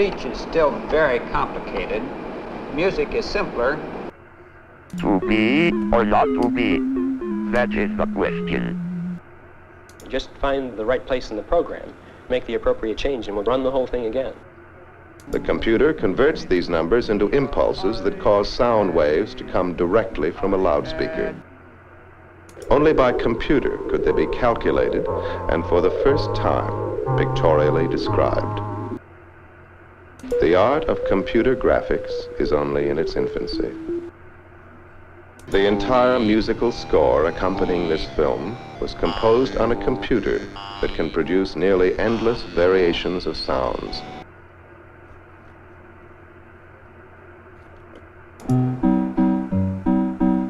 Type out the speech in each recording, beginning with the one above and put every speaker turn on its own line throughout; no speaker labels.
Speech is still very complicated. Music is simpler.
To be or not to be? That is the question.
Just find the right place in the program, make the appropriate change, and we'll run the whole thing again.
The computer converts these numbers into impulses that cause sound waves to come directly from a loudspeaker. Only by computer could they be calculated and for the first time pictorially described. The art of computer graphics is only in its infancy. The entire musical score accompanying this film was composed on a computer that can produce nearly endless variations of sounds.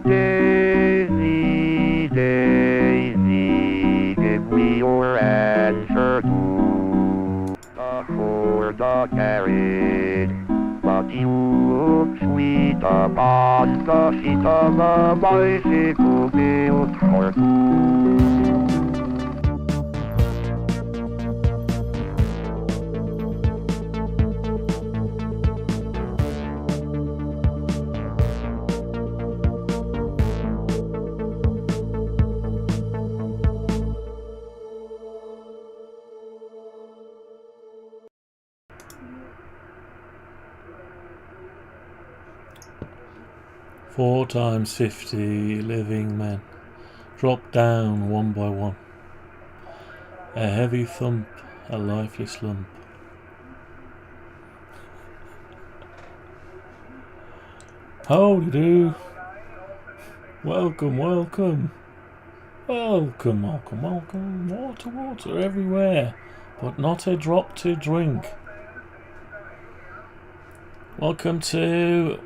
Daisy, Daisy, give me your answer to the chord I carried. But you look sweet upon the seat of a bicycle built for two.
4 times 50 living men drop down one by one. A heavy thump, a lifeless lump. Howdy do. Welcome, welcome. Welcome, welcome, welcome. Water, water everywhere, but not a drop to drink. Welcome to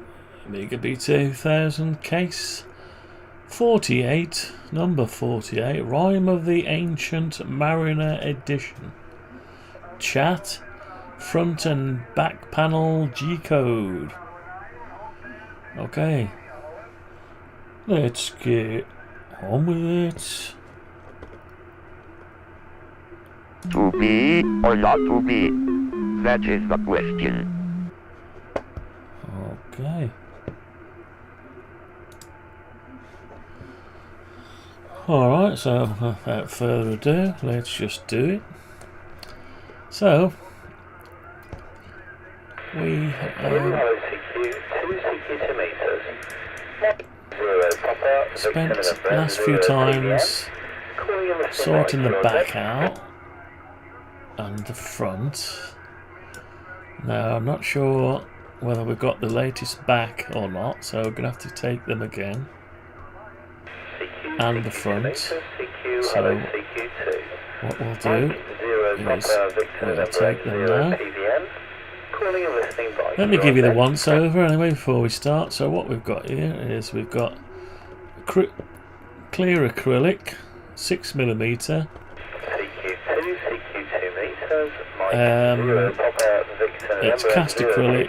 AMIGA B2000 case 48, number 48, Rime of the Ancient Mariner edition. Chat, front and back panel G-code. Okay, let's get on with it.
To be or not to be? That is the question.
Okay. Alright, so without further ado, let's just do it. So, we spent the last few times sorting the back out and the front. Now, I'm not sure whether we've got the latest back or not, so we're going to have to take them again. And the front. So what we'll do is we'll take them now. Let me give you the once over anyway before we start. So what we've got here is we've got clear acrylic 6mm. It's cast acrylic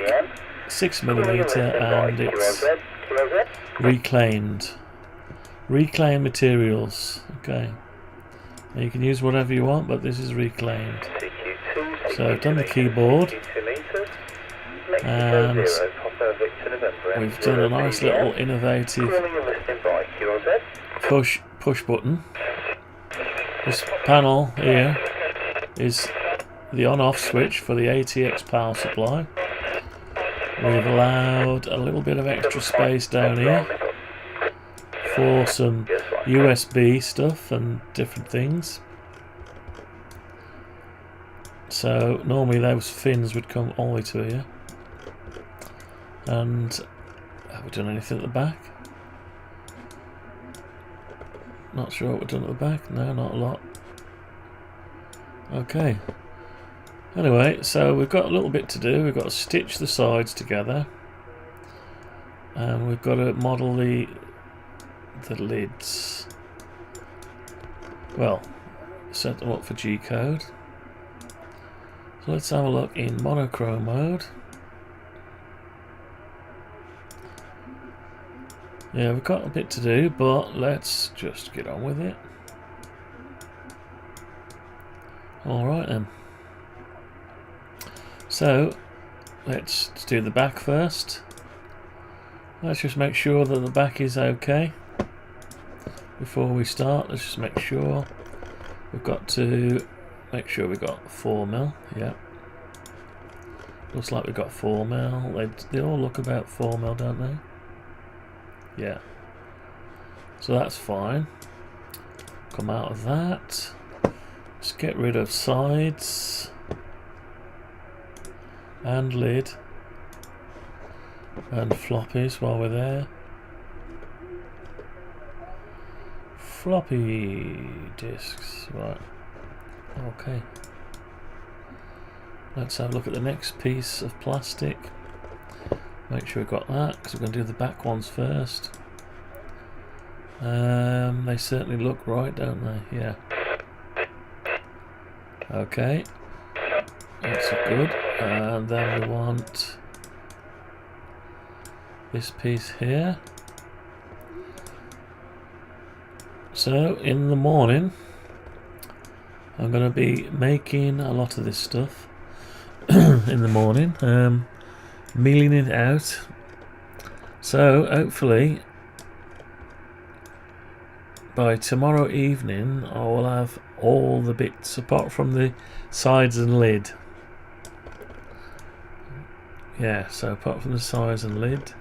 6mm and it's reclaimed materials. Okay, now you can use whatever you want, but this is reclaimed. So I've done the keyboard and we've done a nice little innovative push button. This panel here is the on-off switch for the ATX power supply. We've allowed a little bit of extra space down here for some USB stuff and different things. So normally those fins would come all the way to here. And have we done anything at the back? Not sure what we've done at the back. No, not a lot. Okay. Anyway, so we've got a little bit to do. We've got to stitch the sides together, and we've got to model the lids. Well, set them up for G-code. So let's have a look in monochrome mode. Yeah, we've got a bit to do, but let's just get on with it. Alright then. So, let's do the back first. Let's just make sure that the back is okay before we start. Let's just make sure we've got to make sure we've got 4mm. Yeah, looks like we've got 4mm. They all look about 4mm, don't they? Yeah, so that's fine. Come out of that. Let's get rid of sides and lid and floppies while we're there. Floppy disks, right. Okay. Let's have a look at the next piece of plastic. Make sure we've got that, because we're going to do the back ones first. They certainly look right, don't they? Yeah. Okay. That's good. And then we want this piece here. So in the morning I'm going to be making a lot of this stuff in the morning, milling it out. So hopefully by tomorrow evening I will have all the bits apart from the sides and lid. Yeah, so apart from the sides and lid,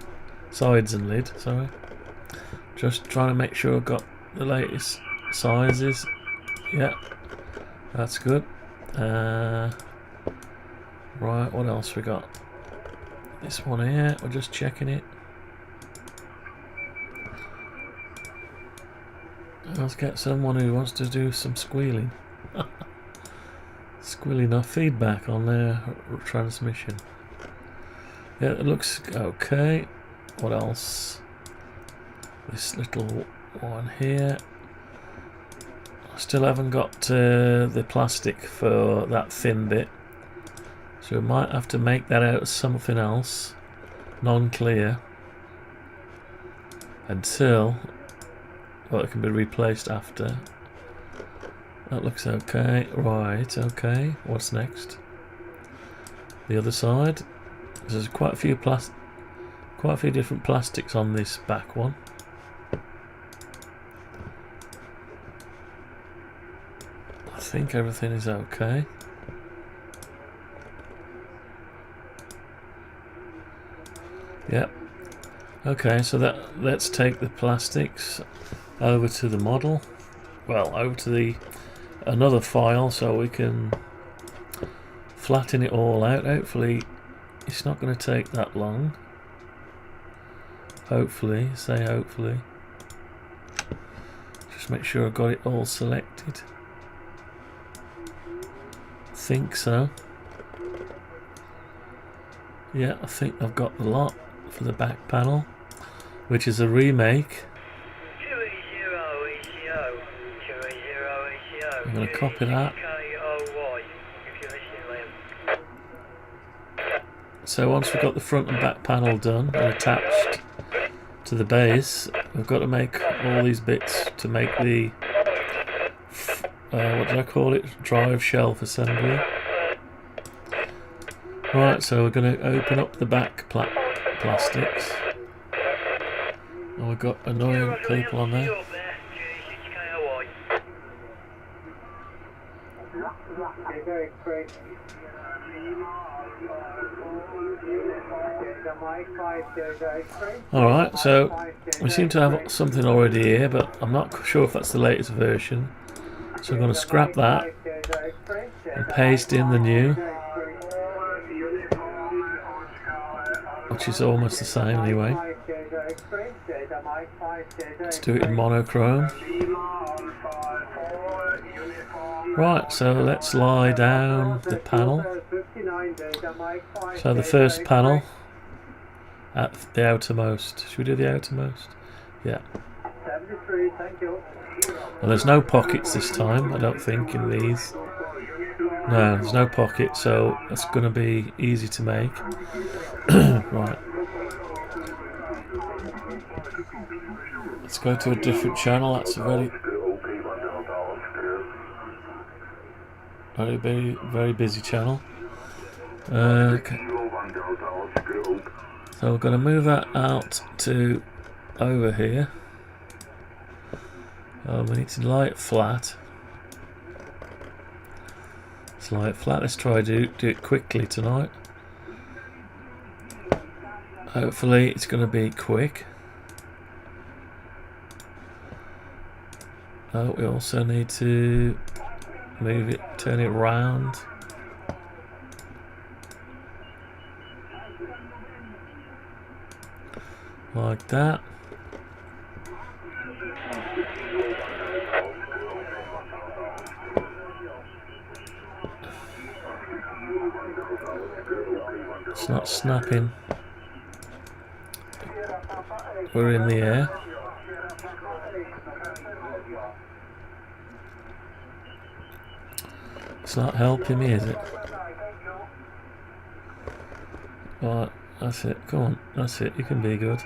sorry. Just trying to make sure I've got the latest sizes. Yeah, that's good. Right, what else we got? This one here, we're just checking it. Let's get someone who wants to do some squealing. Squealing off feedback on their transmission. Yeah, it looks okay. What else? This little one here. I still haven't got the plastic for that thin bit, so we might have to make that out of something else, non-clear, until, well, it can be replaced after. That looks okay. Right, okay. What's next? The other side. There's quite a few different plastics on this back one. I think everything is okay. Yep. Okay, so let's take the plastics over to the model. Well, over to another file so we can flatten it all out. Hopefully it's not going to take that long. Hopefully, say hopefully. Just make sure I've got it all selected. Think so. Yeah, I think I've got the lot for the back panel, which is a remake. I'm going to copy that. So once we've got the front and back panel done and attached to the base, we've got to make all these bits to make the what did I call it? Drive shelf assembly. Right, so we're going to open up the back plastics. And we've got annoying people on there. Alright, so we seem to have something already here, but I'm not sure if that's the latest version. So I'm going to scrap that and paste in the new, which is almost the same anyway. Let's do it in monochrome. Right, so let's lie down the panel. So the first panel at the outermost. Should we do the outermost? Yeah. And there's no pockets this time, I don't think, in these. No, there's no pocket, so it's going to be easy to make. Right. Let's go to a different channel. That's a very busy channel. Okay. So we're going to move that out to over here. Oh, we need to lie it flat. Let's lie it flat. Let's try to do it quickly tonight. Hopefully it's going to be quick. Oh, we also need to move it, turn it round. Like that. It's not snapping. We're in the air. It's not helping me, is it? Right, that's it. Come on, that's it. You can be good.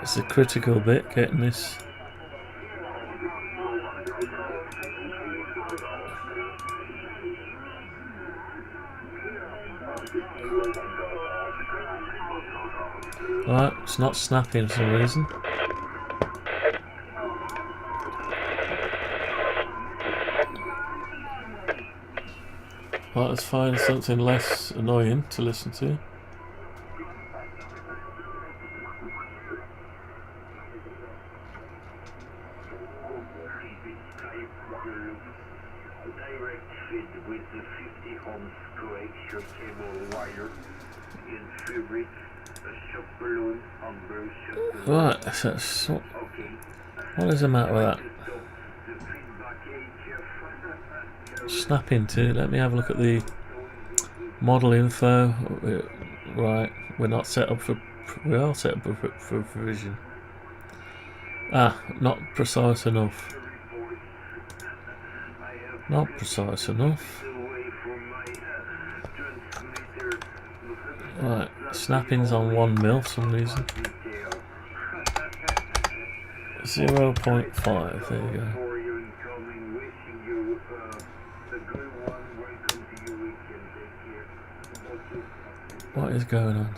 It's a critical bit, getting this. Right, it's not snapping for some reason. Right, let's find something less annoying to listen to. Right, so what is the matter with that? Snapping to. Let me have a look at the model info. Right, we're not set up for. We are set up for provision. Ah, not precise enough. Not precise enough. Right, snapping's on 1 mil for some reason. 0.5, there you go. What is going on?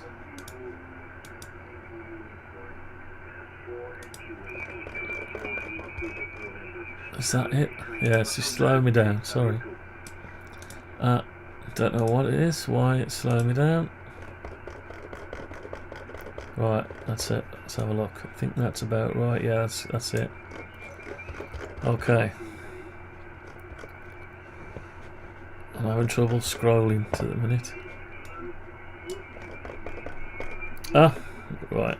Is that it? Yeah, it's just slowing me down, sorry. Don't know what it is, why it's slowing me down. Right, that's it. Let's have a look. I think that's about right. Yeah, that's it. Okay. I'm having trouble scrolling to the minute. Ah, right.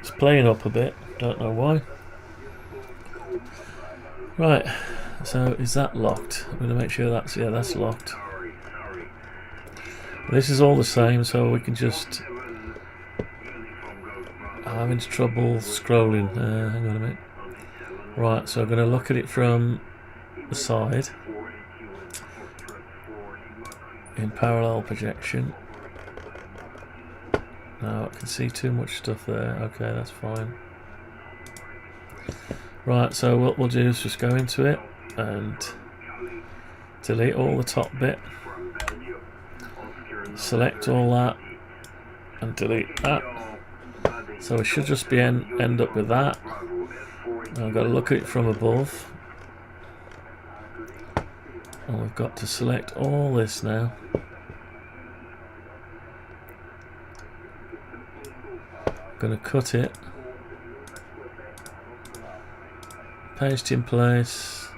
It's playing up a bit. Don't know why. Right. So is that locked? I'm going to make sure that's that's locked. This is all the same, so we can just. I'm having trouble scrolling. Hang on a minute. Right, so I'm going to look at it from the side in parallel projection. Now I can see too much stuff there. Okay, that's fine. Right, so what we'll do is just go into it and delete all the top bit. Select all that and delete that. So we should just be end up with that. Now I've got to look at it from above. And we've got to select all this now. I'm going to cut it. Paste in place.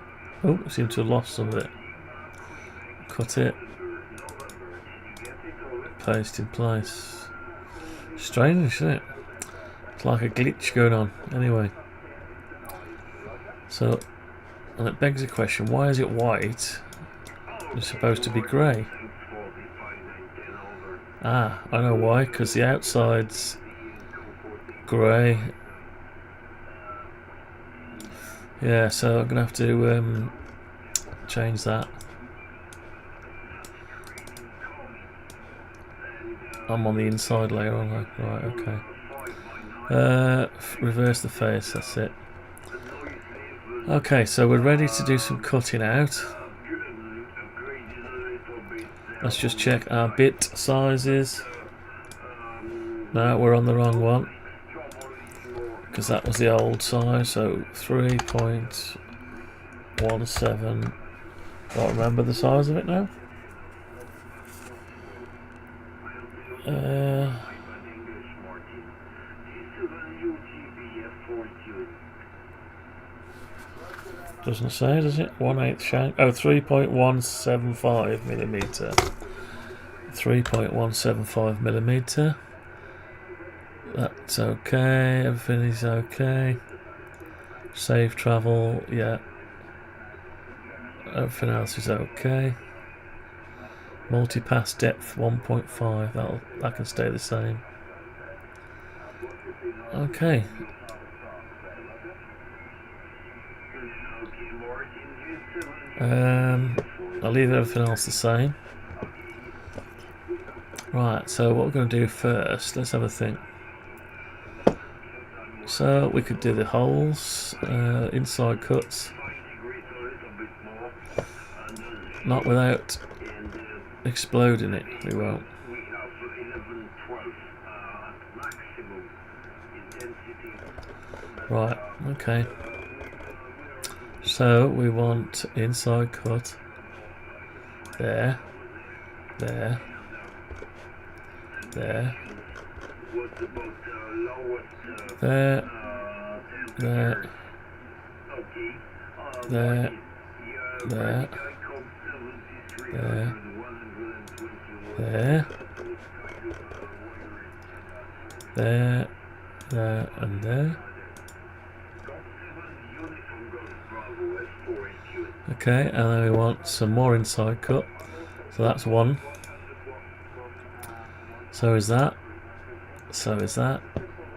Oh, I seem to have lost some of it. Cut it. Paste in place. Strange, isn't it? It's like a glitch going on. Anyway. So, and it begs the question, why is it white? It's supposed to be grey. Ah, I know why, because the outside's grey. Yeah, so I'm going to have to change that. I'm on the inside layer, aren't I? Right, okay. Reverse the face, that's it. Okay, so we're ready to do some cutting out. Let's just check our bit sizes. No, we're on the wrong one, because that was the old size, so 3.17. Don't remember the size of it now. Doesn't say, does it? 1/8 shank. Oh, 3.175 millimeter. 3.175 millimeter. That's okay. Everything is okay. Safe travel. Yeah. Everything else is okay. Multi-pass depth 1.5. That can stay the same. Okay. I'll leave everything else the same. Right, so what we're going to do first, let's have a think. So we could do the holes, inside cuts. Not without exploding it, we won't. Right, okay. So we want inside cut there, there, there, there, there, there, there, there, there, there, there, and there. Okay, and then we want some more inside cut. So that's one. So is that. So is that.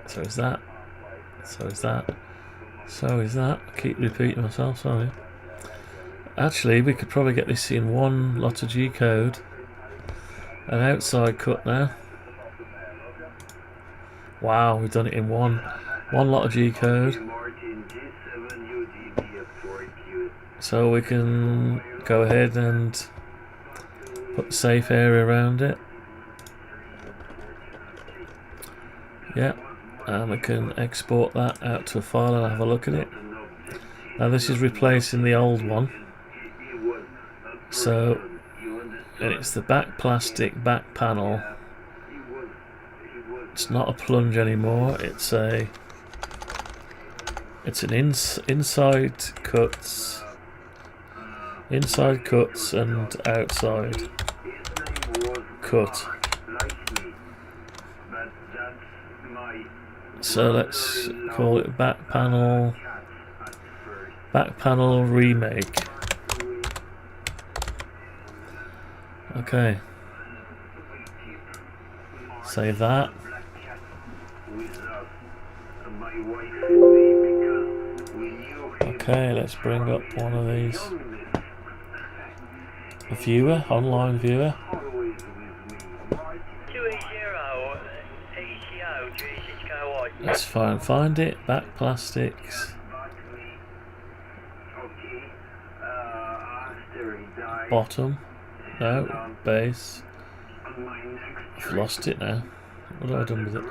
So is that. So is that. So is that. I keep repeating myself, sorry. Actually, we could probably get this in one lot of G code. An outside cut now. Wow, we've done it in one lot of G code. So we can go ahead and put the safe area around it. Yeah, and we can export that out to a file and have a look at it. Now this is replacing the old one. So, and it's the back plastic back panel. It's not a plunge anymore. It's an inside cuts. Inside cuts and outside cut. So let's call it back panel remake. Okay. Save that. Okay, let's bring up one of these. A viewer, online viewer. Let's find it. Back plastics. Bottom. No, base. I've lost it now. What have I done with it?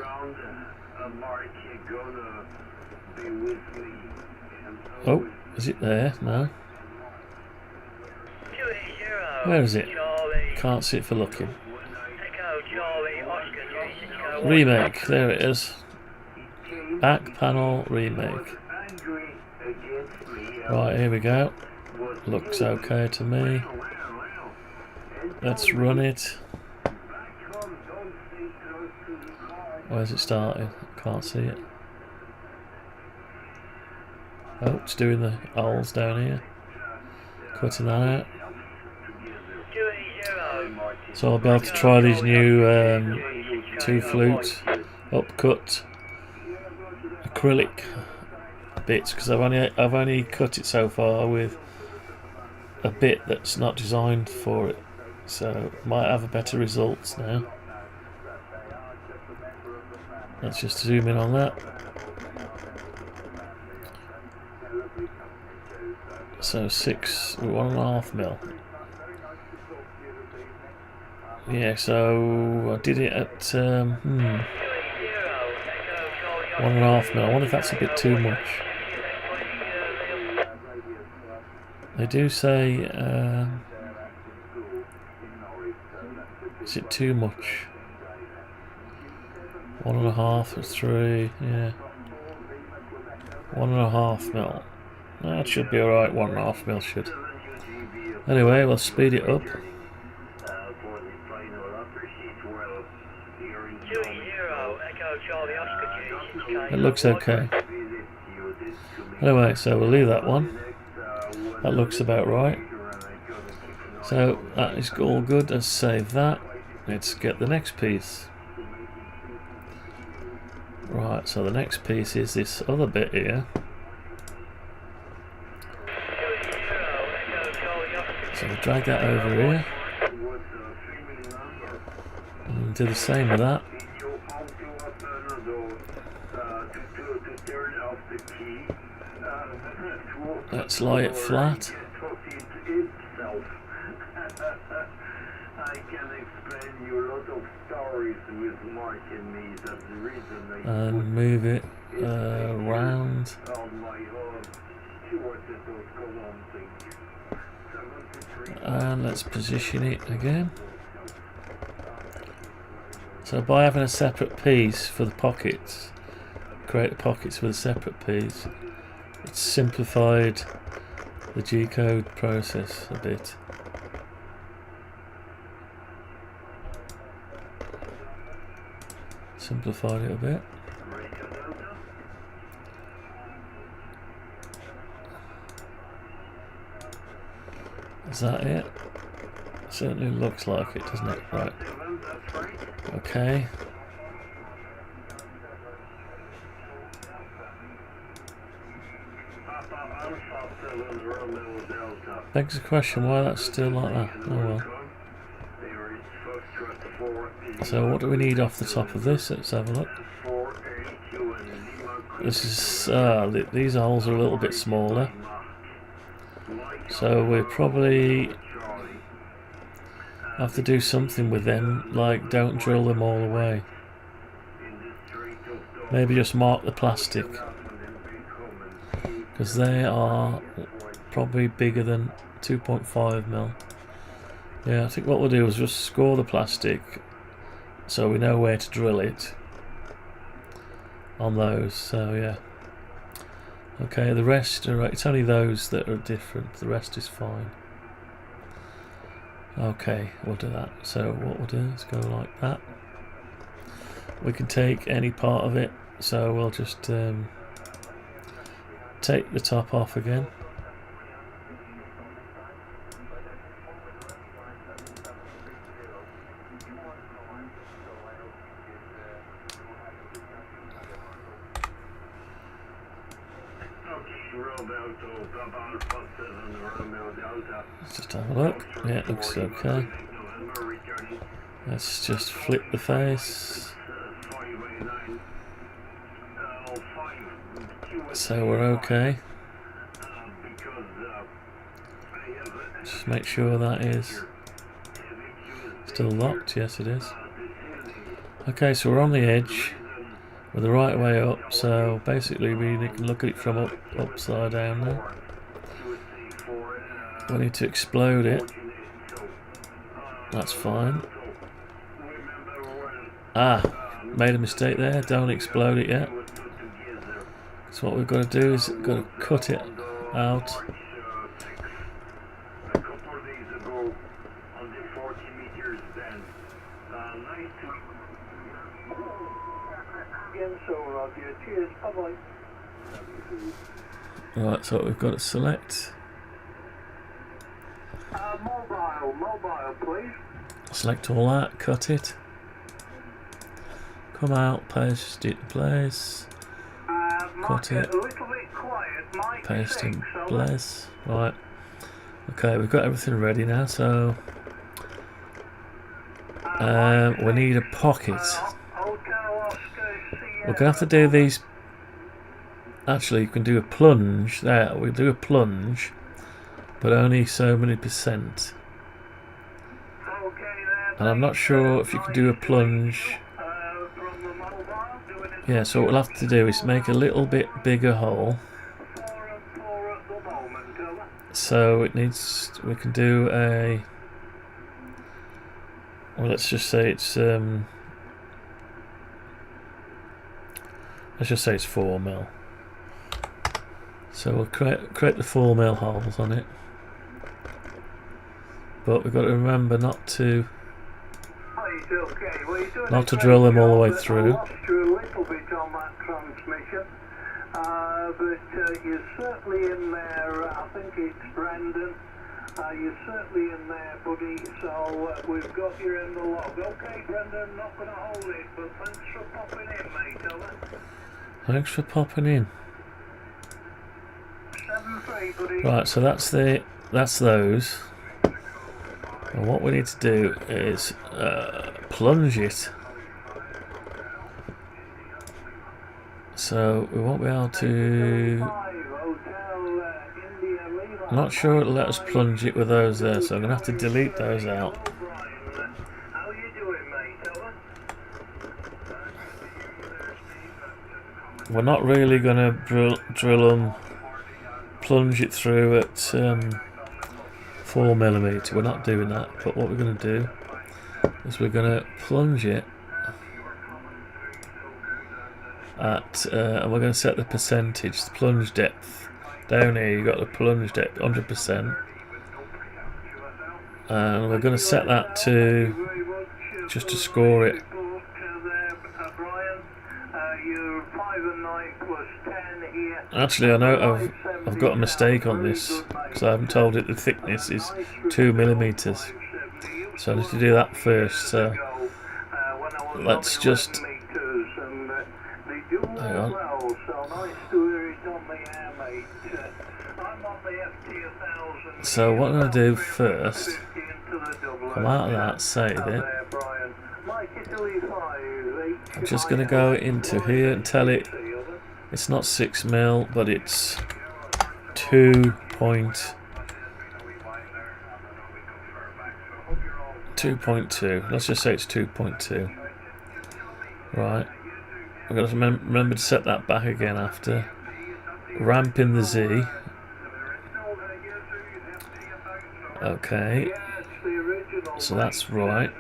Oh, is it there? No. Where is it? Can't see it for looking. Remake, there it is. Back panel remake. Right, here we go. Looks okay to me. Let's run it. Where's it starting? Can't see it. Oh, it's doing the holes down here. Cutting that out. So I'll be able to try these new 2 flute upcut acrylic bits, because I've only cut it so far with a bit that's not designed for it, so might have better results now. Let's just zoom in on that. So 1.5 mil. Yeah, so I did it at 1.5 mil. I wonder if that's a bit too much. They do say, is it too much? 1.5 or 3, yeah. 1.5 mil. That should be alright, 1.5 mil should. Anyway, we'll speed it up. It looks okay. Anyway, so we'll leave that one. That looks about right. So that is all good. Let's save that. Let's get the next piece. Right, so the next piece is this other bit here. So we'll drag that over here. And do the same with that. Let's lie it flat. And move it around. And let's position it again. So by having a separate piece for the pockets, create the pockets with a separate piece, it's simplified the G-code process a bit. Simplified it a bit. Is that it? Certainly looks like it, doesn't it? Right. Okay. Begs the question why that's still like that. Oh well. So what do we need off the top of this? Let's have a look. This is these holes are a little bit smaller, so we probably have to do something with them, like don't drill them all the way. Maybe just mark the plastic, because they are probably bigger than 2.5 mil. Yeah, I think what we'll do is just score the plastic so we know where to drill it on those. So yeah, okay, the rest are right. It's only those that are different, the rest is fine. Okay, we'll do that. So what we'll do is go like that. We can take any part of it, so we'll just take the top off again. Let's just have a look. Yeah, it looks okay. Let's just flip the face. So we're okay. Just make sure that is still locked. Yes, it is. Okay, so we're on the edge. We're the right way up, so basically we can look at it from upside down there. We need to explode it. That's fine. Ah, made a mistake there. Don't explode it yet. So what we've got to do is got to cut it out. Right, so we've got to select. Mobile, please. Select all that, cut it. Come out, paste it in place. Cut it. Paste in place. Right. Okay, we've got everything ready now, so we need a pocket. We're going to have to do these. Actually, you can do a plunge. There, we'll do a plunge, but only so many %. And I'm not sure if you can do a plunge. Yeah, so what we'll have to do is make a little bit bigger hole. So it needs. We can do a. Well, let's just say it's. Let's just say it's 4 mil. So we'll create the 4 mil holes on it, but we've got to remember not to drill them all the way through.
But you're certainly in there. I think it's Brandon. You're certainly in there, buddy. So we've got you in the log. Okay, Brendan, not going to hold it, but thanks for popping in, mate. Over.
Thanks for popping in.
7-3, buddy.
Right, so that's those. And what we need to do is plunge it. So we won't be able to. I'm not sure it'll let us plunge it with those there, so I'm going to have to delete those out. We're not really going to drill them, plunge it through at 4mm. We're not doing that, but what we're going to do is we're going to plunge it at, and we're going to set the percentage, the plunge depth. Down here you've got the plunge depth 100%, and we're going to set that to just to score it. Actually, I know I've got a mistake on this because I haven't told it the thickness is 2mm, so I need to do that first. So let's just hang on. So what I'm going to do first, come out of that, save it. I'm just going to go into here and tell it it's not 6 mil, but it's 2.2. Let's just say it's 2.2. Right. I've got to remember to set that back again after. Ramp in the Z. Okay, so that's right,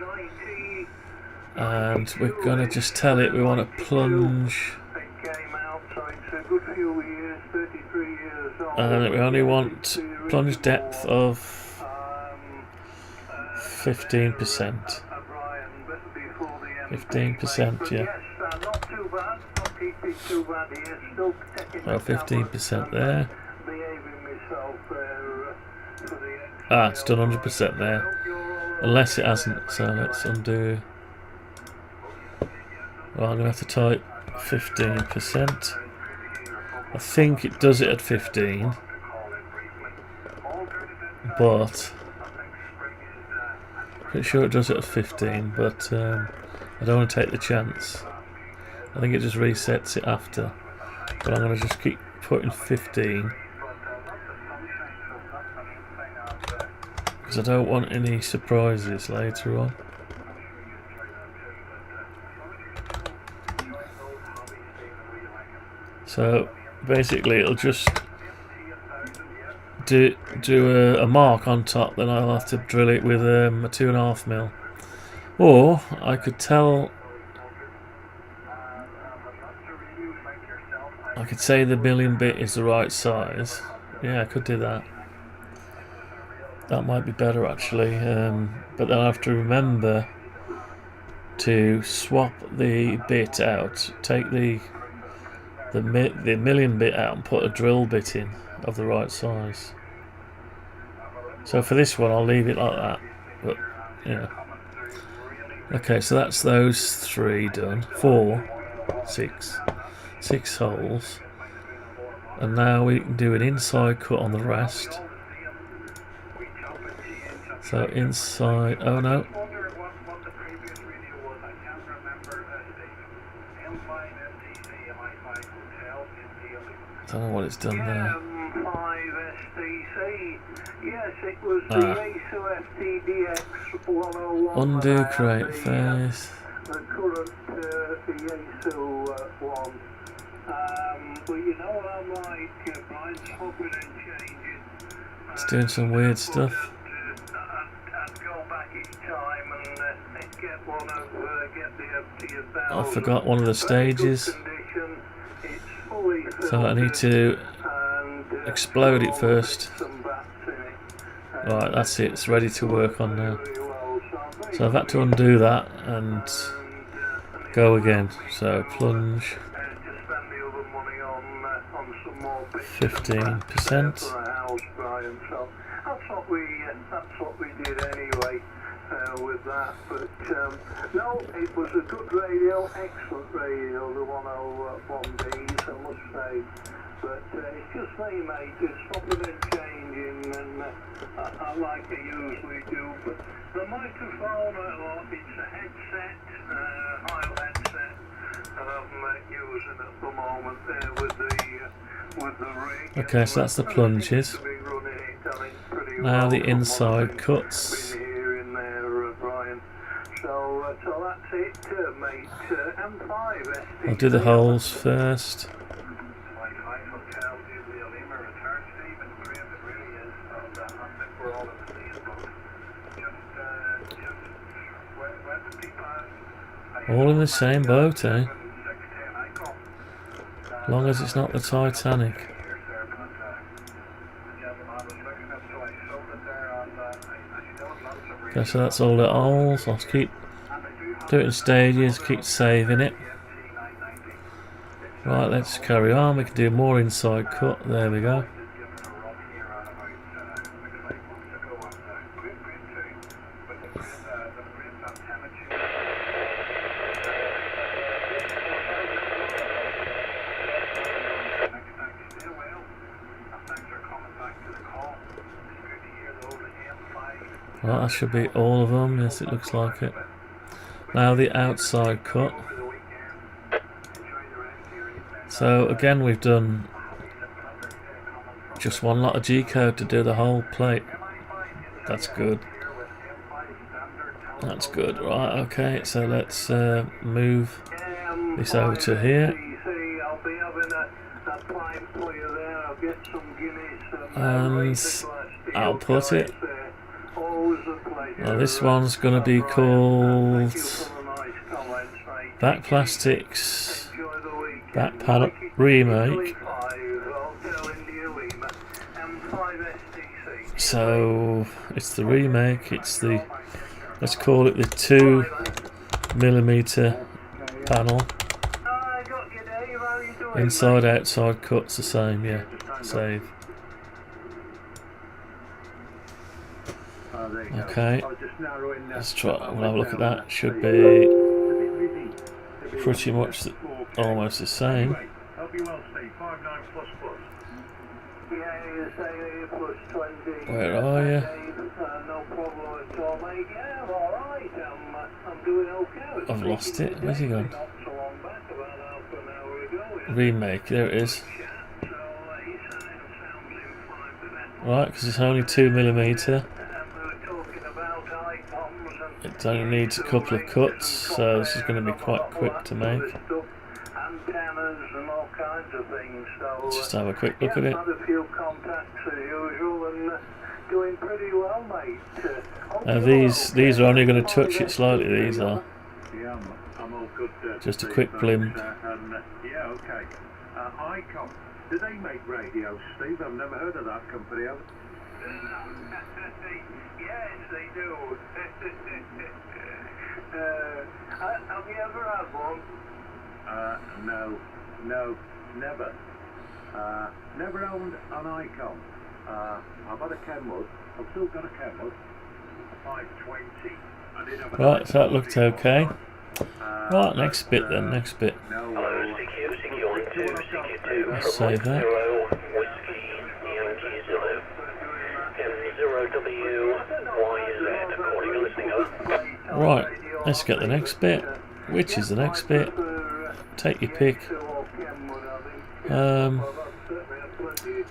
and we're going to just tell it we want to plunge, and we only want plunge depth of 15%. 15%, yeah. Oh, 15% there. Ah, it's done 100% there. Unless it hasn't, so let's undo. Well, I'm going to have to type 15%. I think it does it at 15. But pretty sure it does it at 15, but I don't want to take the chance. I think it just resets it after. But I'm going to just keep putting 15. Because I don't want any surprises later on. So basically it'll just do a mark on top, then I'll have to drill it with a 2.5mm. Or I could tell, I could say the milling bit is the right size. Yeah, I could do that. That might be better actually, but then I have to remember to swap the bit out, take the milling bit out and put a drill bit in of the right size. So for this one I'll leave it like that, but yeah. Okay, so that's those 3 done. 6 holes, and now we can do an inside cut on the rest. So inside, oh no. don't know what it's done there.
M5STC. Yes, it was the Yaesu FTDX 101.
Undo create face.
The current Yaesu one. But you know what I'm like, Brian, swapping and changing.
It's doing some weird stuff.
I'd go back each time and get one of, get the FT1000.
I forgot one of the stages.
It's fully
So I need to explode it first. Right, that's it, it's ready to work on now. So I've had to undo that and go again. So plunge 15%.
That's what we did anyway with that. But no, it was a good radio, excellent radio, the 101Bs, I must say. But it's just me, mate, just swapping and changing, and I like I usually do. But the microphone, it's a headset, high headset, that I'm using at the moment there with the rig.
Okay, so that's the plunges. Now the inside cuts.
So that's it, mate. M5 ST.
I'll do the holes first. All in the same boat, eh? As long as it's not the Titanic. Okay, so that's all the holes. I'll keep do it in stages, keep saving it. Right, let's carry on. We can do more inside cut. There we go. Right, that should be all of them. Yes, it looks like it. Now the outside cut. So again, we've done just one lot of G-code to do the whole plate. That's good. That's good. Right, okay, so let's move this over to here. And output it. Now this one's going to be called Back Plastics Back Panel Remake. So it's the remake, it's the, let's call it the 2mm panel. Inside outside cuts the same, yeah. Save. Okay, let's try, we'll have a look at that. Should be pretty much almost the same. Where are you? I've lost it. Where's he gone? Remake, there it is. Right, because it's only 2mm. It only needs a couple of cuts, so this is going to be quite quick to make. Let's just have a quick look at it. Now these are only going to touch it slightly, these are. Just a quick blimp.
Yeah, okay. Icon. Do they make radios, Steve? I've never heard of that company. Yes, they do. Have you ever had one? No, never. Never owned an Icon. I've had a Kenwood. I've still got a Kenwood. 520.
Right, so that looked okay. Right, next bit then, next bit. Let's save that. Right, let's get the next bit. Which is the next bit? Take your pick.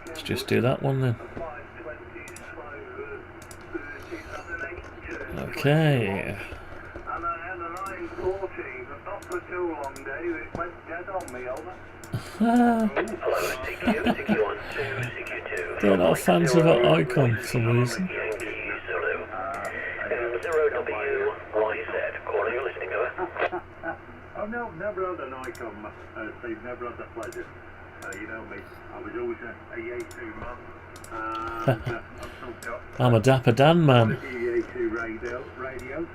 Let's just do that one then. Okay.
And I had a 940, but not for too long, Dave. It went dead on me, over.
They're not fans of an icon for some reason.
Oh no, never had an icon, Steve, never had the pleasure. You know me, I was always a Yetu man. I've still got
I'm a Dapper Dan man.
Yetu radios.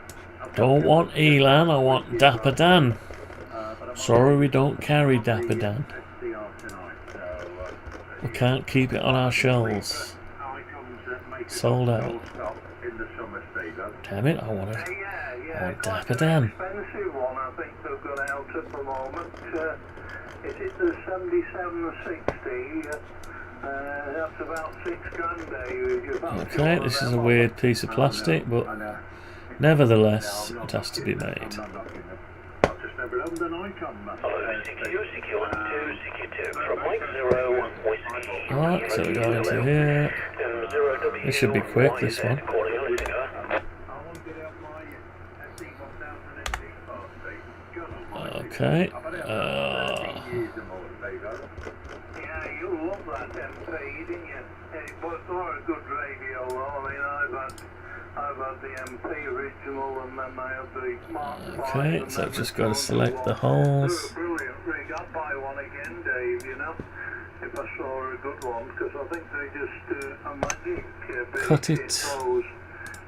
Don't want Elan, I want Dapper Dan. Sorry we don't carry Dapper Dan. We can't keep it on our shelves. Sold out. Damn it, I want Dapper Dan.
Expensive one, I think they've got out at the moment. Is it the 7760? That's about £6,000.
Okay, this is a weird piece of plastic, but nevertheless, it has to be made. Alright, so we go into here. This should be quick, this one. Okay.
Yeah, you love that MP, didn't you? It was a good radio, though. I mean, I've had the MP original, and then I have the Mark V.
Okay, so I've just got to select the holes.
Brilliant rig. I'd buy one again, Dave, you know, if I saw a good one, because I think they just a magic
Cut it.
Those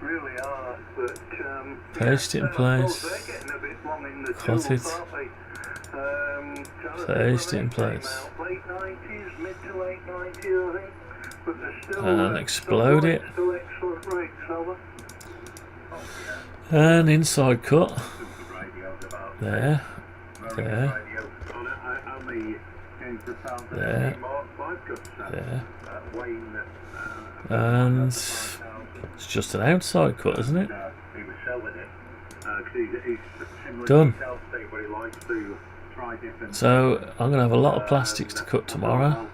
really are, but
Paste it in place.
they're getting a bit long in the
Cut
tooth,
it.
aren't they?
Paste it in place.
Late 90s, mid to late 90s, I think. But they're still,
And explode it.
Still excellent rigs, are they?
And inside cut. There. There. There. There. And it's just an outside cut, isn't it? Done. So I'm going to have a lot of plastics to cut tomorrow.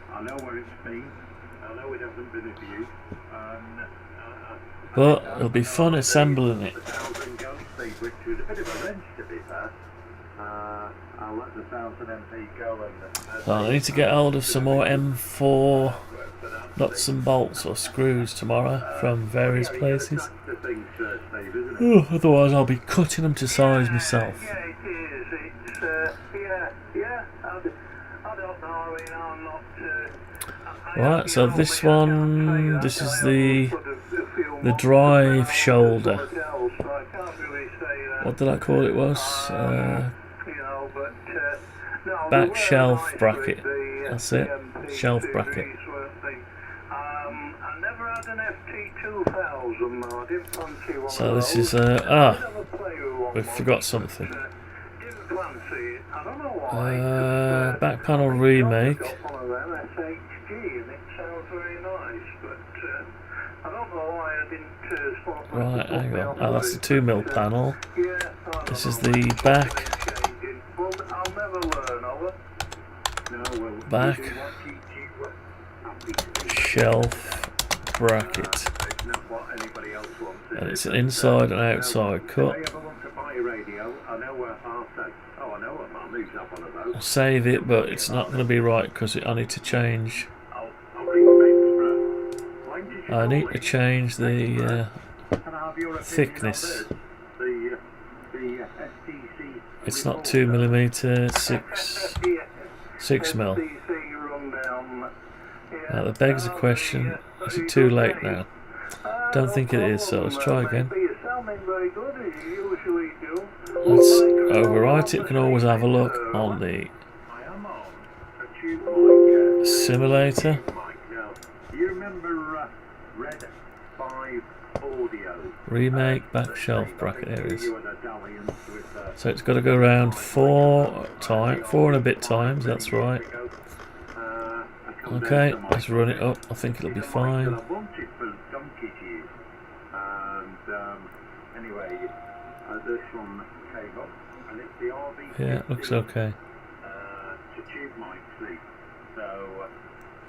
But it'll be fun assembling it. Well, I need to get hold of some more M4 nuts and bolts or screws tomorrow from various places. Otherwise I'll be cutting them to size myself.
Yeah, it is. It's, I don't know, I mean, I'm not...
Right, so this one, this is the drive shoulder. What did I call it was? Back shelf bracket. That's it. Shelf bracket. So this is we forgot something. Back panel remake. Right, hang on. Oh, that's the 2mm panel. This is the back shelf bracket. And it's an inside and outside cut. I'll save it, but it's not going to be right because I need to change. I need to change the thickness. It's not 2mm, 6mm. Now that begs the question: is it too late now? Don't think it is, so let's try again. Let's overwrite it. We can always have a look on the simulator. Remake back shelf bracket areas. So it's got to go around 4 and a bit times. That's right. Okay, let's run it up. I think it'll be fine. Yeah, looks okay.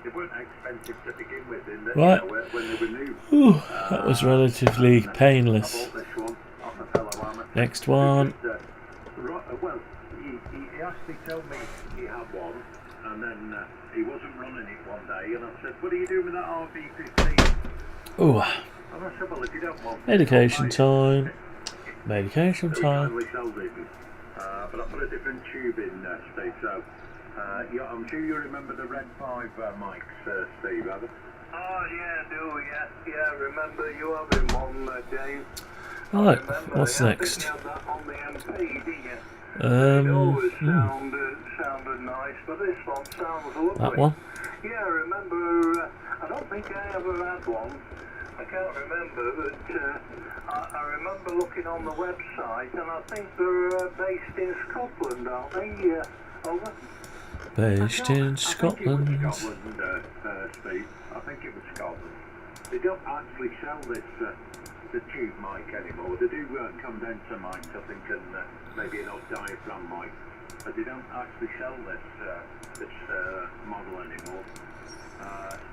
They weren't expensive to begin with, in the,
Right.
you know, when they were new.
Ooh, that was relatively painless.
I bought this one off a fellow amateur.
Next one.
Well, he actually told me he had one, and then he wasn't running it one day, and I said, what are you doing with that RB15?
Ooh,
And I said, well, if you don't want
medication time. Medication
He
time.
kindly sold it, but I put a different tube in, Steve, so yeah, I'm sure you remember the Red 5 mics, Steve, have you? Oh, yeah, I do, yeah, remember you having one, Dave.
Right, what's next?
You had that on the MP, didn't you? It always sounded nice, but this one sounds lovely.
That one?
Yeah, I remember, I don't think I ever had one. I can't remember, but I remember looking on the website, and I think they're based in Scotland, aren't they? Over?
Based in Scotland.
I think it was Scotland, Steve. I think it was Scotland. They don't actually sell this the tube mic anymore. They do condenser mics, I think, and maybe an odd diaphragm mic, but they don't actually sell this model anymore.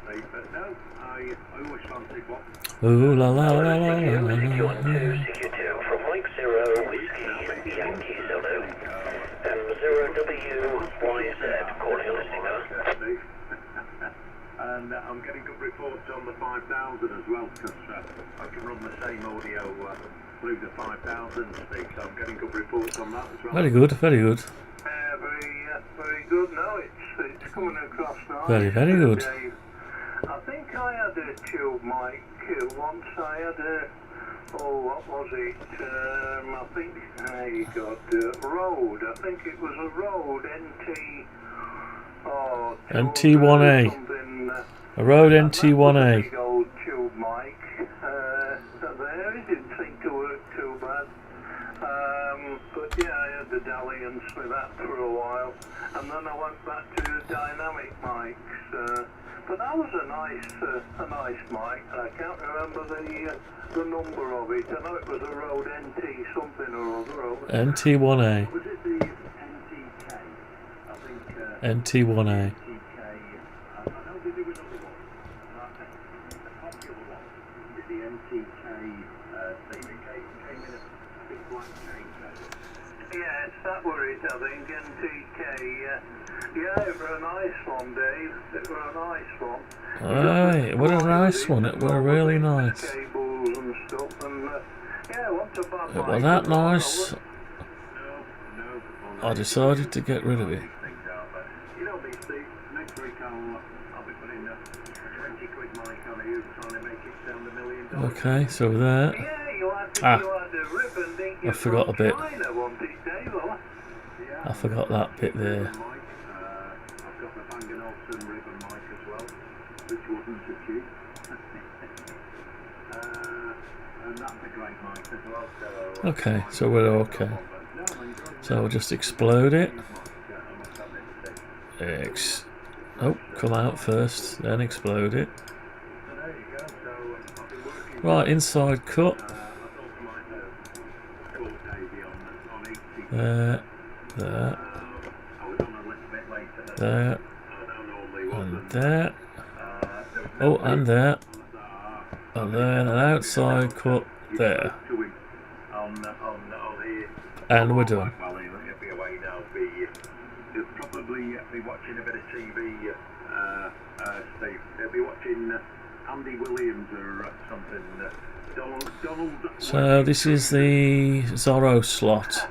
But no, I always fancied one.
Ooh la la la la la la.
CQ2 from Mike 0 Whiskey Yankee Zulu M0WYZ calling a listener.
And I'm getting good reports on the 5000 as well, because I can run the same audio through the 5000 speak, so I'm getting good reports on that as well.
Very good, very good.
Very good. No, it's coming across now.
Very, very good.
I think I had a tube mic once. I had a, what was it? I think I got Rode. I think it was a Rode NT. Oh,
NT1A. A Rode NT1A.
Big old tube mic. There, it didn't seem to work too bad. But yeah, I had the dalliance with that for a while, and then I went back to dynamic mics. But that was a nice mic. I can't remember the number of it. I know it was a Rode NT something or other.
NT1A.
Was it the NTK? I think.
NT1A.
NTK. I know they do another one. The popular one. The NTK thing that came in a big black chain. Yes, that were it, I think. NTK. Yeah, it were a nice one, Dave. It were a nice one.
Aye, it was a nice one. It were really nice.
Cables and stuff, and yeah, what's a bad
It was that nice. I decided to get rid of it.
You know, next week I'll be putting a 20 quid mic on you, trying to make it sound $1 million.
Okay, so there.
Yeah, you had a ribbon, didn't you?
I forgot a bit.
China, wasn't it, Dave?
I forgot that bit there.
I've got the Bang & Olufsen ribbon mic as well, which wasn't so cheap. And that's a great mic as well. So,
Okay, so we're okay. So we'll just explode it. Oh, come out first, then explode it. Right, inside cut. There, there, there, and there. Oh, and there. And then an outside cut there. And we're done.
He'll probably be watching a bit of TV, Steve. He'll be watching Andy Williams or something. Donald.
So this is the Zorro slot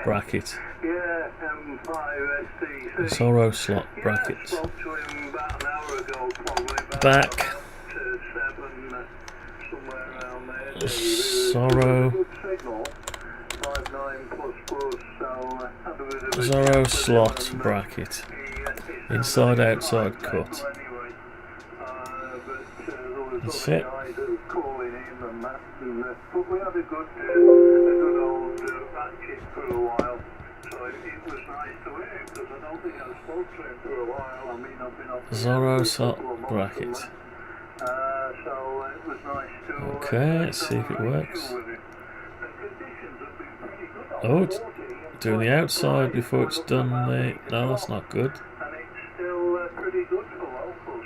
bracket.
Yeah, M5STC.
Zorro slot bracket.
Yeah, I spoke to him about an hour ago, probably.
Back.
About 7, somewhere around there.
Zorro.
Good signal. 59++, so had a bit of a
Zorro
chat
slot
with him,
bracket.
he
Inside
sounded
outside
like
cut.
that anyway. But there was
That's
other
it.
guys that were calling in and that, but we had a good old ratchet for a while. So it was nice to hear him, because I don't think I spoke to him for a while. I mean, I've been up
Zorro
for a
slot
couple of months
bracket.
and that. So it was nice to
Okay, let's see if it works.
with him. The conditions have been pretty good.
Oh, it's doing the outside before it's done the... No, that's not good.
And it's still pretty good for local.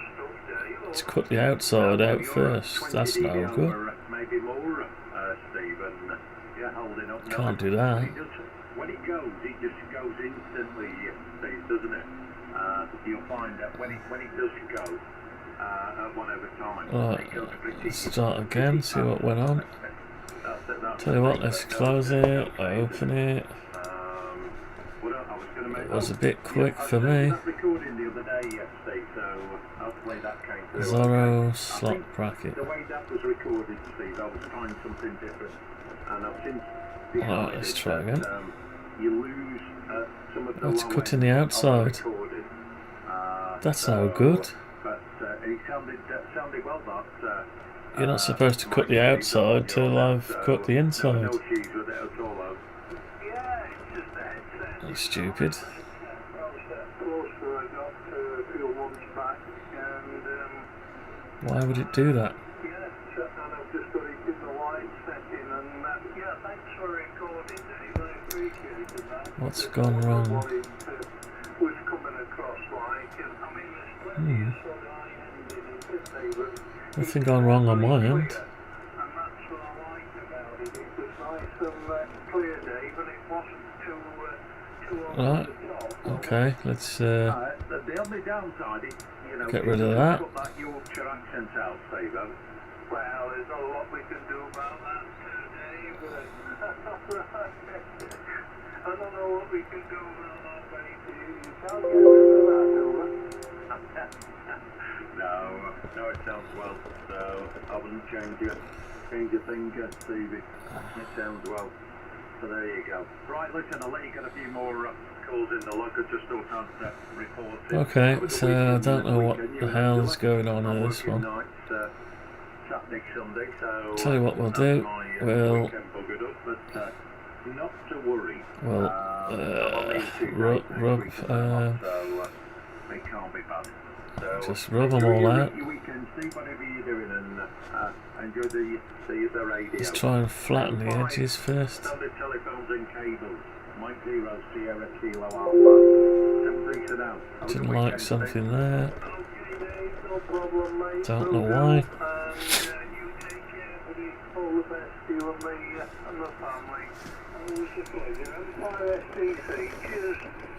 to cut the outside out first. That's no good.
Maybe more, Stephen. You're holding up.
Can't do that.
When it just goes instantly, Steve, doesn't it? You'll find that when it does go at whatever time.
Right, let's start again, see what went on. Tell you what, let's close it, open it. It was a bit quick for me. Zorro slot bracket.
The way that was recorded, Steve, I was trying something different. And I've since
Alright, let's try again.
You lose some of the
Let's cut in the outside. That's no good.
But it sounded well, but
You're not supposed to cut the outside till I've cut the inside. That's stupid. Why would it do that? What's gone wrong? Nothing gone wrong on my end. Right, okay, let's get rid of that.
Well, there's not a lot we can do about that today, but I don't know what we can do about that, baby. You can't get rid of that, No, it sounds well, so I wouldn't change a thing, Stevie. It sounds well. So there you go. Right, listen, I'll let you get a few more calls in the log. I just don't have to report it.
Okay, so I don't know what the hell's going on with this one. Tell you what we'll do, we'll just rub them all out. Let's try and flatten the edges first. Didn't like something there. Don't know why.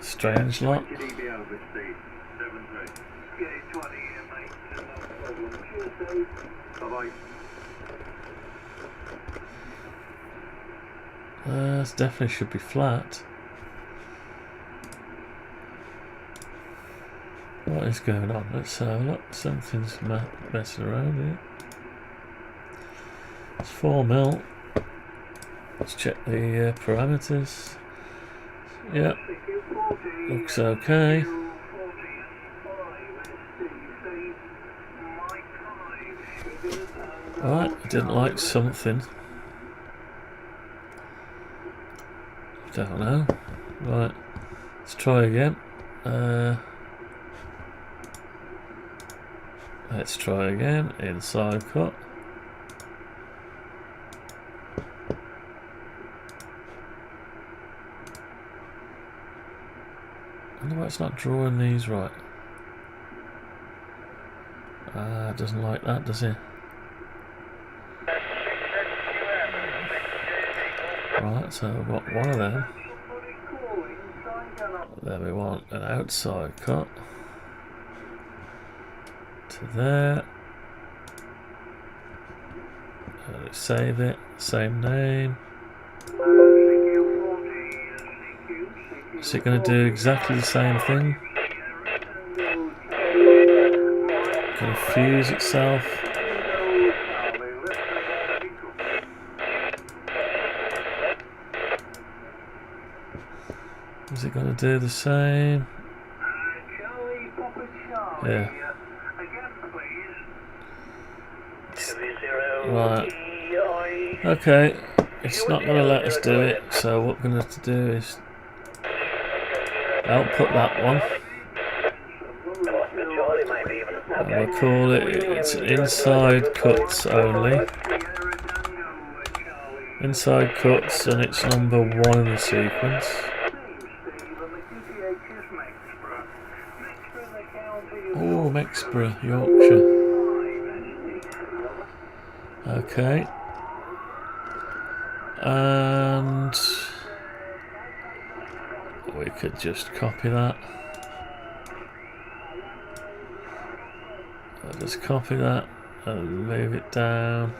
Strange lot. This definitely should be flat. What is going on? Let's have a look. Something's messing around here. It's 4mm. Let's check the parameters. Yep. Looks okay. Right, I didn't like something. Don't know. Right, let's try again. Let's try again. Inside cut. I wonder why it's not drawing these right. It doesn't like that, does it? Right, so we've got one of them. Then we want an outside cut to there. Save it, same name. Is it going to do exactly the same thing? Going to fuse itself. Is it going to do the same? Yeah. Right. Okay. It's not going to let us do it, so what we're going to have to do is output that one. And we'll call it's inside cuts only. Inside cuts, and it's number 1 in the sequence. Oh, Mexborough, Yorkshire. Okay. And we could just copy that. I'll just copy that and move it down.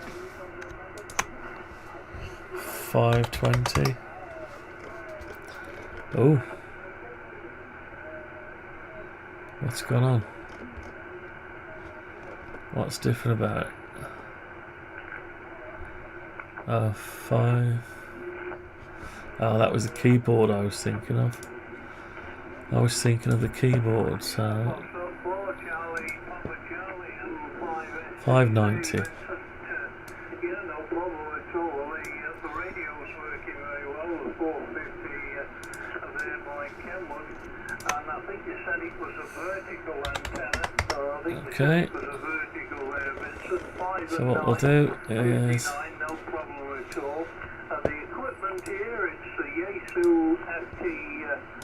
520. Oh. What's going on? What's different about it? 5. Oh, that was the keyboard I was thinking of. I was thinking of the keyboard, so 590.
Yeah, no problem at all. The radio's working very well, the 450 there by Kenwood. And I think you said it was a vertical antenna. So I think
Okay.
it was a vertical there, Vincent.
So what we'll do is...
no problem at all. The equipment here, it's the Yaesu FT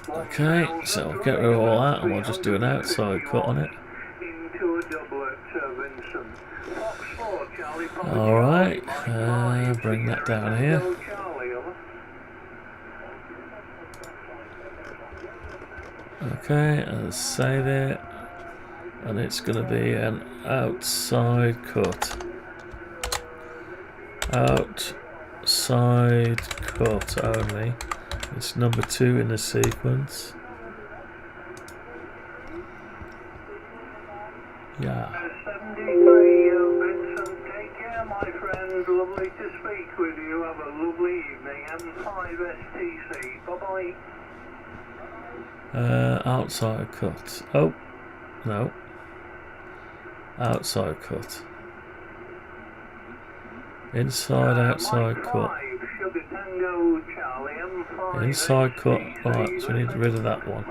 1000.
Okay, so we'll get rid of all that and we'll just do an outside cut on it.
Into a doublet, Vincent.
Alright, bring that down here. Okay, and save it. And it's going to be an outside cut. Outside cut only. It's number 2 in the sequence. Yeah.
73, Vincent, take care, my friend. Lovely to speak with you. Have a lovely evening. M5STC. Bye-bye.
Outside cut. Oh, no. Outside cut. Inside, outside cut.
Sugar Tango, Charlie, M5
Inside cut. Right, so we need rid of that one.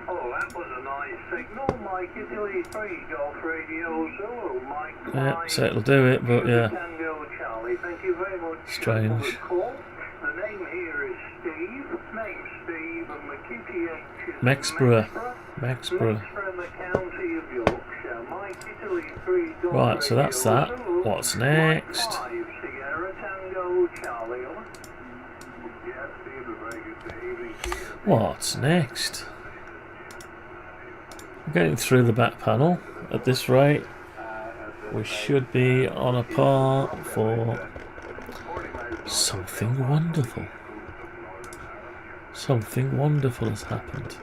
Oh, that was a nice signal. Mike Italy 3 Golf Radio Zulu. Mike
Yeah, so it'll do it, but yeah.
Tango, Charlie. Thank you very much.
Strange.
For the call. The name here is Steve. Name's Steve, and the QTH is
Mexborough.
Mexborough in the county of Yorkshire. Mike Italy 3 Golf
Right, so that's
Radio
that.
Zulu.
What's next?
Mike 5 Sierra Tango, Charlie. Over. Yeah, Steve, a very good evening to you.
What's next? We're getting through the back panel. At this rate, we should be on a par for something wonderful. Something wonderful has happened.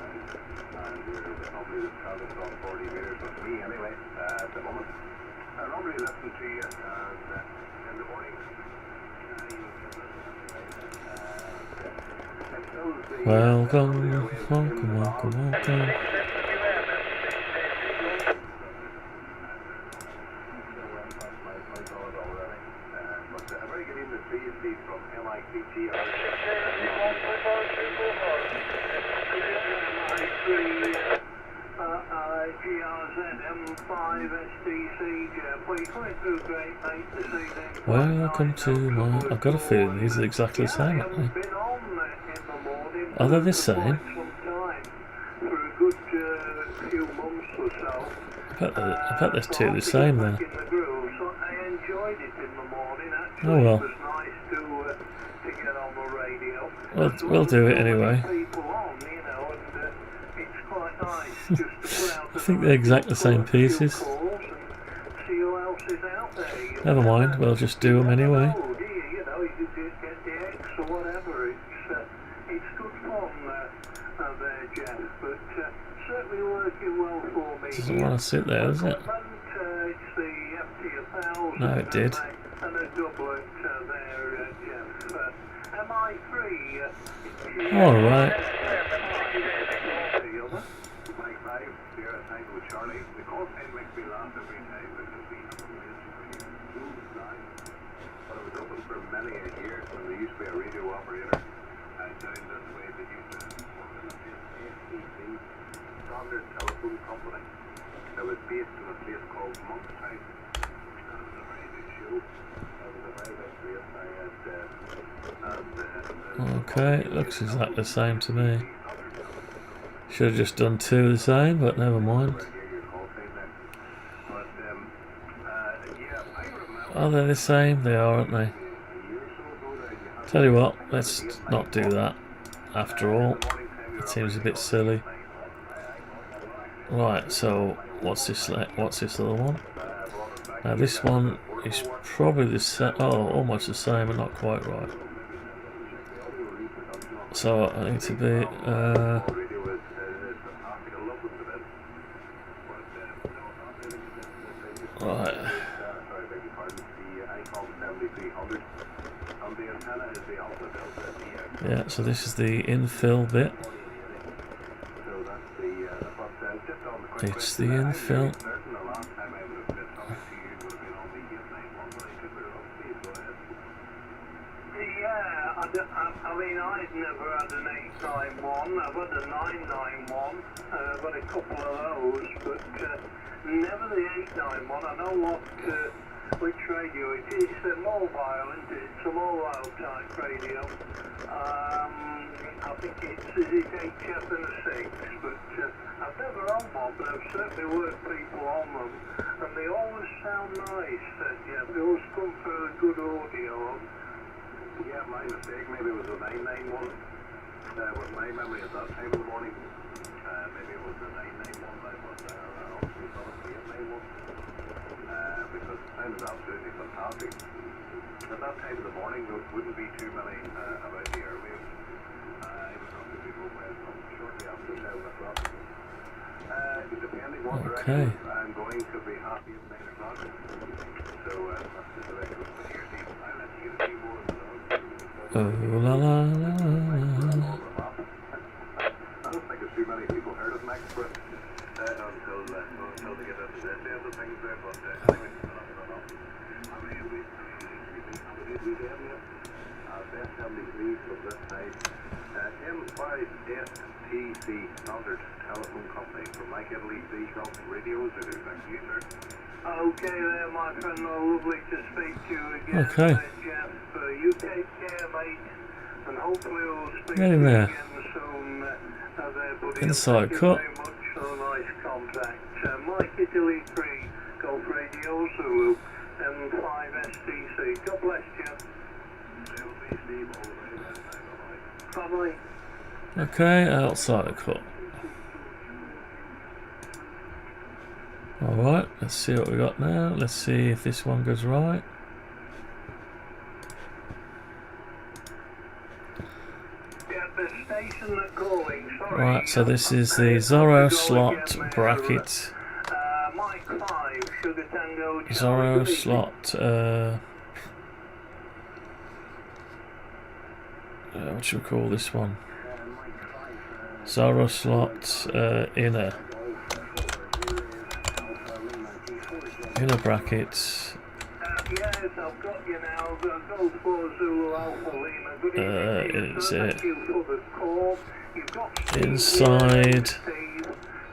Welcome, welcome, welcome, welcome. Welcome to my... I've got a feeling these are exactly the same, aren't they? Are they the same? I bet there's two the same then. Oh well. We'll do it anyway. I think they're exactly the same pieces. Never mind, we'll just do them anyway. Doesn't want to sit there, does it? No, it did. Alright. Okay, it looks exactly the same to me. Should have just done two the same, but never mind. Are they the same? They are, aren't they? Tell you what, let's not do that. After all, it seems a bit silly. Right, so what's this other one? Now this one is probably the same. Oh, almost the same, but not quite right. So I need to be. Right. Yeah, so this is the infill bit. It's the infill.
Yeah, I mean, I've never had an 891. I've had a 991. I've had a couple of those, but never the 891. I know which radio it is. It's a mobile, isn't it? It's a mobile type radio. I think it's HF and a 6, but I've never owned one, but I've certainly worked people on them, and they always sound nice. Yeah, they always come through good audio. Yeah, my mistake, maybe it was a 991. Was my memory at that time of the morning. Maybe it was a 991, but obviously it's not a 391. Because the sound is absolutely fantastic. At that time of the morning, there wouldn't be too many about the airwaves. It was something people went from shortly after 7 o'clock. Depending what direction I'm going, could be half 8, 9 o'clock. So that's the direction of your team. I'll let you get a few more of those.
Oh la la la la.
I don't think there's too many people heard of Max until they get into this end of things there, but anyway, I mean, we have yet. Best 73 from this side. M5STC Standard Telephone Company from Mike Italy, C-Shop Radios. It is back to you, sir. Okay there, my friend. Lovely to speak to you again.
Okay.
Jeff, you take care, mate, and hopefully we'll speak to you
Getting there.
again soon. There, buddy.
Inside
Thank
cut.
you very much for the nice contact. Mike Italy 3, Golf Radio Zulu, M5STC. God bless you. Bye-bye.
Okay, outside cut. Alright, let's see what we got now. Let's see if this one goes right. Right, so this is the Zorro slot bracket. Zorro slot, what should we call this one? Zorro slot inner brackets.
Yes, I've got you now. Go for Zulu Alpha Lima. Good evening.
Is it
Thank you for the call. You've got Steve
inside
Steve,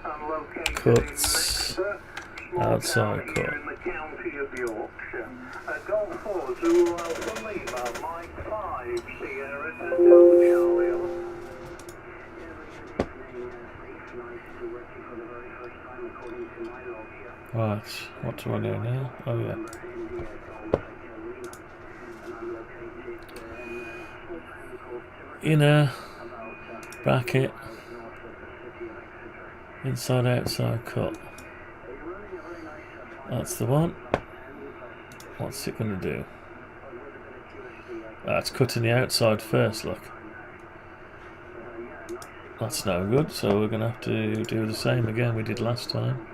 I'm located
cuts,
in Leicester, small
outside
town
cut?
here in the county of Yorkshire. Go for Zulu Alpha Lima, Mike 5, Sierra Tango Charlie.
Right, what do I do now? Oh yeah. Inner bracket, inside outside cut. That's the one. What's it going to do? It's cutting the outside first, look. That's no good, so we're going to have to do the same again we did last time.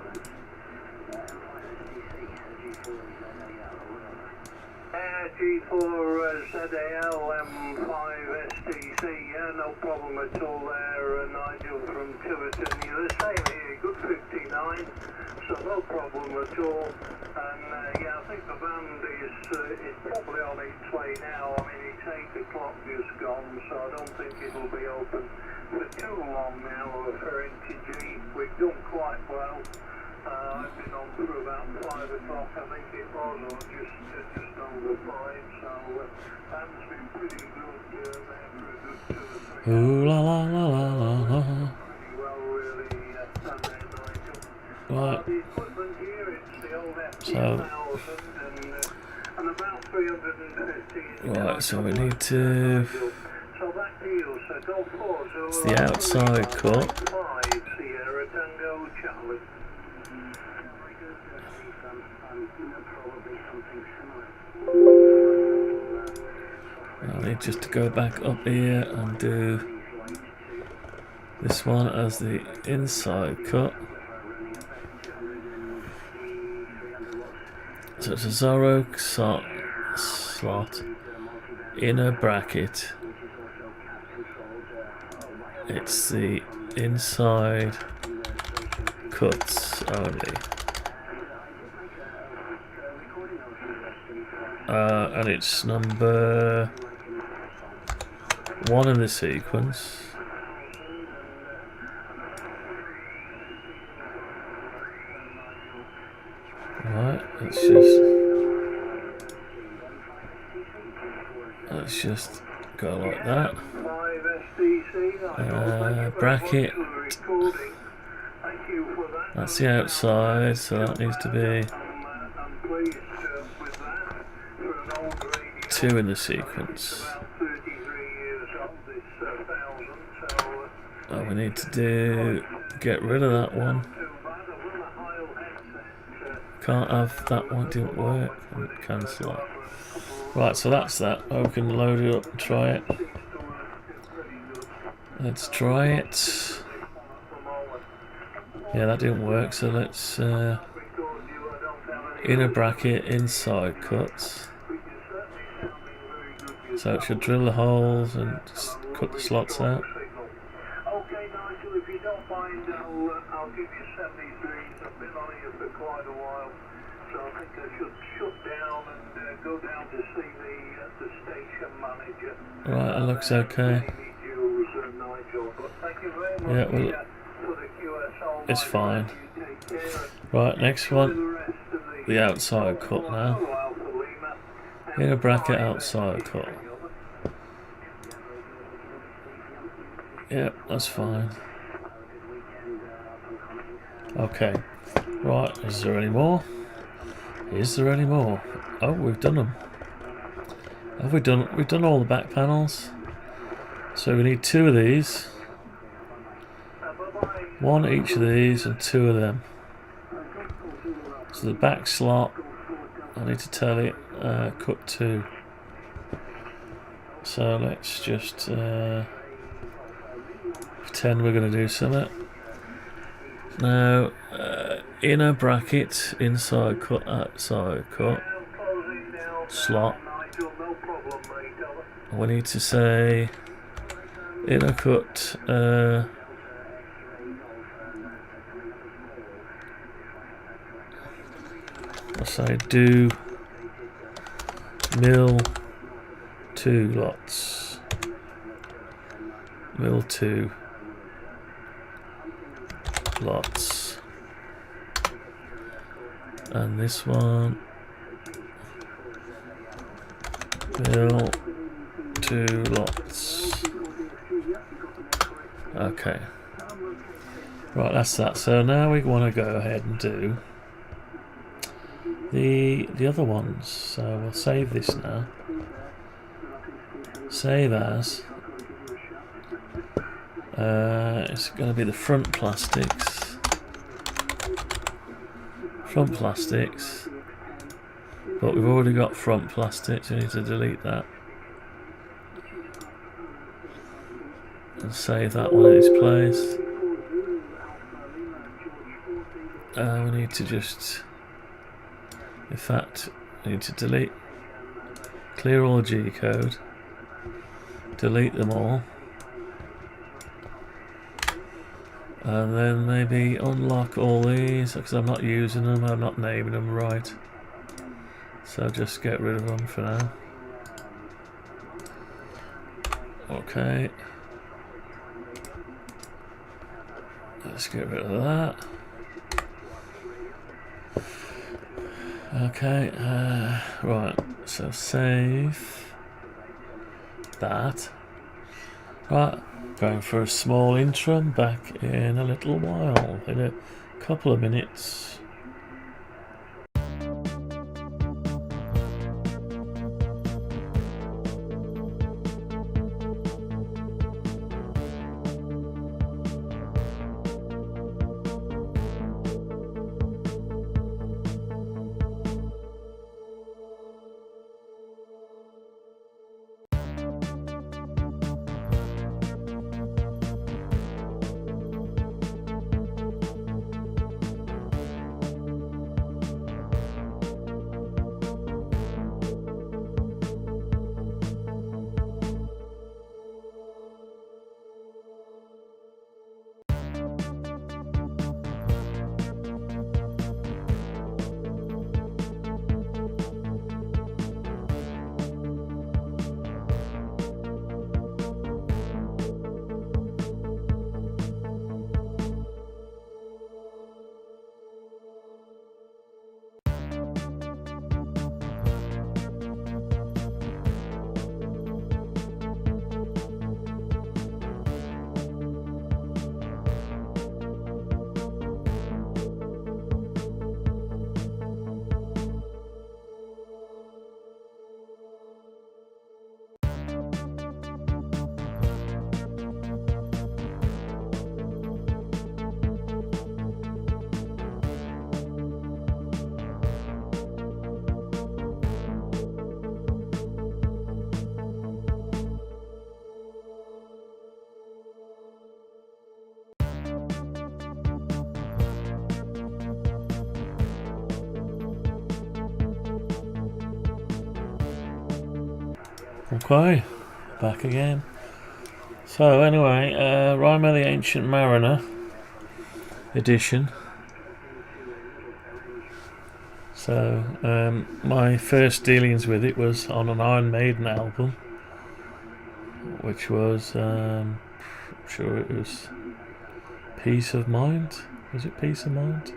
G4ZAL M5STC, yeah, no problem at all there. Nigel from Tiverton, you're the same here, good 59, so no problem at all. And yeah, I think the band is probably on its way now. I mean, it's 8 o'clock just gone, so I don't think it'll be open for too long now for NTG. We've done quite well. I've been on for about 5 o'clock, I think it was, or just over 5, so band's been pretty good there for a good 2 or 3 hours.
Ooh la la la la la la.
Pretty well, really, and then Nigel.
Right.
The equipment here, it's the old
So
FT1000, and and about 350.
Right, so we need to...
So back to you, so go forward. So
It's the outside cut.
5 Sierra Tango Charlie.
I need just to go back up here and do this one as the inside cut. So it's a Zorro slot, inner bracket. It's the inside cuts only. And it's number 1 in the sequence. Right, let's just go like that. Bracket. That's the outside, so that needs to be 2 in the sequence. Oh, we need to get rid of that one. Can't have that one, didn't work. Cancel that. Right, so that's that. Oh, we can load it up and try it. Let's try it. Yeah, that didn't work, so let's inner bracket, inside cuts. So it should drill the holes and just cut the slots out.
Okay, Nigel, if you don't mind, I'll give you 73s. I've been on here for quite a while, so I think I should shut down and go down to see the station manager.
Right, it looks okay. Yeah, well, it's fine. Right, next one. The outside cut now. Inner bracket, outside cut. Yep, that's fine. Okay. Right, is there any more? Is there any more? Oh, we've done them. Have we done? We've done all the back panels. So we need 2 of these. 1 each of these and 2 of them. So the back slot, I need to tell it, cut 2. So let's just pretend we're going to do something. Now, inner bracket, inside cut, outside cut, slot. We need to say inner cut, I'll say do mill 2 lots. Mill 2 lots. And this one mill 2 lots. Okay. Right, that's that. So now we want to go ahead and do the other ones. So we'll save this now. Save as. It's going to be the front plastics. Front plastics. But we've already got front plastics. We need to delete that. And save that one in its place. We need to just, in fact, we need to delete, clear all the G code, delete them all, and then maybe unlock all these because I'm not using them, I'm not naming them right. So just get rid of them for now. Okay. Let's get rid of that. Okay, right, so save that. Right, going for a small intro, back in a little while, in a couple of minutes. Okay, back again. So anyway, Rime the Ancient Mariner edition. So my first dealings with it was on an Iron Maiden album, which was I'm sure it was Peace of Mind. Was it Peace of Mind?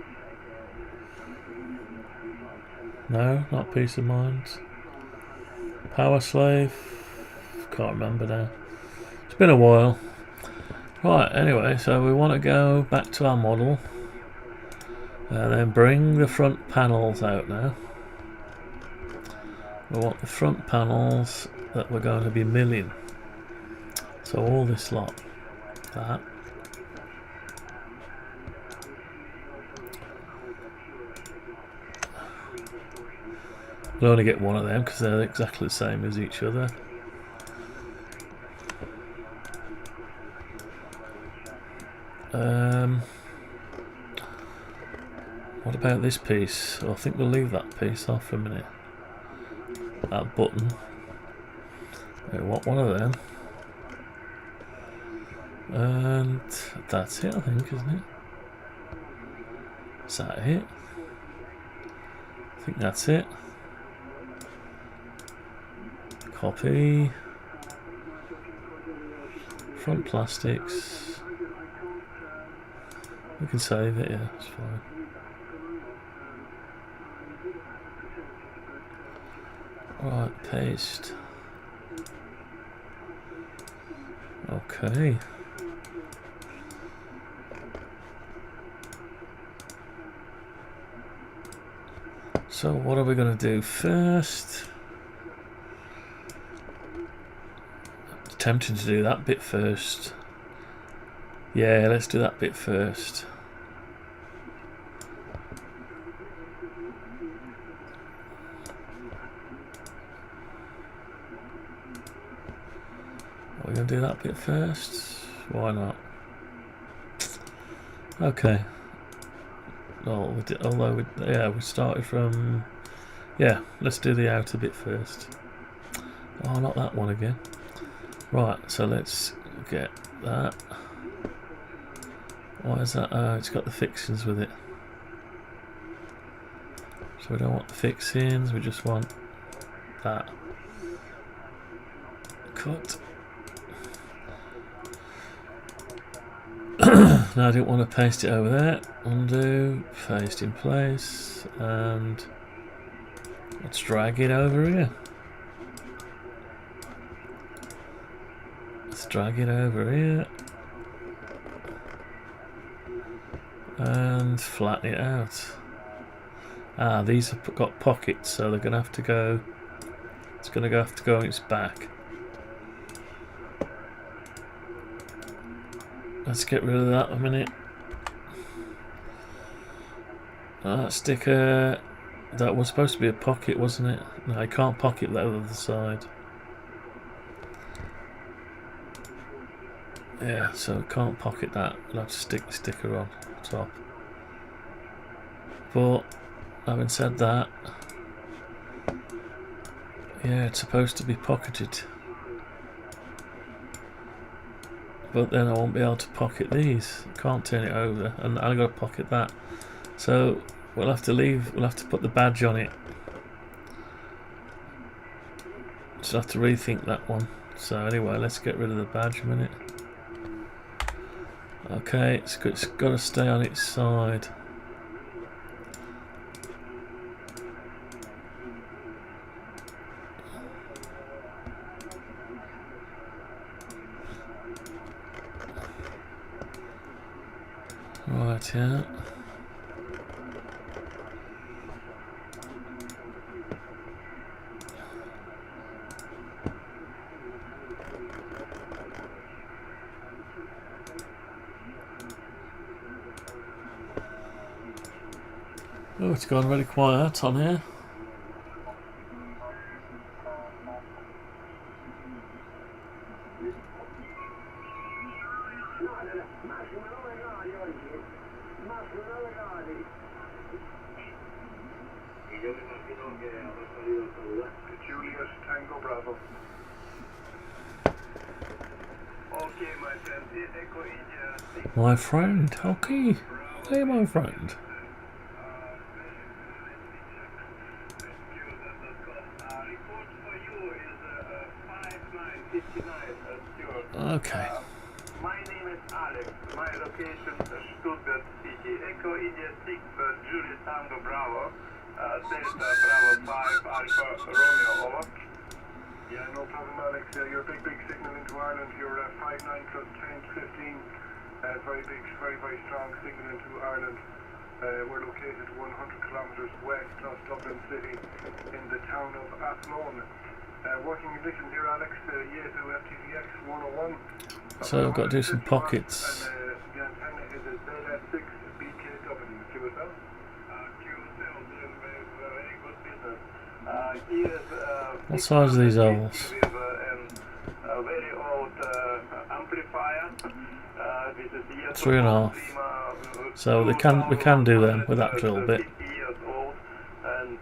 No, not Peace of Mind. Power Slave. Can't remember now. It's been a while. Right, anyway, so we want to go back to our model and then bring the front panels out now. We want the front panels that we're going to be milling. So all this lot, that. We'll only get one of them because they're exactly the same as each other. What about this piece? Oh, I think we'll leave that piece off for a minute. That button. We want one of them. And that's it, I think, isn't it? Is that it? I think that's it. Copy. Front plastics. We can save it, yeah, it's fine. Right, paste. Okay. So what are we going to do first? Tempting to do that bit first. Yeah, let's do that bit first. Are we going to do that bit first? Why not? Okay. Well, we started from... Yeah, let's do the outer bit first. Oh, not that one again. Right, so let's get that. Why is that? Oh, it's got the fixings with it. So we don't want the fixings, we just want that. Cut. Now I didn't want to paste it over there. Undo, paste in place, and let's drag it over here. Let's drag it over here and flatten it out. Ah, these have got pockets, so they're going to have to go. It's going to have to go on its back. Let's get rid of that a minute. That sticker, that was supposed to be a pocket, wasn't it? No, I can't pocket that other side. Yeah, so I can't pocket that. I'll have to stick the sticker on top. But having said that, yeah, it's supposed to be pocketed. But then I won't be able to pocket these. I can't turn it over, and I've got to pocket that. So we'll have to put the badge on it. Just have to rethink that one. So anyway, let's get rid of the badge a minute. Okay, it's got to stay on its side. Right, yeah. Oh, it's gone really quiet on here.
Okay, my friend. Echo India 6.
My friend, okay. Hey, my friend.
Report for you is 5959, Stuart.
Okay.
My name is Alex. My location is Stuttgart City. Echo India 6, Juliet Tango Bravo. Delta Bravo 5, Alpha Romeo, over. Yeah, no problem, Alex. You're a big signal into Ireland. You're 59 plus 10, 15. Very big, very strong signal into Ireland. We're located 100 kilometers west of Dublin City in the town of Athlone. Working conditions here, Alex. Yeto FTTX 101.
So I've got to do some pockets.
And the antenna is a ZS6 BKW. QSL? QSL doing very good business.
What size are these owls?
We have a very old amplifier. This is the
3.5. So we can do them with that drill bit.
50 years old and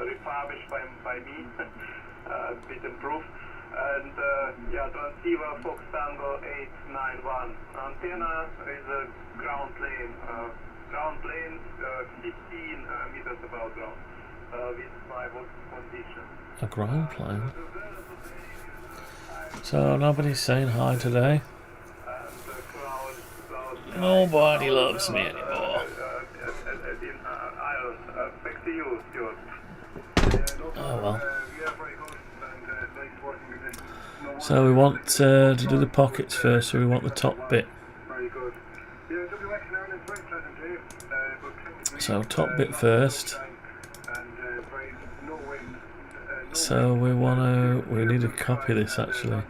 refurbished by me, bit improved. And yeah, transceiver Fox Tango 891. Antenna is a ground plane. Ground plane 15 meters above ground with 5 volt condition.
A ground plane. So nobody's saying hi today. Nobody loves me anymore.
In Ireland. Back to you, Stuart.
Oh well. So we want to do the pockets first, so we want the top bit. So top bit first. So we need to copy this actually.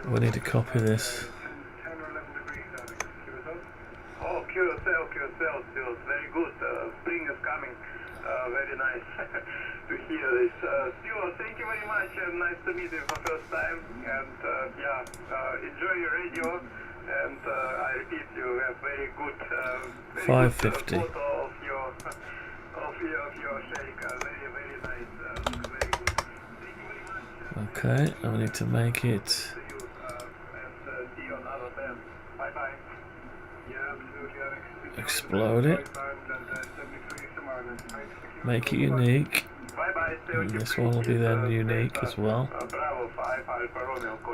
We need to copy this.
Oh, QSL, very good. Spring is coming. Very nice to hear this. Stuart, thank you very much. Nice to meet you for the first time. And yeah, enjoy your radio. And I repeat, you have very good,
550.
Photo of your shake. Very nice. Very good. Thank you very much.
Okay, and we need to make it.
See you on other time. Bye. Yeah, absolutely, Alex.
Explode it. Make it unique. And this one will be then unique as well.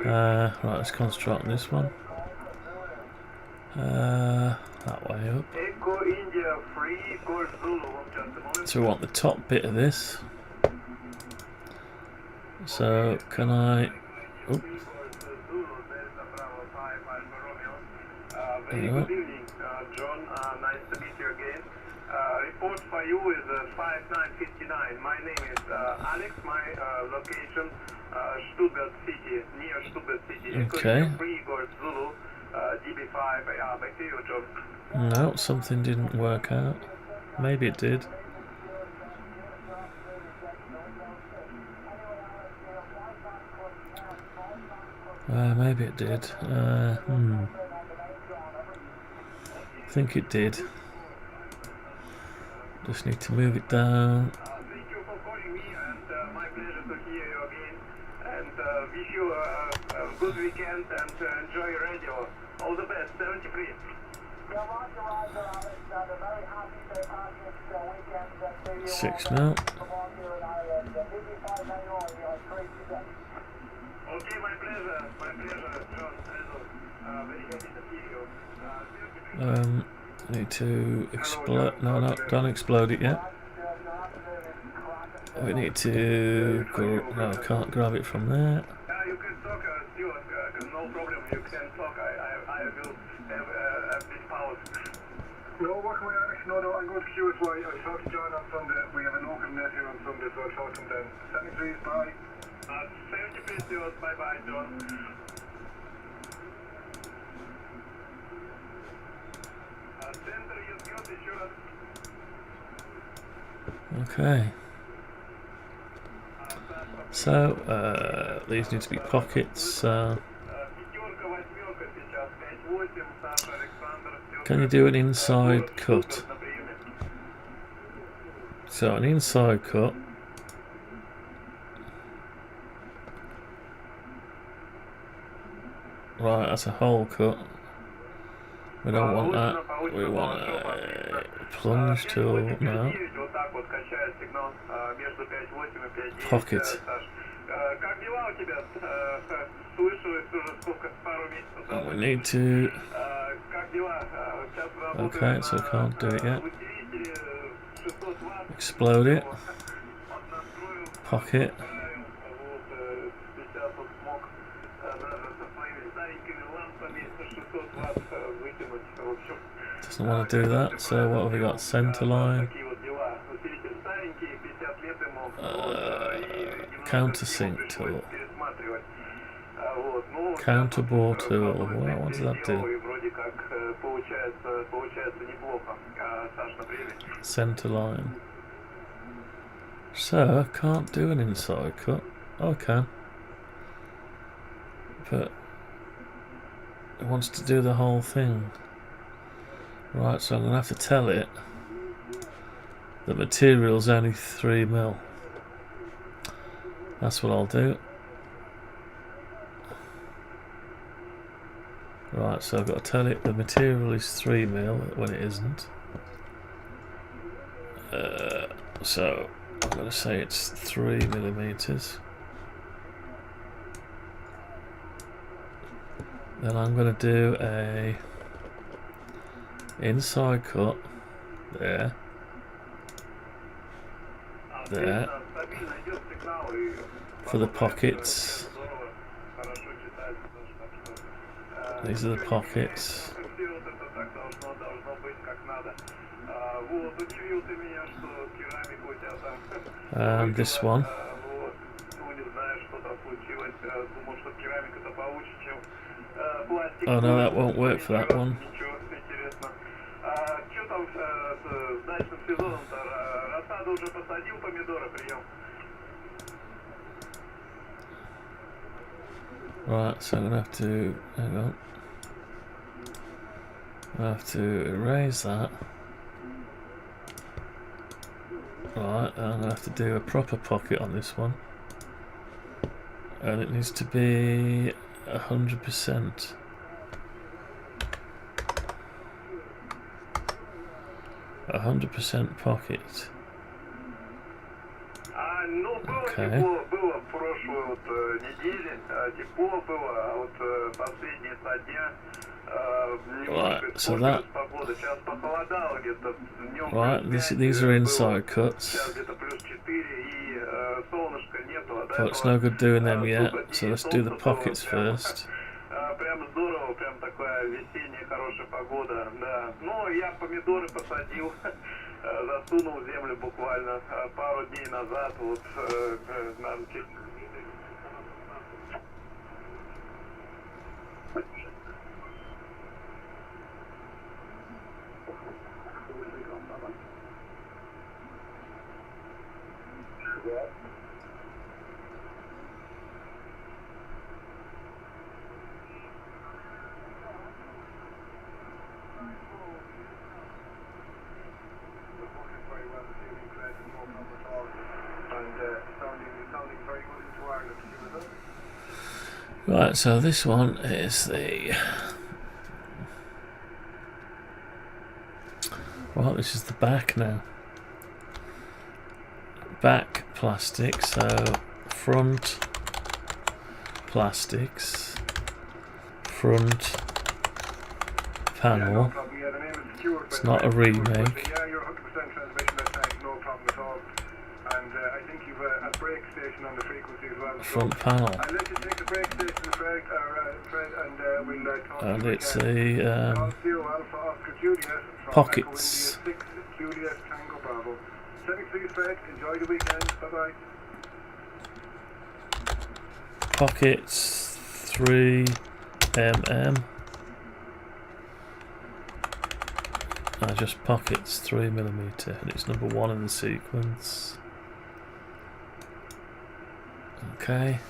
Right, let's concentrate on this one. That way up. So we want the top bit of this. So can I? Oops.
Very good evening, John. Nice to meet you again. Report for you is 5959. My name is Alex. My location Stuttgart City, near Stuttgart City.
Okay.
Free Golf Zulu, DB5. Back to you, John.
No, something didn't work out. Maybe it did. Maybe it did. I think it did. Just need to move it down.
Thank you for calling me, and my pleasure to hear you again. And wish you a good weekend and enjoy your radio. All the best. 73.
Six now.
Okay, my pleasure, John. Very happy to see you.
I need to explode. No, don't explode it yet. We need to. No, I can't grab it from there.
You can talk, Stuart. No problem. You can talk. I will have this pause. No, working with Alex. No, I'm going to QSY. I'll talk to John on Sunday. We have an open net here on Sunday, so I'll talk to him then. 73, bye. 73, Stuart. Bye, John.
Okay. So these need to be pockets. Can you do an inside cut? So an inside cut. Right, that's a hole cut. We don't want that. We want a plunge tool. No. Pocket. And we need to. Okay, so I can't do it yet. Explode it. Pocket. Doesn't want to do that, so what have we got? Center line. Countersink tool. Counterbore tool. What does that do? Center line. So, I can't do an inside cut. Oh, I can. But it wants to do the whole thing. Right, so I'm going to have to tell it the material's only 3mm. That's what I'll do. Right, so I've got to tell it the material is 3mm when it isn't. So I'm going to say it's 3mm. Then I'm going to do a inside cut there, there, for the pockets. These are the pockets. And this one. Oh no, that won't work for that one. Right, so I'm gonna have to hang on. I have to erase that. Right, I'm gonna have to do a proper pocket on this one, and it needs to be 100%. 100% pocket. Okay. Right, so that. Right, these are inside cuts. But it's no good doing them yet, so let's do the pockets first.
Прям здорово, прям такая весенняя хорошая погода, да. Ну, я помидоры посадил, засунул в землю буквально пару дней назад, вот,
Right, so this one is the. Well, this is the back now. Back plastic, so front plastics, front panel. It's not a remake. Front panel. And it's the pockets. Pockets 3mm. Just pockets 3mm, and it's number 1 in the sequence. Okay.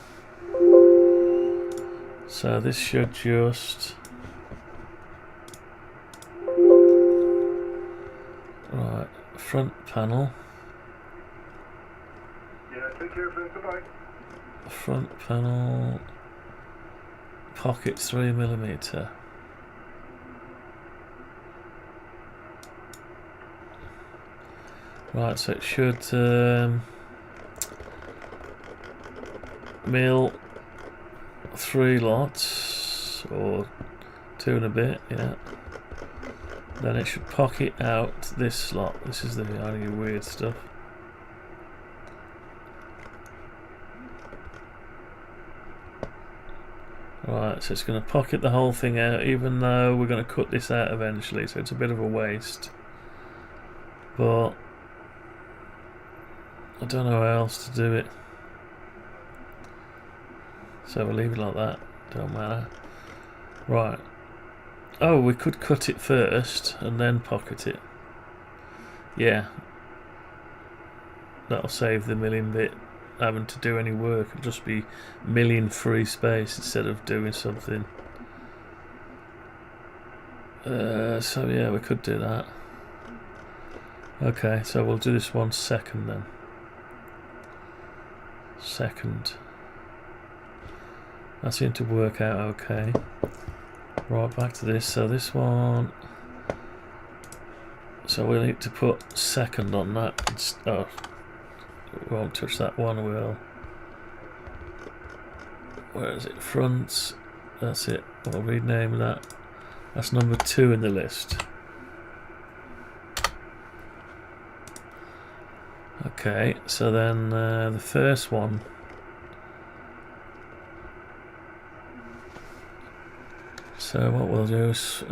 So this should just. Right, front panel.
Yeah, take care, friends. Goodbye.
Front panel. pocket 3mm. Right, so it should mill 3 lots, or 2 and a bit, yeah. Then it should pocket out this slot. This is the only weird stuff. Right, so it's going to pocket the whole thing out, even though we're going to cut this out eventually, so it's a bit of a waste. But I don't know how else to do it. So we'll leave it like that, don't matter. Right. Oh, we could cut it first and then pocket it. Yeah. That'll save the milling bit having to do any work. It'll just be milling free space instead of doing something. So yeah, we could do that. Okay, so we'll do this one second then. Second. That seemed to work out okay. Right, back to this. So this one. So we need to put second on that. Oh, we won't touch that one. We'll. Where is it? Front. That's it. We'll rename that. That's number 2 in the list. Okay, so then the first one. So what we'll do is,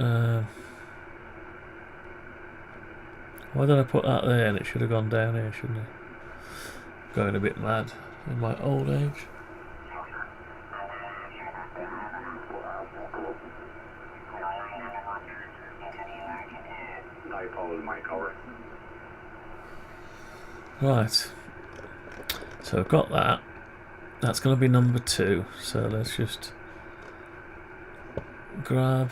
why did I put that there? And it should have gone down here, shouldn't it? Going a bit mad in my old age. Right. So I've got that. That's going to be number 2. So let's just grab,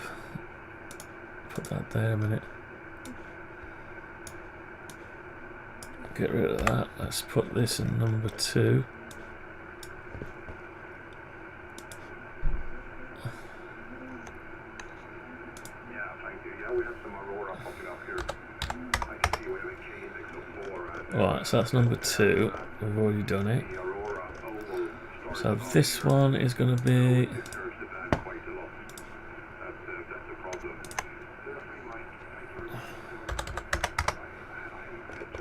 put that there a minute, get rid of that. Let's put this in number 2. Right, so that's number 2. We've already done it. So this one is going to be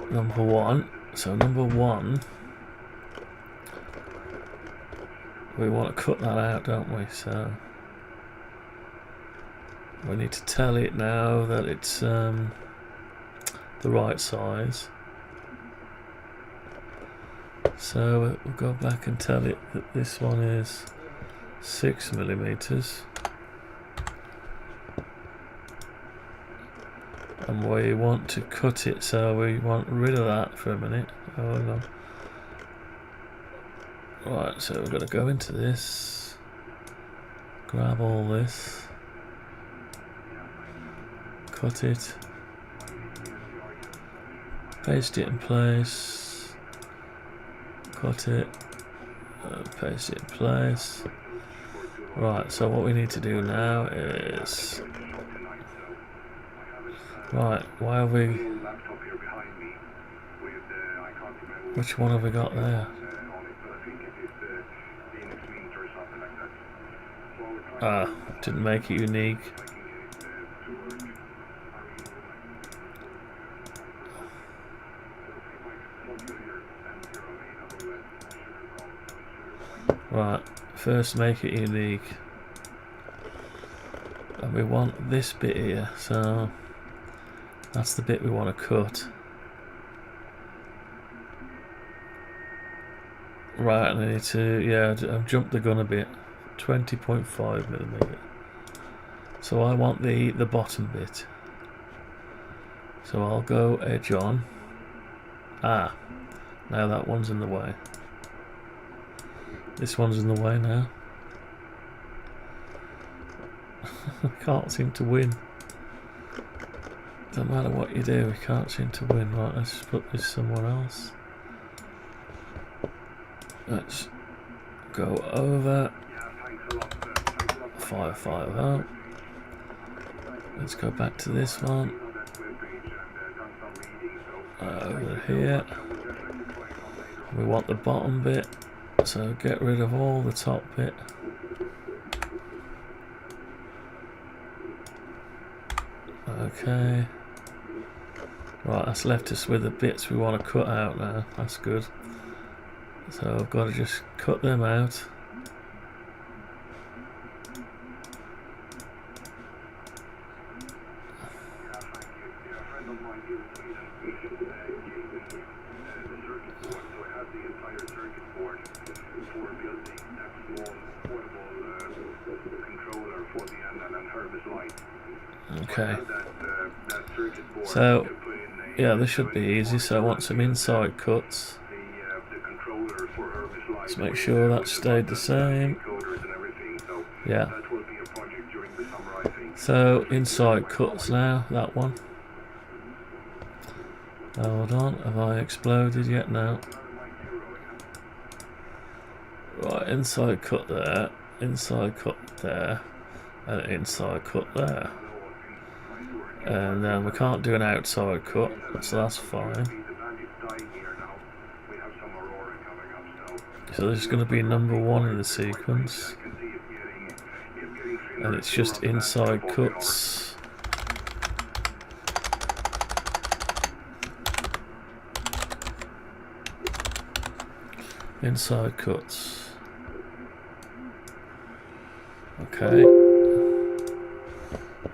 number 1. So number 1, we want to cut that out, don't we? So we need to tell it now that it's the right size. So we'll go back and tell it that this one is 6mm. And we want to cut it, so we want rid of that for a minute. Hold on. Right, so we're going to go into this, grab all this, cut it, paste it in place, cut it, paste it in place. Right, so what we need to do now is, right, why have we, which one have we got there? Ah, didn't make it unique. Right, first make it unique. And we want this bit here, so that's the bit we want to cut. Right, and I need to, yeah, I've jumped the gun a bit. 20.5mm. So I want the bottom bit. So I'll go edge on. Ah, now that one's in the way. This one's in the way now. I can't seem to win. Don't matter what you do, we can't seem to win. Right, let's put this somewhere else. Let's go over 550. Let's go back to this one. Over here. We want the bottom bit, so get rid of all the top bit. Okay. Right, that's left us with the bits we want to cut out now. That's good. So I've got to just cut them out. Okay. So, yeah, this should be easy. So I want some inside cuts. Let's make sure that stayed the same. Yeah. So, inside cuts now, that one. Hold on, have I exploded yet? No. Right, inside cut there, inside cut there, and inside cut there. And then we can't do an outside cut, so that's fine. So there's going to be number 1 in the sequence. And it's just inside cuts. Inside cuts. Okay.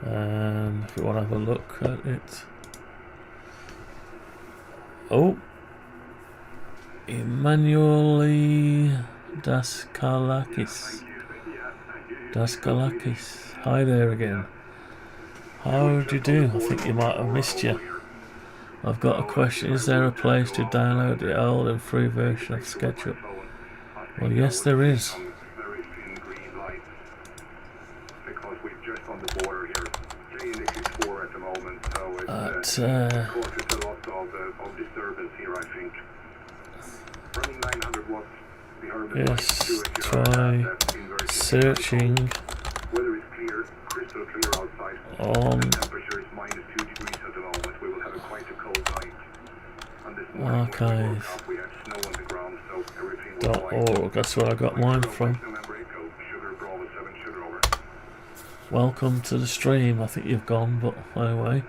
And if you want to have a look at it. Oh. Emmanuel Daskalakis. Daskalakis. Hi there again. How do you do? I think you might have missed you. I've got a question. Is there a place to download the old and free version of SketchUp? Well, yes, there is. Yes, try searching on archive.org. That's where I got mine from. Welcome to the stream. I think you've gone, but anyway.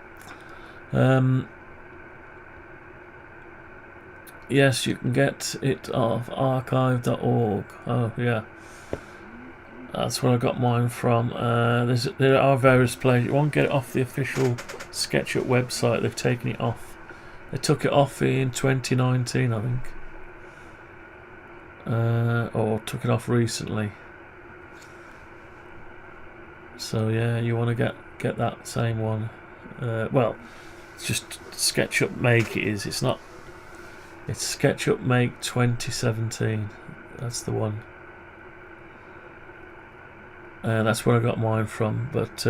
Yes, you can get it off archive.org. Oh, yeah. That's where I got mine from. There are various places. You won't get it off the official SketchUp website. They've taken it off. They took it off in 2019, I think. Or took it off recently. So, yeah, you want to get that same one. Well, it's just SketchUp Make it is. It's not. It's SketchUp Make 2017. That's the one. That's where I got mine from. But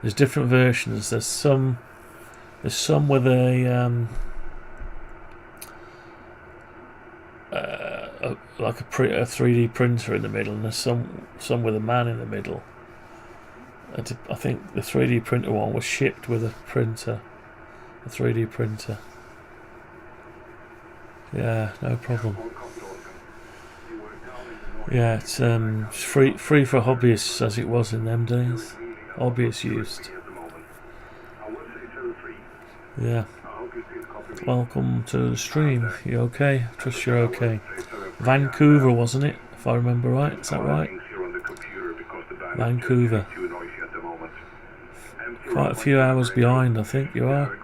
there's different versions. There's some with a like a 3D printer in the middle, and there's some with a man in the middle. I think the 3D printer one was shipped with a printer, a 3D printer. Yeah, no problem. Yeah, it's free for hobbyists, as it was in them days. Hobbyists used. Yeah. Welcome to the stream. You okay? Trust you're okay. Vancouver, wasn't it? If I remember right. Is that right? Vancouver. Quite a few hours behind, I think you are.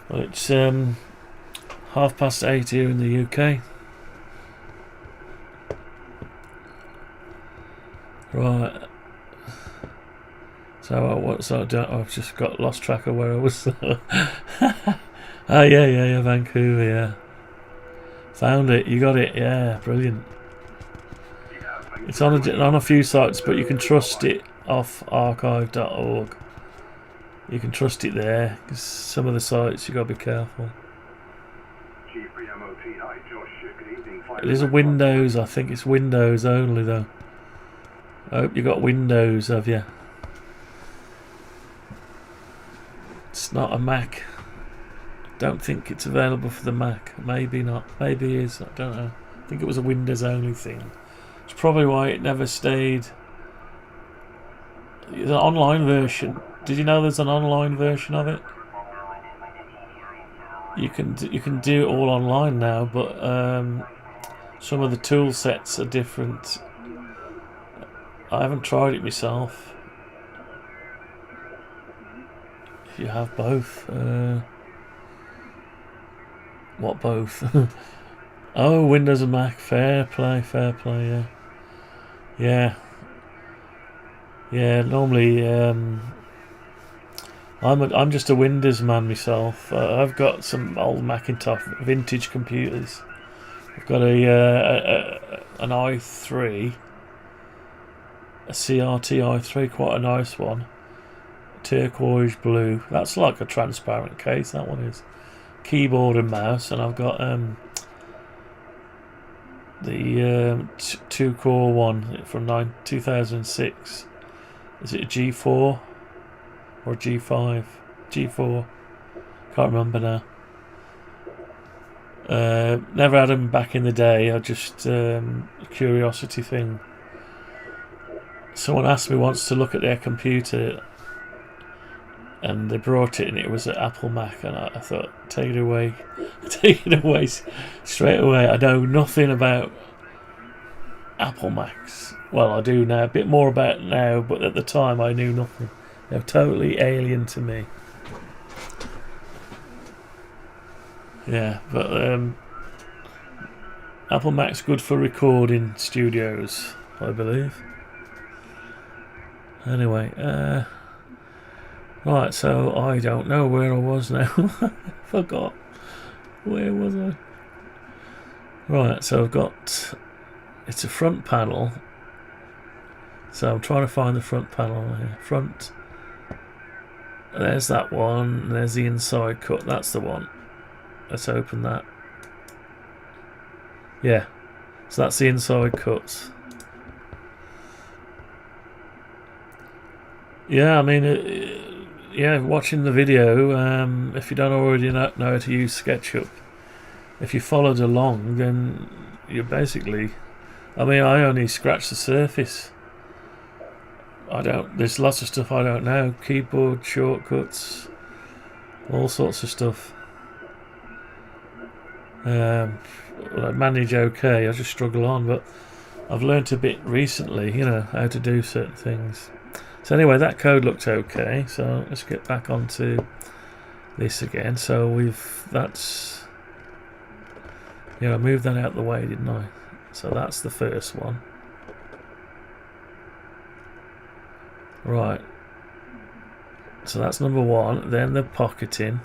Well, it's 8:30 here in the UK. Right. I've just got lost track of where I was. Oh yeah, Vancouver, yeah. Found it, you got it, yeah, brilliant. It's on a few sites, but you can trust it off archive.org. You can trust it there, because some of the sites you got to be careful.
G3MOT,
It is a Windows, I think it's Windows only though. I hope you got Windows, have you? It's not a Mac. Don't think it's available for the Mac. Maybe not. Maybe it is. I don't know. I think it was a Windows only thing. It's probably why it never stayed. There's an online version. Did you know there's an online version of it? You can do it all online now, but some of the tool sets are different. I haven't tried it myself. If you have both, what both? Oh, Windows and Mac. Fair play. Yeah. Normally, I'm just a Windows man myself. I've got some old Macintosh vintage computers. I've got an i3, a CRT i3, quite a nice one, turquoise blue. That's like a transparent case. That one is. Keyboard and mouse, and I've got the 2-core one from 2006. Is it a G4 or a G5? G4. Can't remember now. Never had them back in the day. I just a curiosity thing. Someone asked me once to look at their computer, and they brought it, and it was an Apple Mac, and I thought, take it away straight away. I know nothing about Apple Macs. Well, I do now, a bit more about it now, but at the time I knew nothing. They're totally alien to me. Yeah, but Apple Mac's good for recording studios, I believe. Anyway, right, so I don't know where I was now. Forgot. Where was I? Right, so I've got... It's a front panel. So I'm trying to find the front panel here. Front. There's that one. There's the inside cut. That's the one. Let's open that. Yeah. So that's the inside cuts. Yeah, I mean, yeah, watching the video, if you don't already know how to use SketchUp, if you followed along, then you're basically... I mean, I only scratched the surface. There's lots of stuff I don't know. Keyboard, shortcuts, all sorts of stuff. I manage okay, I just struggle on, but I've learnt a bit recently, you know, how to do certain things. So anyway, that code looks okay, so let's get back onto this again. So that's... Yeah, I moved that out of the way, didn't I? So that's the first one. Right. So that's number one. Then the pocketing.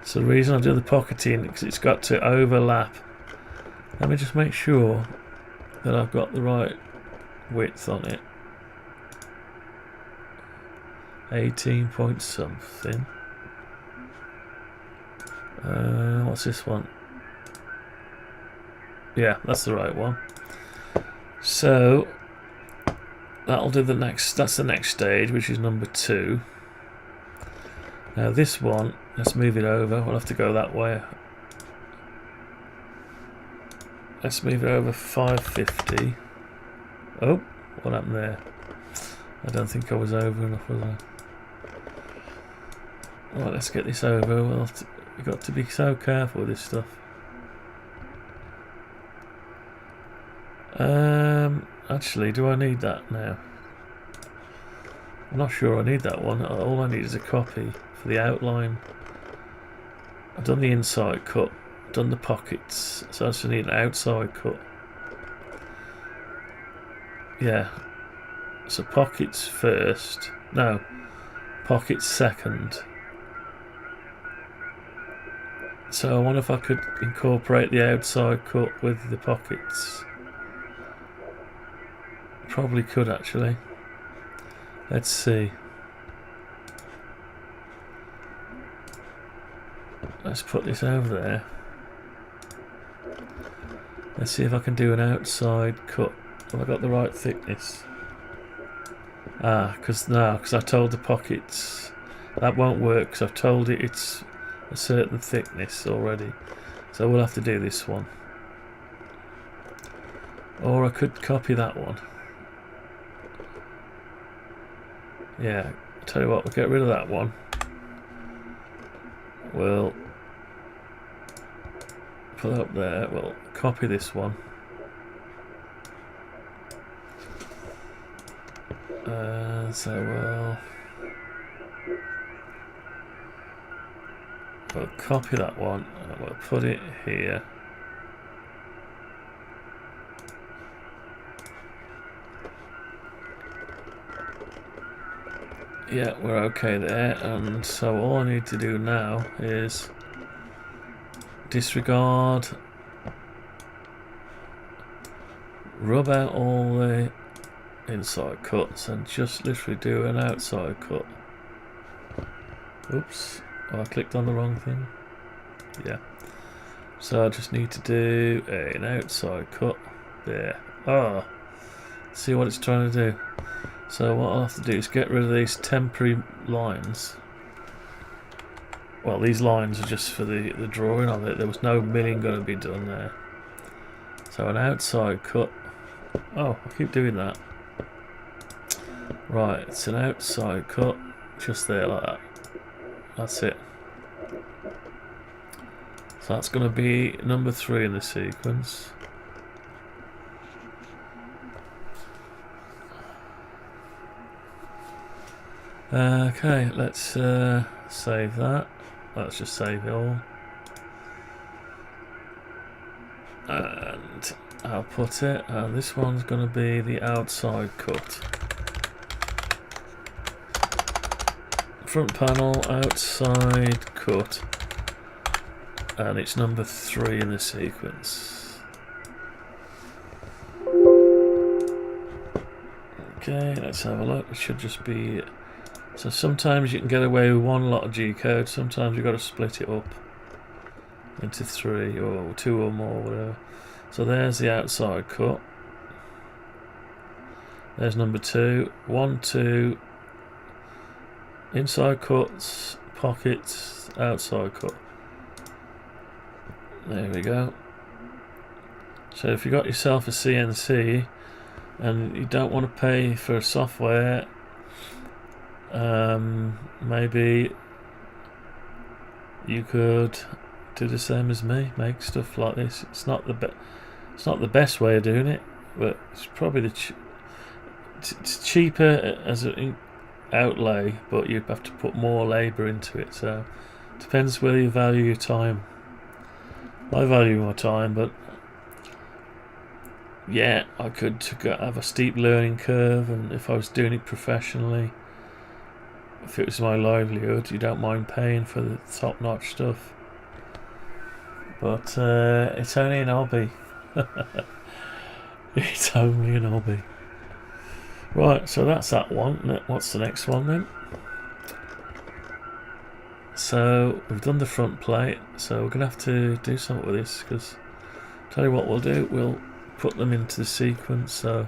So the reason I do the pocketing is because it's got to overlap. Let me just make sure that I've got the right width on it. 18 point something. What's this one? Yeah, that's the right one. So that'll do the next. That's the next stage, which is number 2. Now this one, let's move it over. We'll have to go that way. Let's move it over 550. Oh, what happened there? I don't think I was over enough, was I? Right, let's get this over. We've got to be so careful with this stuff. Actually, do I need that now? I'm not sure I need that one. All I need is a copy for the outline. I've done the inside cut, done the pockets, so I just need an outside cut. Yeah. So pockets first. No, pockets second. So I wonder if I could incorporate the outside cut with the pockets. Probably could actually. Let's see. Let's put this over there. Let's see if I can do an outside cut. Have I got the right thickness? Because I told the pockets that won't work, because I've told it it's a certain thickness already. So we'll have to do this one. Or I could copy that one. Yeah, I'll tell you what, we'll get rid of that one. We'll put it up there, we'll copy this one. So we'll copy that one and we'll put it here. Yeah, we're okay there, and so all I need to do now is disregard, rub out all the inside cuts and just literally do an outside cut. Oops, I clicked on the wrong thing. Yeah, so I just need to do an outside cut there. See what it's trying to do. So what I'll have to do is get rid of these temporary lines. Well, these lines are just for the drawing of it. There was no milling going to be done there. So an outside cut. Oh, I keep doing that. Right, it's an outside cut. Just there like that. That's it. So that's going to be number 3 in the sequence. Okay, let's save that. Let's just save it all. And I'll put it, this one's going to be the outside cut. Front panel, outside cut. And it's number 3 in the sequence. Okay, let's have a look. It should just be... So sometimes you can get away with one lot of G-code, sometimes you've got to split it up into 3 or 2 or more, whatever. So there's the outside cut. There's number 2. 1, 2, inside cuts, pockets, outside cut. There we go. So if you got yourself a CNC and you don't want to pay for software, maybe you could do the same as me, make stuff like this. It's not the best way of doing it, but it's probably it's cheaper as an outlay, but you have to put more labour into it. So it depends whether you value your time. I value my time, but yeah, I could have a steep learning curve, and if I was doing it professionally, if it was my livelihood, you don't mind paying for the top-notch stuff. But it's only an hobby. It's only an hobby. Right, so that's that one. What's the next one then? So we've done the front plate, so we're going to have to do something with this, because tell you what we'll do, we'll put them into the sequence. So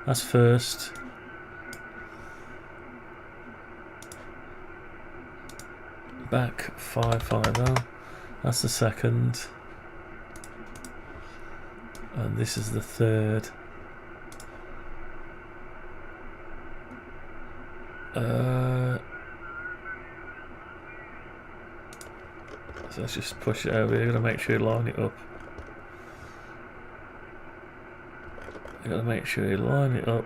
that's first. Back 550, that's the second, and this is the third. So let's just push it over here. You've got to make sure you line it up. You've got to make sure you line it up.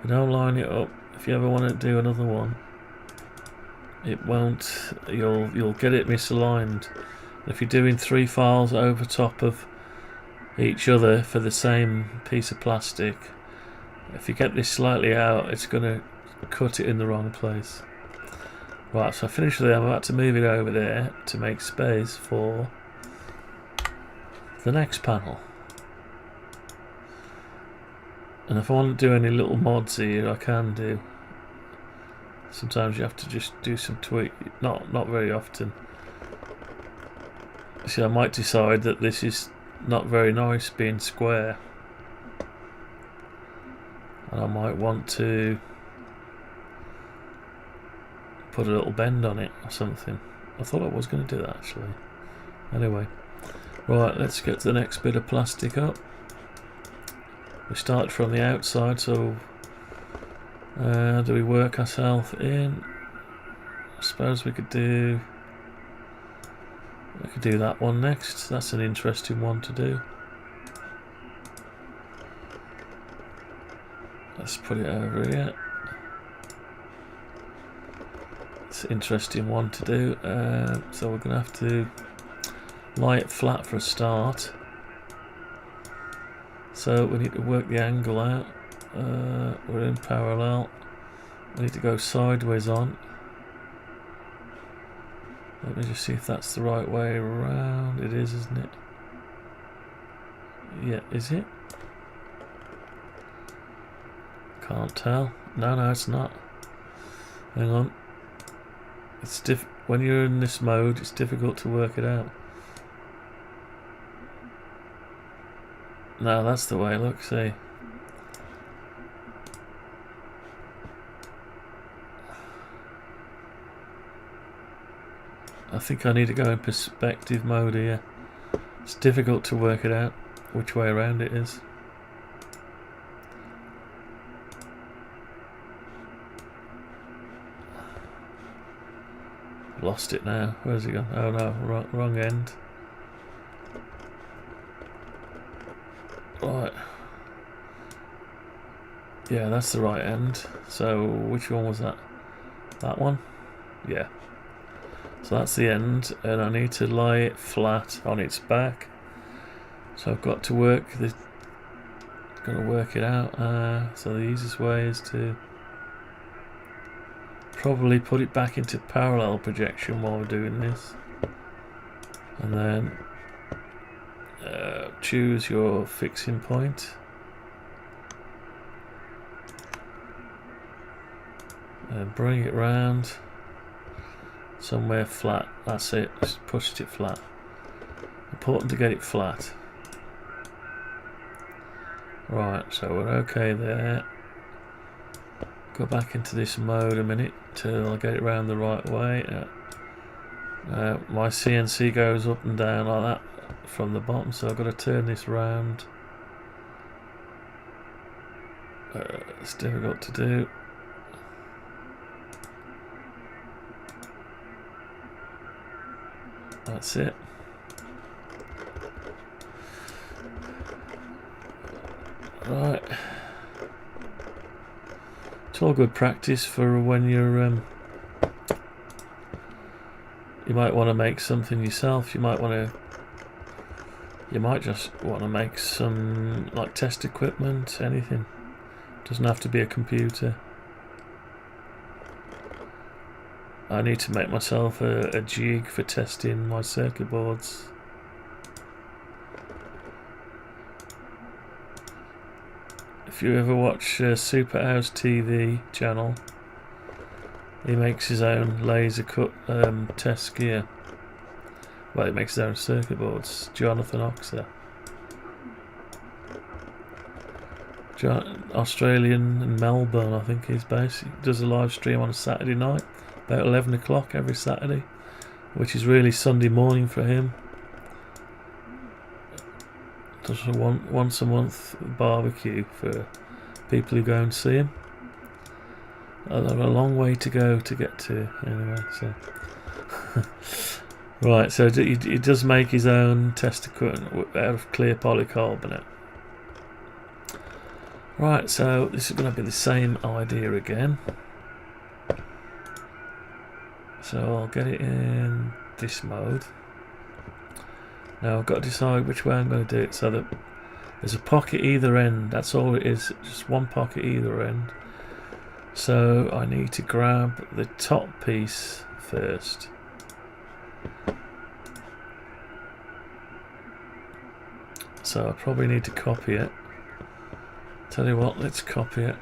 If you don't line it up, if you ever want to do another one, it won't. You'll get it misaligned. If you're doing 3 files over top of each other for the same piece of plastic, if you get this slightly out, it's going to cut it in the wrong place. Right, so I finished there. I'm about to move it over there to make space for the next panel. And if I want to do any little mods here, I can do. Sometimes you have to just do some tweak, not very often. See, I might decide that this is not very nice being square, and I might want to put a little bend on it or something. I thought I was going to do that actually. Anyway, right, let's get the next bit of plastic up. We start from the outside, so do we work ourselves in? I suppose we could do that one next. That's an interesting one to do. Let's put it over here. It's an interesting one to do. So we're going to have to lie it flat for a start. So we need to work the angle out. We're in parallel. We need to go sideways on. Let me just see if that's the right way around. It is, isn't it? Yeah, is it? Can't tell. No, it's not. Hang on. It's when you're in this mode, it's difficult to work it out. No, that's the way. Look, see. I think I need to go in perspective mode here. It's difficult to work it out which way around it is. Lost it now. Where's it gone? Oh no, wrong end. Right. Yeah, that's the right end. So which one was that? That one? Yeah. So that's the end, and I need to lie it flat on its back. So I've got to work it out. So the easiest way is to probably put it back into parallel projection while we're doing this, and then choose your fixing point. And bring it round somewhere flat. That's it. Just pushed it flat. Important to get it flat. Right, so we're okay there. Go back into this mode a minute till I get it round the right way. My CNC goes up and down like that from the bottom, so I've got to turn this round. It's difficult to do. That's it. Right. It's all good practice for when you're you might want to make something yourself. You might just want to make some like test equipment, anything. Doesn't have to be a computer. I need to make myself a jig for testing my circuit boards. If you ever watch Super House TV channel, he makes his own laser cut test gear. Well, he makes his own circuit boards. Jonathan Oxer. Australian in Melbourne, I think he's based. He does a live stream on a Saturday night. About 11 o'clock every Saturday, which is really Sunday morning for him. Does a once a month barbecue for people who go and see him. I've got a long way to go to get to anyway. So right, so he does make his own test equipment out of clear polycarbonate. Right, so this is going to be the same idea again. So I'll get it in this mode. Now I've got to decide which way I'm going to do it, so that there's a pocket either end. That's all it is, just one pocket either end. So I need to grab the top piece first. So I probably need to copy it. Tell you what, let's copy it.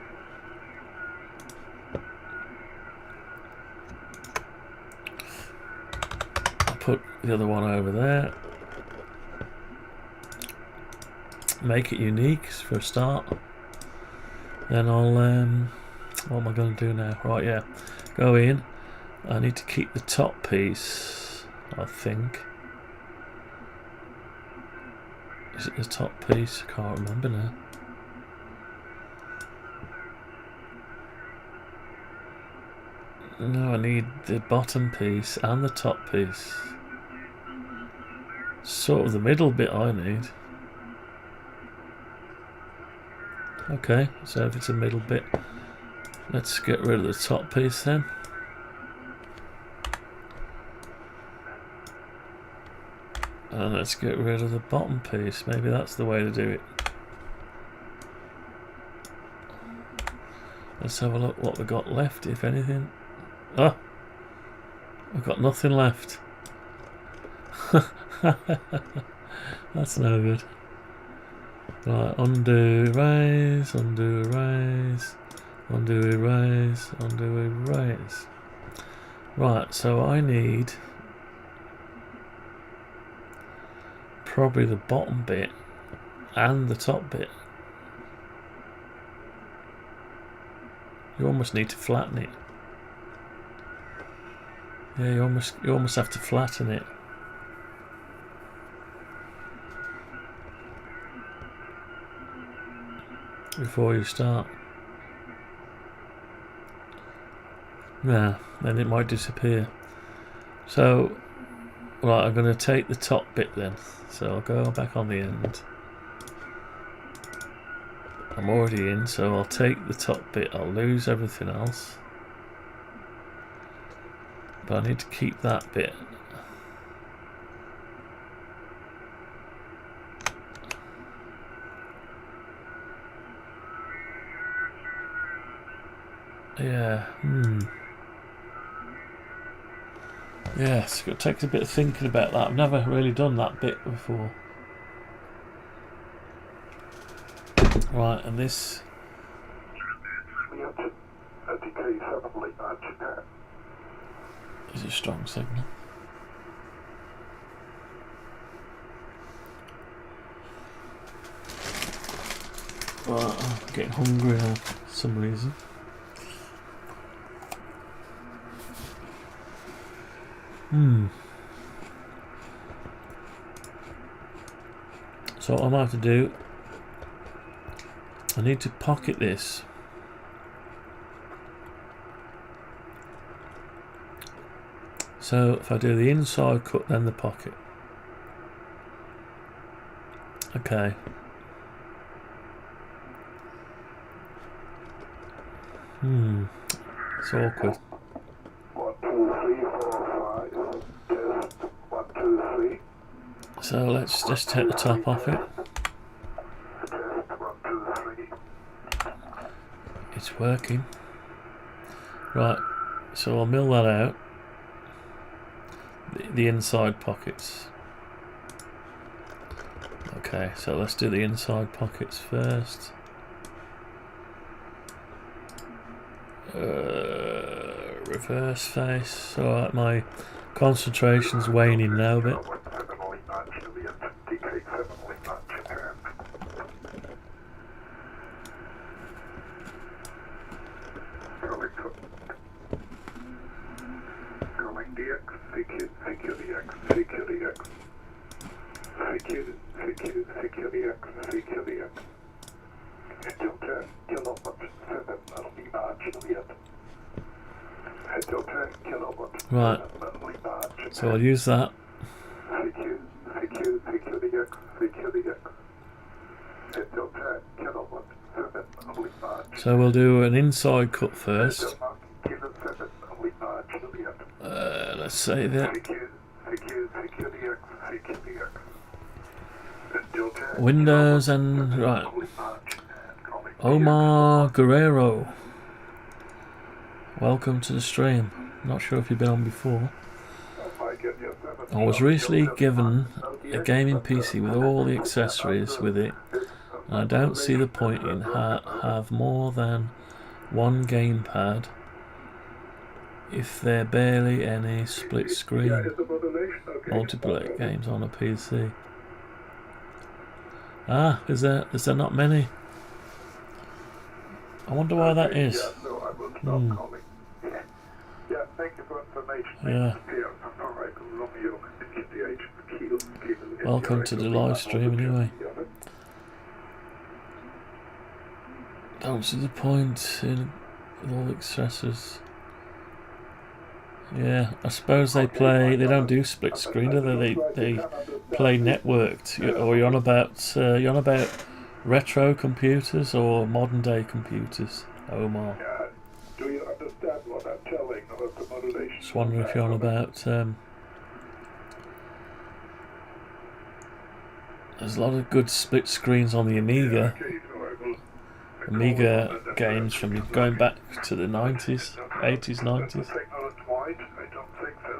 Put the other one over there. make it unique for a start. Then I'll what am I going to do now? Right, yeah, go in. I need to keep the top piece, I think. Is it the top piece? I can't remember now. No, I need the bottom piece and the top piece. Sort of the middle bit I need. Okay, so if it's a middle bit, let's get rid of the top piece then. And let's get rid of the bottom piece. Maybe that's the way to do it. Let's have a look what we got left, if anything. Oh! We've got nothing left. That's no good. Right, undo, erase, undo, erase, undo, erase, undo, erase. Right, so I need probably the bottom bit and the top bit. You almost need to flatten it. Yeah, you almost have to flatten it. Before you start. Yeah, then it might disappear. So, right, I'm going to take the top bit then. So I'll go back on the end. I'm already in, so I'll take the top bit. I'll lose everything else. But I need to keep that bit. Yeah, Yes, it takes a bit of thinking about that. I've never really done that bit before. Right, and this... is a strong signal. Right, I'm getting hungry now for some reason. So what I might have to do, I need to pocket this. So if I do the inside cut, then the pocket. Okay. It's awkward.
1, 2, 3, 4, 5. Test. 1, 2, 3.
So let's just take the top off it.
Test. 1, 2, 3.
It's working. Right. So I'll mill that out. The inside pockets. Okay, so let's do the inside pockets first. Reverse face. Alright, my concentration's waning now a bit. Right, so I'll use that. So we'll do an inside cut first. Let's save it. Windows and right. Omar Guerrero. Welcome to the stream. Not sure if you've been on before. I was recently given a gaming PC with all the accessories with it, and I don't see the point in have more than one gamepad if there are barely any split screen multiplayer games on a PC. Ah, is there not many? I wonder why that is.
Yeah, so I will stop calling. Yeah, thank you for information.
Yeah. Welcome to the live stream anyway. Don't see the point in all excesses. Yeah, I suppose they don't do split screen, do they? They play networked. Or you're on about retro computers or modern day computers, Omar?
Do you understand what I'm telling about the modulation?
Just wondering if you're on about. There's a lot of good split screens on the Amiga. Amiga games from going back to the 90s, 80s, 90s.
I don't think so.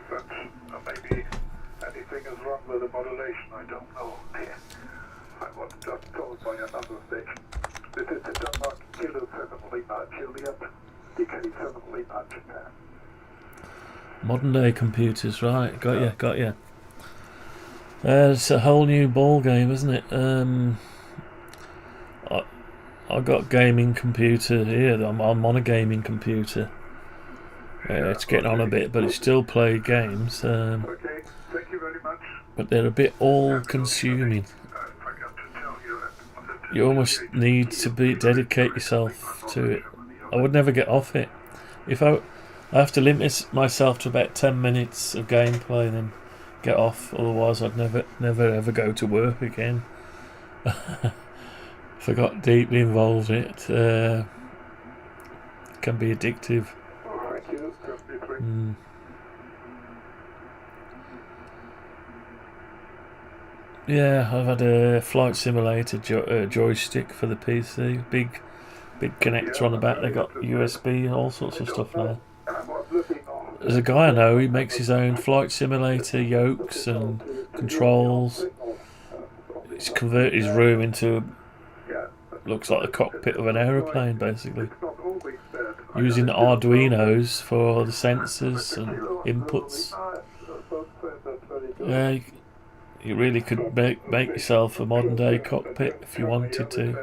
But maybe anything is wrong with the modulation, I don't know. I was just told by another station. This is the Denmark Kilo 7 Lima Juliet, DK7 Lima Japan.
Modern day computers, right? Got you. It's a whole new ball game, isn't it? I got gaming computer here. I'm on a gaming computer. It's getting on a bit, but it still play games.
Okay, thank you very much.
But they're a bit all-consuming. You almost need to dedicate yourself to it. I would never get off it. If I have to limit myself to about 10 minutes of gameplay, then get off. Otherwise, I'd never ever go to work again. If I got deeply involved in it, can be addictive. Yeah, I've had a flight simulator joystick for the PC. Big connector on the back. They got USB, all sorts of stuff now. There's a guy I know. He makes his own flight simulator yokes and controls. He's converted his room into looks like the cockpit of an aeroplane, basically. Using Arduinos for the sensors and inputs. Yeah, you really could make yourself a modern day cockpit if you wanted to.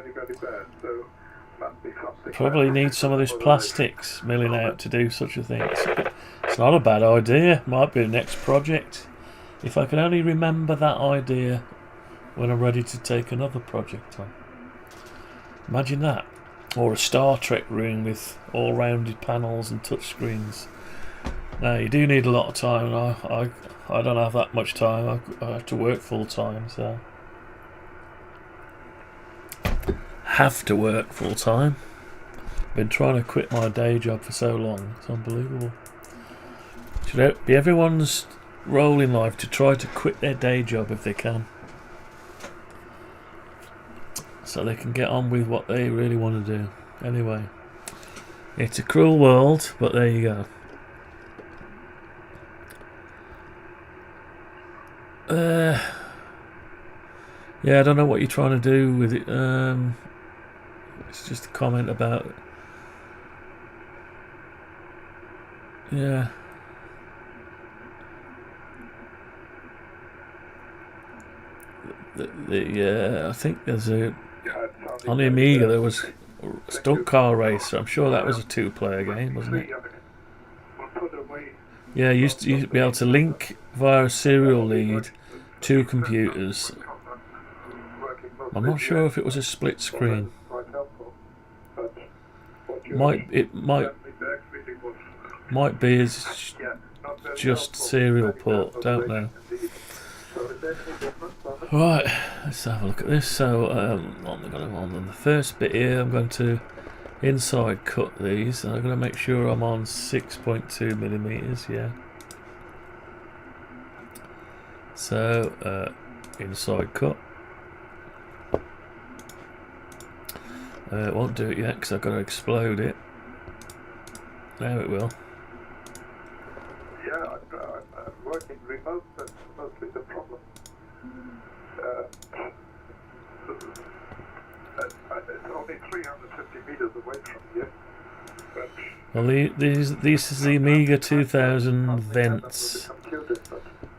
Probably need some of this plastics milling out to do such a thing. It's not a bad idea. Might be the next project. If I can only remember that idea when I'm ready to take another project on. Imagine that. Or a Star Trek room with all rounded panels and touchscreens. Now you do need a lot of time, and I don't have that much time. I have to work full time, so have to work full time. Been trying to quit my day job for so long. It's unbelievable. Should be everyone's role in life to try to quit their day job if they can, so they can get on with what they really want to do. Anyway, it's a cruel world, but there you go. Yeah, I don't know what you're trying to do with it. It's just a comment about it. Yeah. I think there's on the Amiga there was a stunt car racer. I'm sure that was a 2-player game, wasn't it? Yeah, you used to be able to link via a serial lead 2 computers. I'm not sure if it was a split screen. Might be as just serial port. Don't know. Right, let's have a look at this. So on the first bit here, I'm going to inside cut these, and I'm going to make sure I'm on 6.2 millimeters. Yeah. So inside cut. Won't do it yet because I've got to explode it. Now it will.
Yeah, I'm working remote. That's mostly the problem. It's only 350 meters away from here. But
well, this is the Amiga 2000 vents.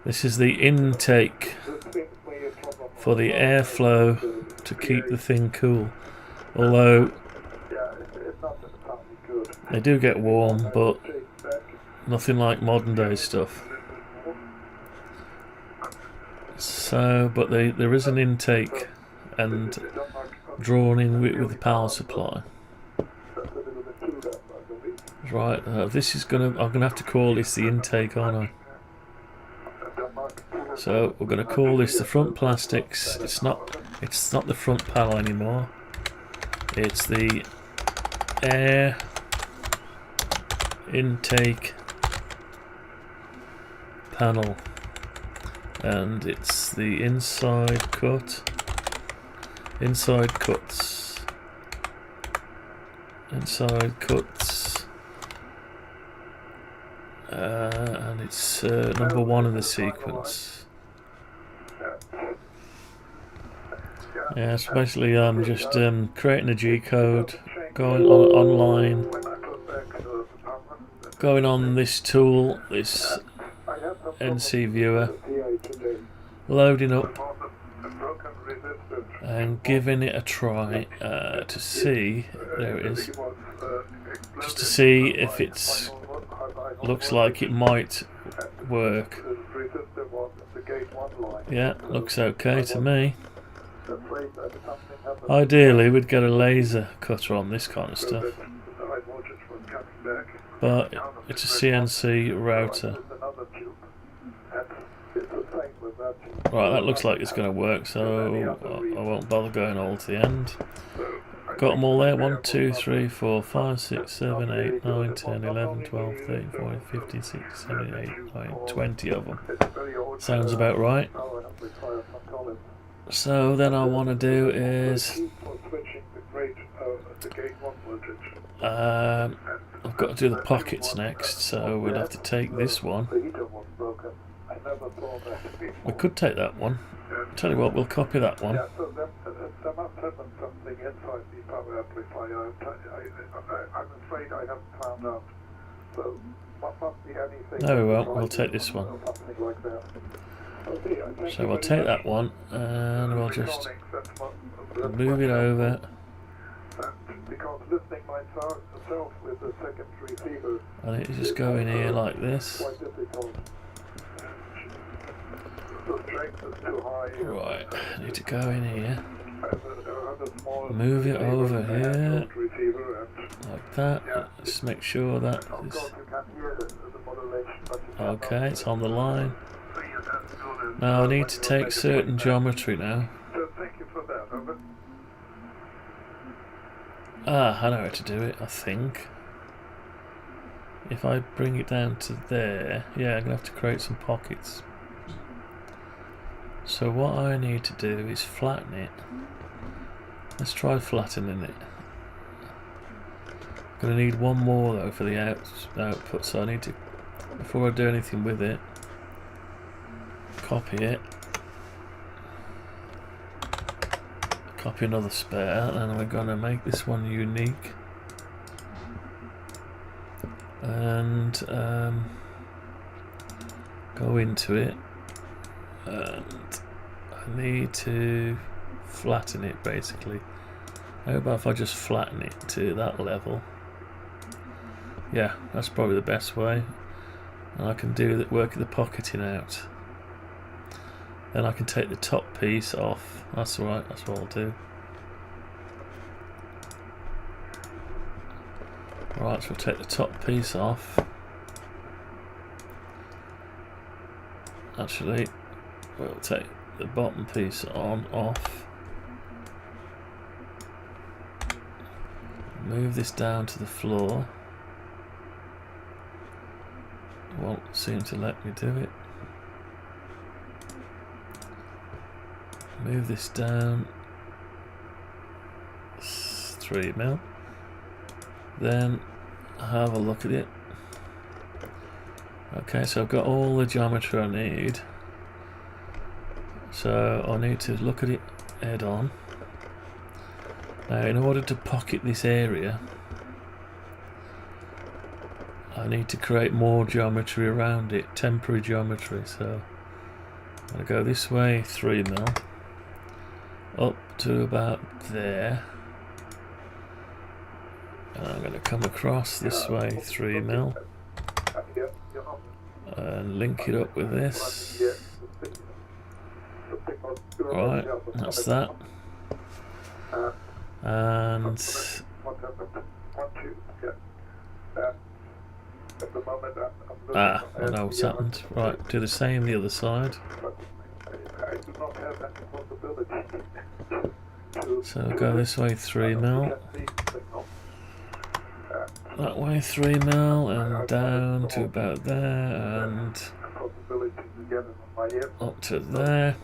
This is the intake for the airflow to keep the thing cool. Although they do get warm, but nothing like modern day stuff. So, but there is an intake and drawn in with the power supply. Right, this is I'm gonna have to call this the intake, aren't I? So we're gonna call this the front plastics. It's not the front panel anymore. It's the air intake panel, and it's the inside cuts, inside cuts, and it's number 1 in the sequence. Yeah, so basically I'm just creating a G-code, going online, going on this tool, this NC viewer, loading up and giving it a try to see, there it is, just to see if it's looks like it might work. Yeah, looks okay to me. Ideally we'd get a laser cutter on this kind of stuff, but it's a CNC router. Right, that looks like it's going to work, so I won't bother going all to the end. Got them all there. 1, 2, 3, 4, 5, 6, 7, 8, 9, 10, 11, 12, 13, 14, 15, 16, 17, 18, 19, 20 of them. Sounds about right. So then I want to do is I've got to do the pockets next, so we'll have to take this one. We could take that one. Tell you what, we'll copy that one. No, we won't. We'll take this one. So we'll take that one and we'll just move it over. And it just go in here like this. Right, I need to go in here. Move it over here. Like that. Just make sure that is okay, it's on the line. Now I need to take certain geometry now. I know how to do it, I think. If I bring it down to there, yeah, I'm going to have to create some pockets. So what I need to do is flatten it. Let's try flattening it. I'm going to need one more though for the output, so I need to, before I do anything with it, copy it. Copy another spare, and we're going to make this one unique. And go into it. And I need to flatten it basically. How about if I just flatten it to that level? Yeah, that's probably the best way. And I can do that, work the pocketing out. Then I can take the top piece off. That's alright, that's what I'll do. Right, so we'll take the top piece off. Actually, we'll take the bottom piece off. Move this down to the floor. Won't seem to let me do it. Move this down 3 mil. Then have a look at it. Okay, so I've got all the geometry I need. So I need to look at it head on. Now in order to pocket this area, I need to create more geometry around it, temporary geometry. So I'm going to go this way 3 mil. up to about there. And I'm going to come across this way 3mm and link it up with this. Right, that's that. And I know what's happened. Right, do the same the other side. So go this way 3mm, that way 3mm, and down to about there, and up to there.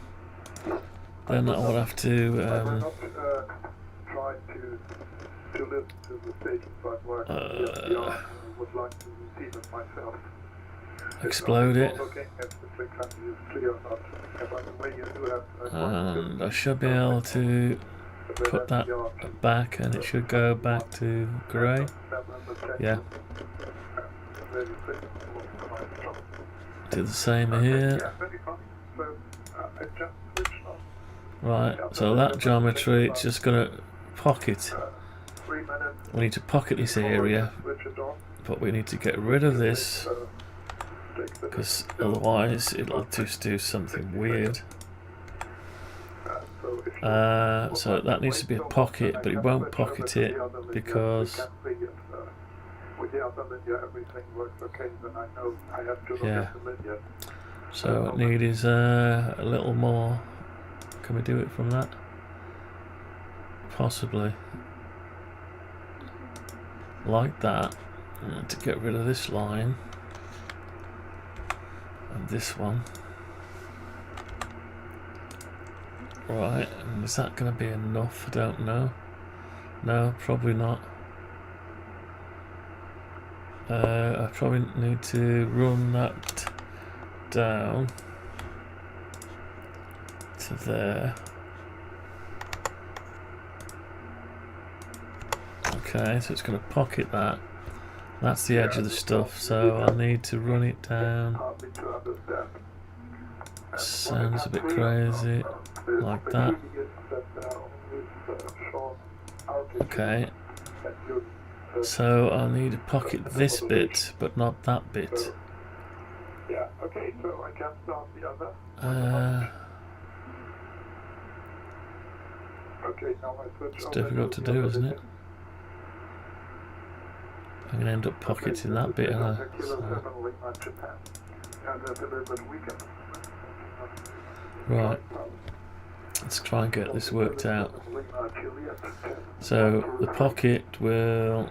Then I will have to explode it, and I should be able to put that back, and it should go back to grey. Yeah. Do the same here. Right, so that geometry, it's just going to pocket. We need to pocket this area, but we need to get rid of this, because otherwise it'll just do something weird. So that needs to be a pocket, but it won't pocket it because yeah. So what I need is a little more. Can we do it from that? Possibly. Like that. And to get rid of this line and this one. Right, and is that going to be enough? I don't know. No, probably not. I probably need to run that down to there. Okay, so it's going to pocket that. That's the edge of the stuff, so I need to run it down. Sounds a bit crazy, like that. Okay, so I need to pocket this bit, but not that bit. It's difficult to do, isn't it? I'm going to end up pocketing that bit, so. Right, let's try and get this worked out. So the pocket will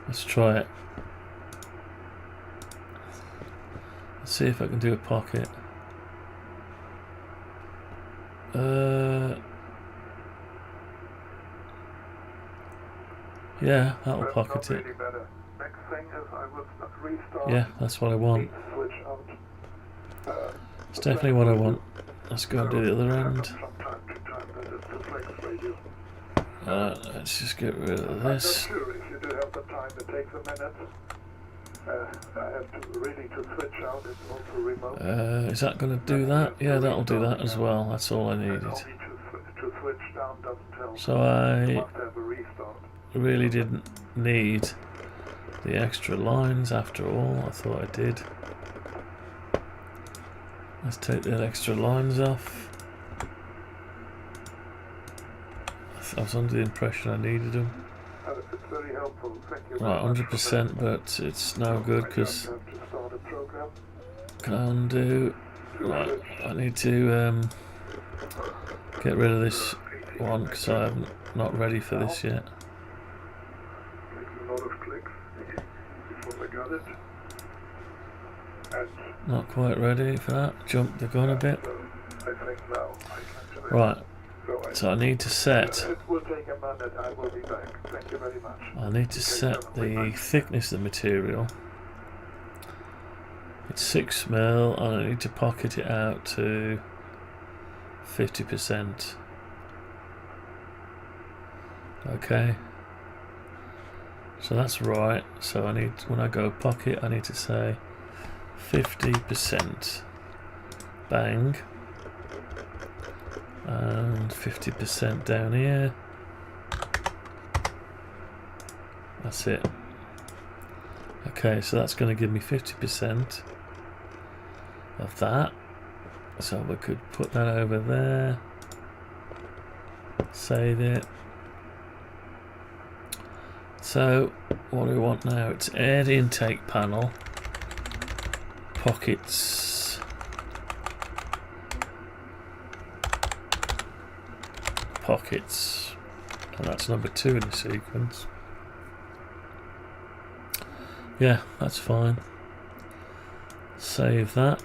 let's try it. Let's see if I can do a pocket. Yeah, that'll pocket it. Yeah, that's what I want. It's definitely what I want. Let's go and do the other end. Let's just get rid of this. Is that going to do that? Yeah, that'll do that as well. That's all I needed. So I really didn't need the extra lines after all. I thought I did. Let's take the extra lines off. I was under the impression I needed them. Right, 100%, but it's no good because can I undo? Right, I need to get rid of this one because I'm not ready for this yet. Not quite ready for that. Jump the gun a bit. Right. So I need to set. I need to set the thickness of the material. It's 6mm, and I need to pocket it out to 50%. Okay. So that's right. So I need, when I go pocket, I need to say 50%. Bang. And 50% down here. That's it. Okay, so that's going to give me 50% of that. So we could put that over there. Save it. So what do we want now? It's air intake panel. Pockets. Pockets. And that's number 2 in the sequence. Yeah, that's fine. Save that.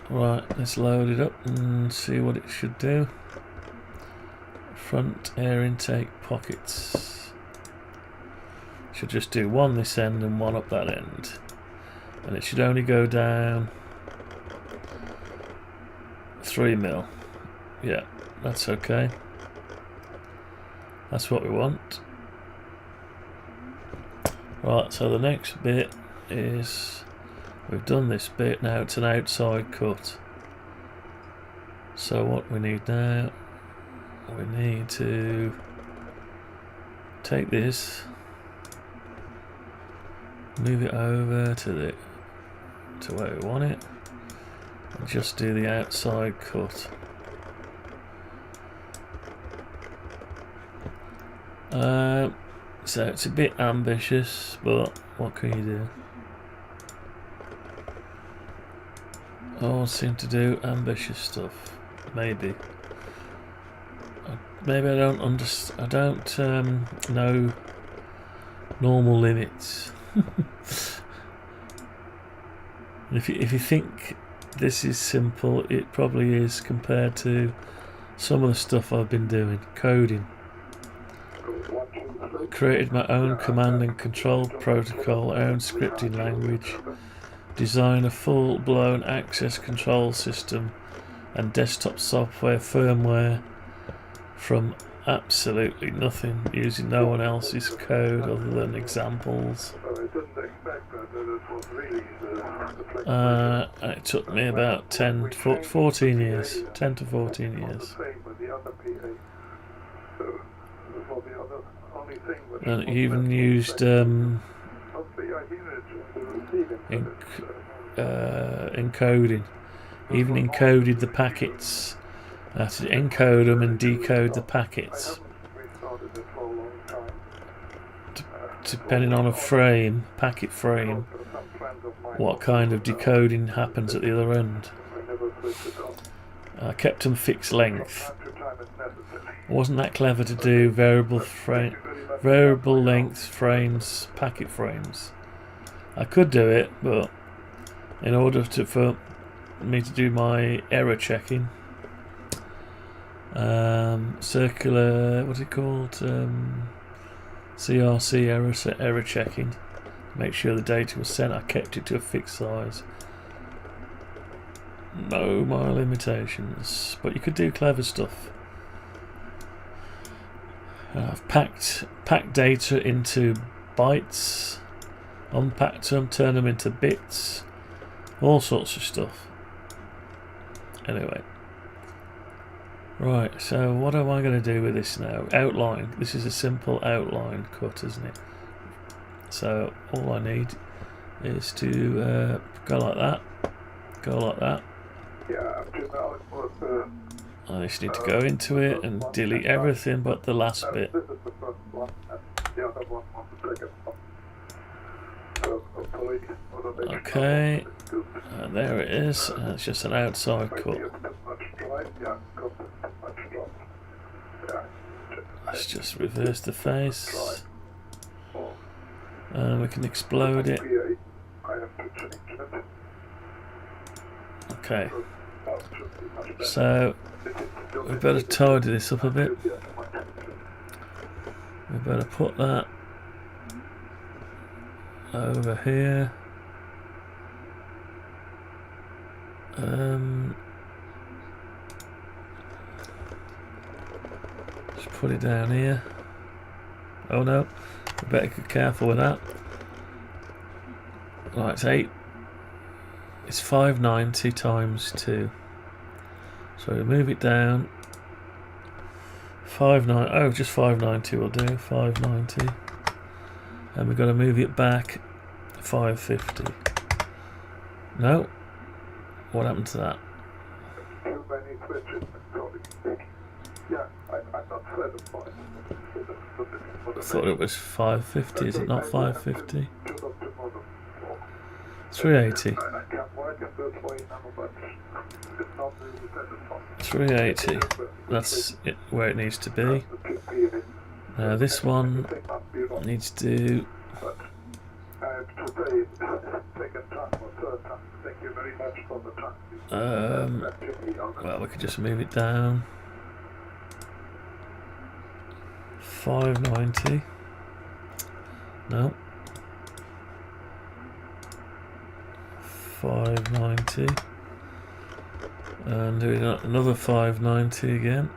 Right, let's load it up and see what it should do. Front air intake pockets. Should just do one this end and one up that end. And it should only go down 3 mil. Yeah, that's okay. That's what we want. Right, so the next bit is, we've done this bit, now it's an outside cut. So what we need now, we need to take this, move it over to where we want it, and just do the outside cut. So it's a bit ambitious, but what can you do? I all seem to do ambitious stuff. Maybe. Maybe I don't understand. I don't know normal limits. If you think this is simple, it probably is compared to some of the stuff I've been doing. Coding. I created my own command and control protocol, own scripting language, design a full-blown access control system and desktop software firmware from absolutely nothing, using no one else's code other than examples. And it took me about 14 years, 10 to 14 years. And it even used encoding. Even encoded the packets. I had to encode them and decode the packets. Depending on a frame, packet frame, what kind of decoding happens at the other end. I kept them fixed length. I wasn't that clever to do variable length frames, packet frames. I could do it, but in order for me to do my error checking, circular, what's it called? CRC error checking. Make sure the data was sent. I kept it to a fixed size. No more limitations, but you could do clever stuff. I've packed data into bytes, unpacked them, turned them into bits, all sorts of stuff. Anyway, right, so what am I going to do with this now? Outline. This is a simple outline cut, isn't it? So all I need is to go like that, go like that. I just need to go into it and delete everything but the last bit. Okay, and there it is. It's just an outside cut. Let's just reverse the face. And we can explode it. Okay. So we better tidy this up a bit. We better put that over here. put it down here. Oh no, we better be careful with that. Right, it's 8. It's 590 times 2. So we move it down. 590. Oh, just 590 will do. 590. And we've got to move it back 550. No. What happened to that?
Too many switches. Yeah, I'm not satisfied.
I thought it was 550. Is it not 550? 380. 380. That's it, where it needs to be. Now this one needs to. Well, we could just move it down. 590. No. 590. And doing another 590 again.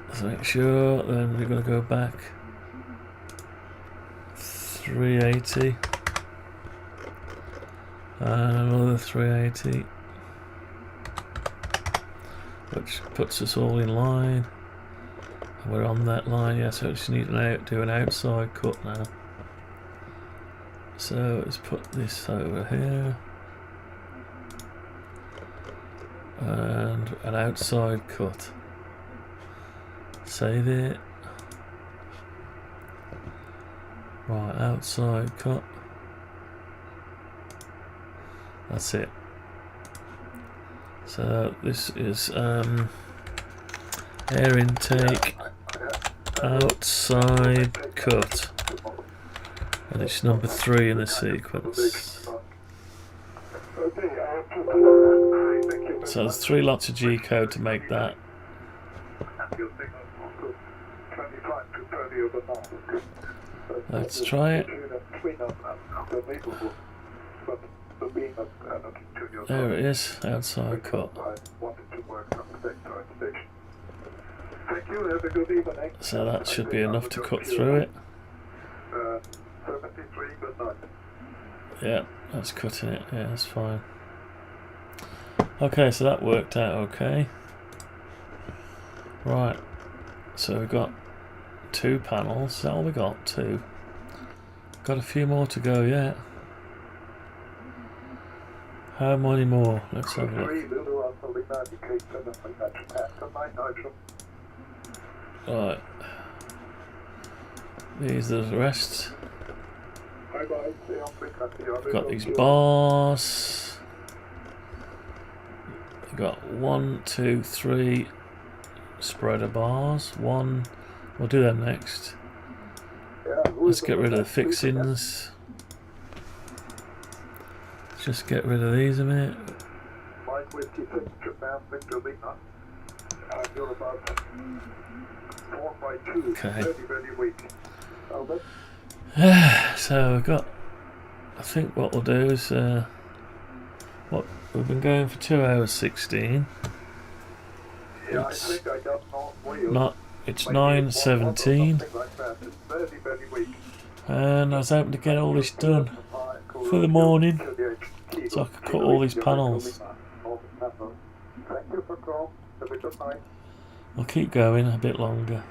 Let's make sure. Then we're going to go back 380. And another 380. Which puts us all in line. We're on that line, yeah, so we just need to do an outside cut now. So let's put this over here. And an outside cut. Save it. Right, outside cut. That's it. So this is air intake outside cut, and it's number 3 in the sequence. So there's 3 lots of G code to make that. Let's try it. There it is, outside cut. So that should be enough to cut through it. Yeah, that's cutting it. Yeah, that's fine. Okay, so that worked out okay. Right, so we've got 2 panels. Is that all we got? 2. Got a few more to go yet. How many more? Let's have a look. Right. These are the rest. We've got these bars. We've got 1, 2, 3 spreader bars. 1. We'll do them next. Let's get rid of the fixings. Just get rid of these a minute. Okay. So we've got. I think what we'll do is what we've been going for 2 hours 16. It's not. It's 9:17, and I was hoping to get all this done for the morning, so I could cut all these panels. I'll keep going a bit longer.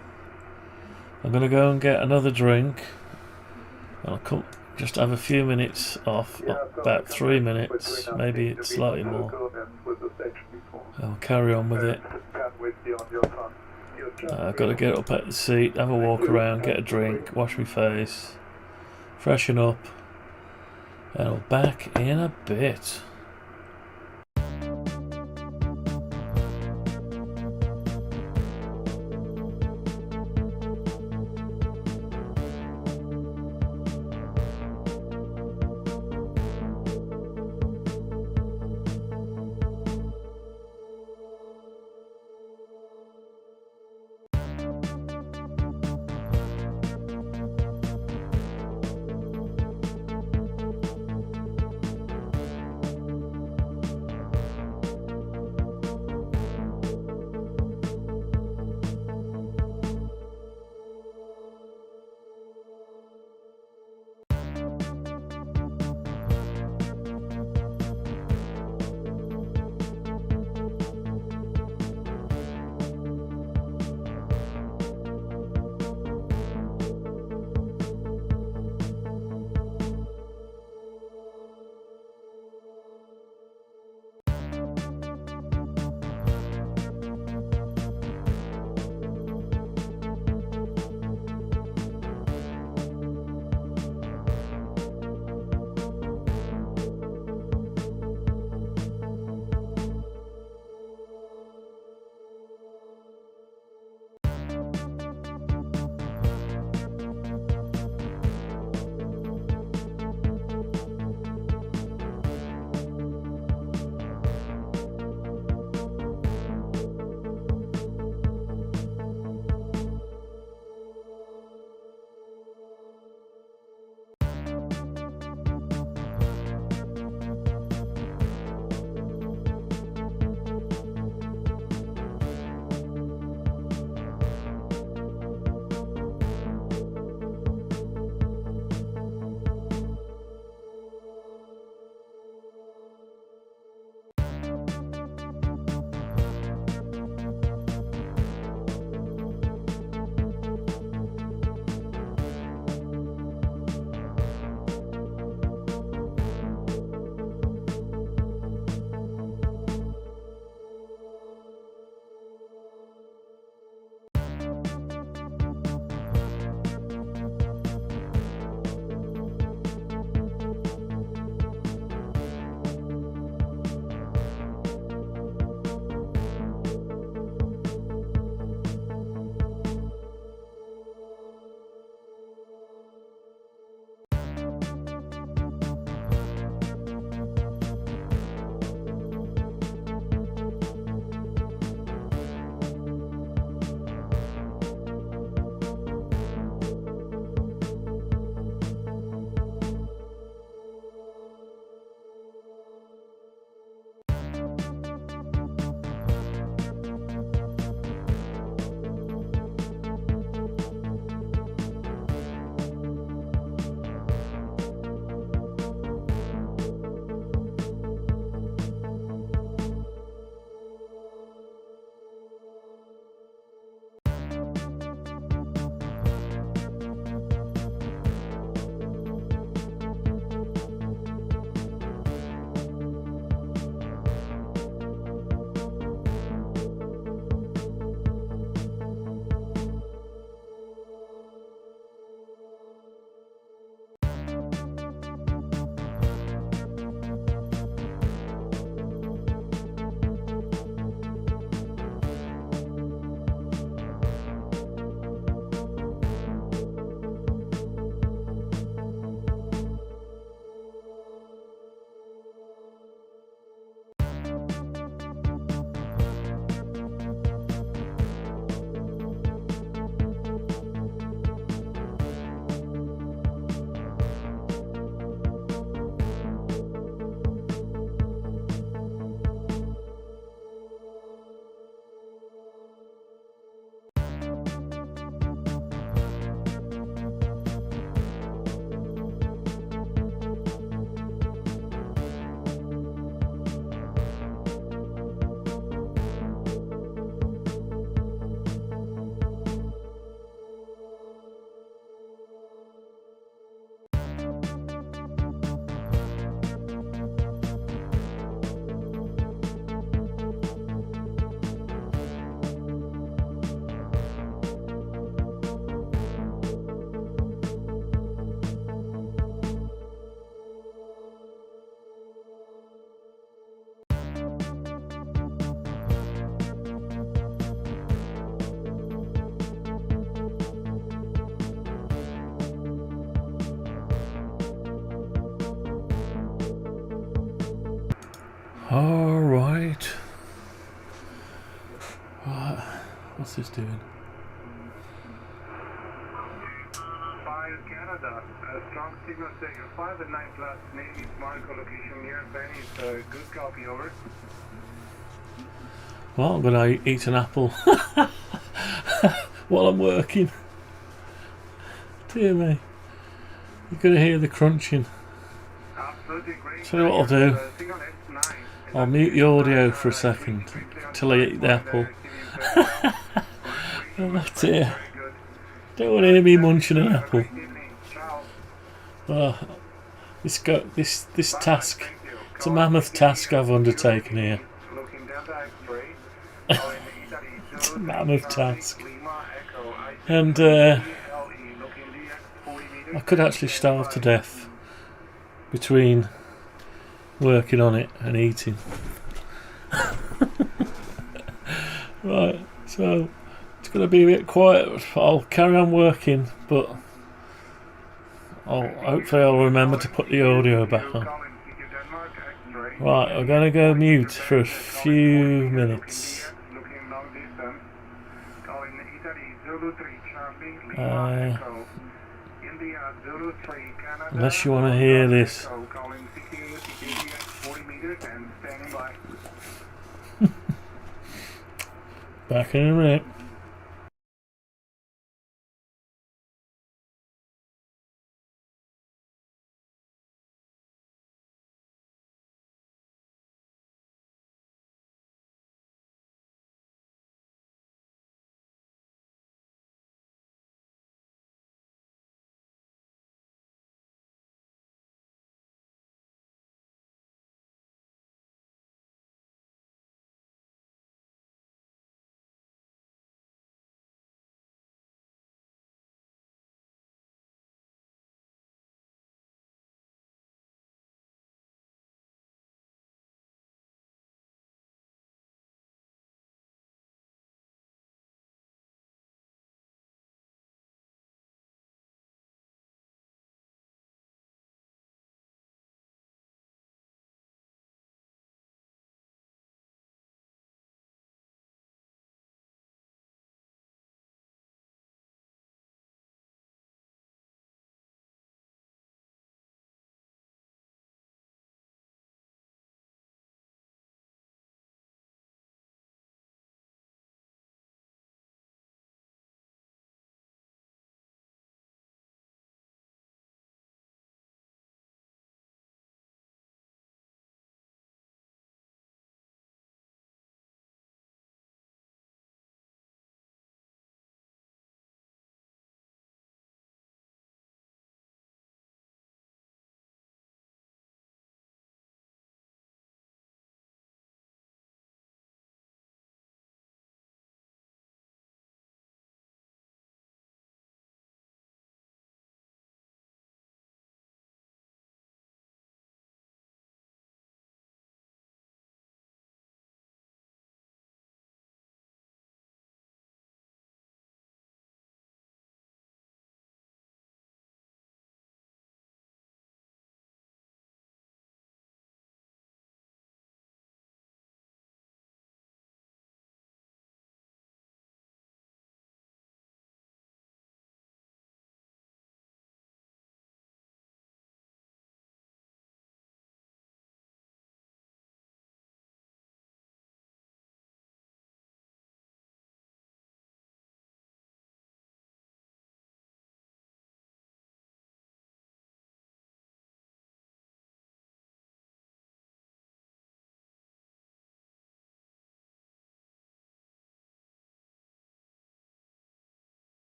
I'm going to go and get another drink. I'll come, just have a few minutes off, about 3 minutes, maybe slightly more. I'll carry on with it. I've got to get up at the seat, have a walk around, get a drink, wash my face, freshen up, and I'll back in a bit. Alright. Right. What's this doing?
Fire Canada, a strong signal sector 5 and 9 plus, name is Marco, location near Venice, good copy, over.
Well, I'm going to eat an apple while I'm working. Dear me. You're going to hear the crunching.
Absolutely great.
Tell you what I'll do. I'll mute the audio for a second till I eat the apple. Oh dear. Don't want to hear me munching an apple. Oh, this task, it's a mammoth task I've undertaken here. It's a mammoth task. And I could actually starve to death between working on it and eating. Right, so it's going to be a bit quiet. I'll carry on working, but hopefully I'll remember to put the audio back on. Right, I'm going to go mute for a few minutes. Unless you want to hear this. Back in a minute.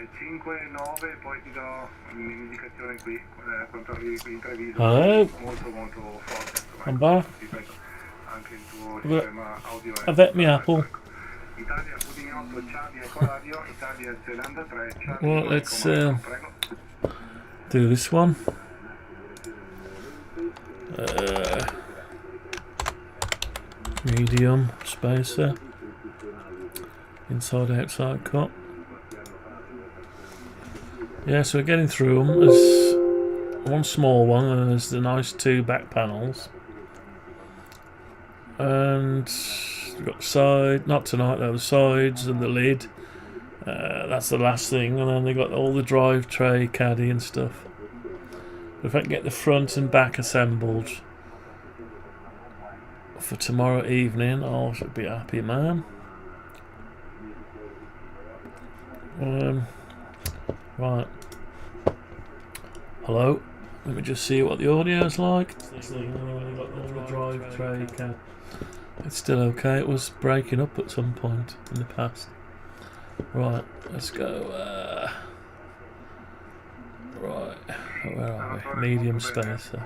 5, 9, poi ti do un'indicazione qui, quando arrivi qui in Treviso,
Hello.
molto forte, insomma,
I'm back.
ripeto, anche il tuo
Look,
sistema audio è
I've ate me apple.
Italia Udine 8, Charlie Eco Radio, Italia Zelanda 3, Charlie
Well,
Eco
let's
Marco, prego.
do this one. Medium spacer. Inside outside cut. Yeah, so we're getting through them. There's one small one and there's the nice 2 back panels. And we've got the side, not tonight though, the sides and the lid. That's the last thing, and then they got all the drive tray, caddy and stuff. But if I can get the front and back assembled for tomorrow evening, I should be happy, man. Right. Hello. Let me just see what the audio is like. Got all the drive tray, caddy. It's still okay. It was breaking up at some point in the past. Right, let's go. Right, where are we? Medium spacer.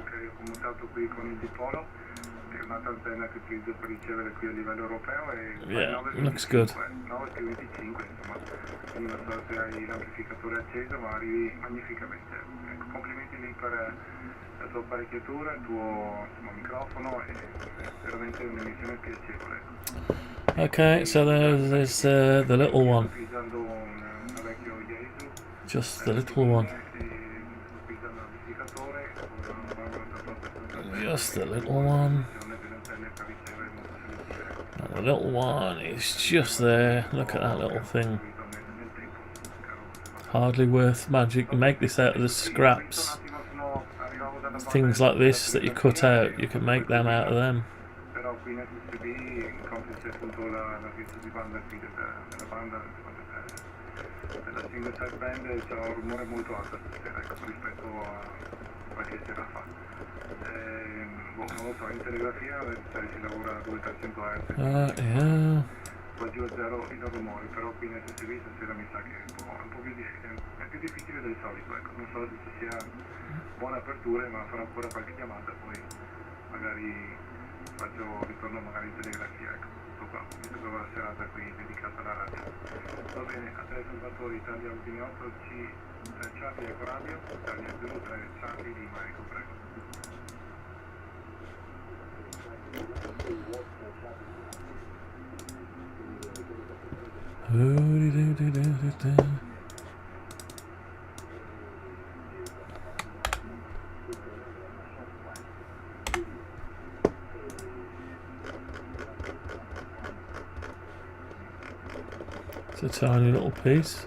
Yeah, looks good.
La tua apparecchiatura, il tuo microfono, è veramente un'emissione piacevole.
Okay, so there's the little one. Just the little one. Just the little one. And the little one is just there. Look at that little thing. Hardly worth magic. You make this out of the scraps. Things like this that you cut out, you can make them out of them.
La single side band c'ha un rumore molto alto stasera, rispetto a qualche sera fa. Non lo so, in telegrafia si lavora a 200-300 Hz.
Yeah.
Qua giù a zero il rumore, però qui in SSB stasera mi sa che è un po' più difficile, è più difficile del solito, ecco. Non so se ci sia buone aperture, ma farò ancora qualche chiamata, poi magari ritorno magari in telegrafia, ecco. Tutto qua, mi trovo la serata qui dedicata alla radio. Va bene, a te Salvatore, Italia Udine 8, Charlie Eco Radio, Italia 03, Charlie Rime, ecco, prego.
It's a tiny little piece.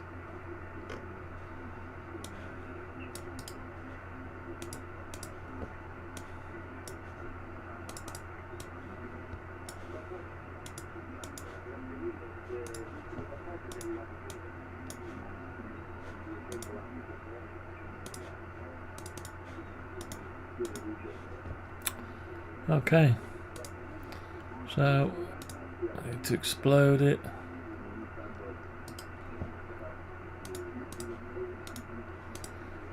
Okay, so I need to explode it.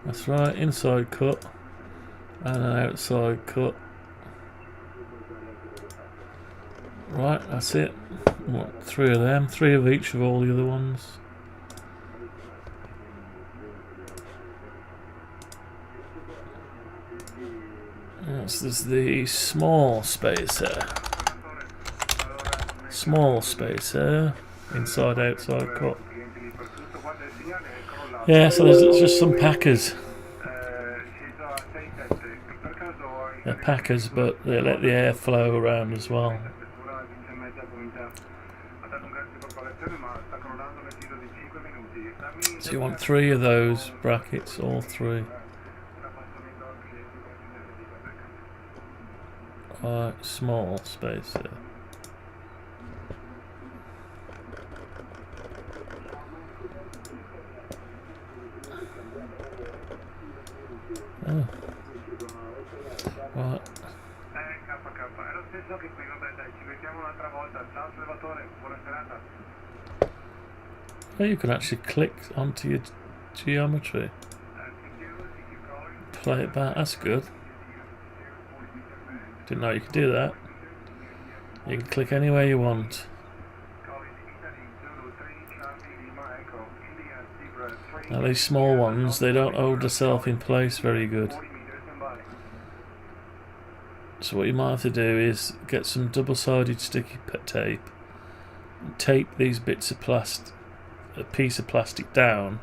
That's right, inside cut and an outside cut. Right, that's it. What, 3 of them, 3 of each of all the other ones. This is the small spacer. Small spacer, inside outside cut. Yeah, so there's just some packers. They're packers, but they let the air flow around as well. So you want 3 of those brackets, all 3. Alright, small spacer. Oh. Right.
KK, è lo stesso che qui, vabbè dai, ci vediamo un'altra volta. Ciao Salvatore, buona serata.
Well, you can actually click onto your geometry. Play it back. That's good. Didn't know you could do that. You can click anywhere you want. Now these small ones, they don't hold themselves in place very good. So what you might have to do is get some double-sided sticky tape and tape these bits of a piece of plastic down,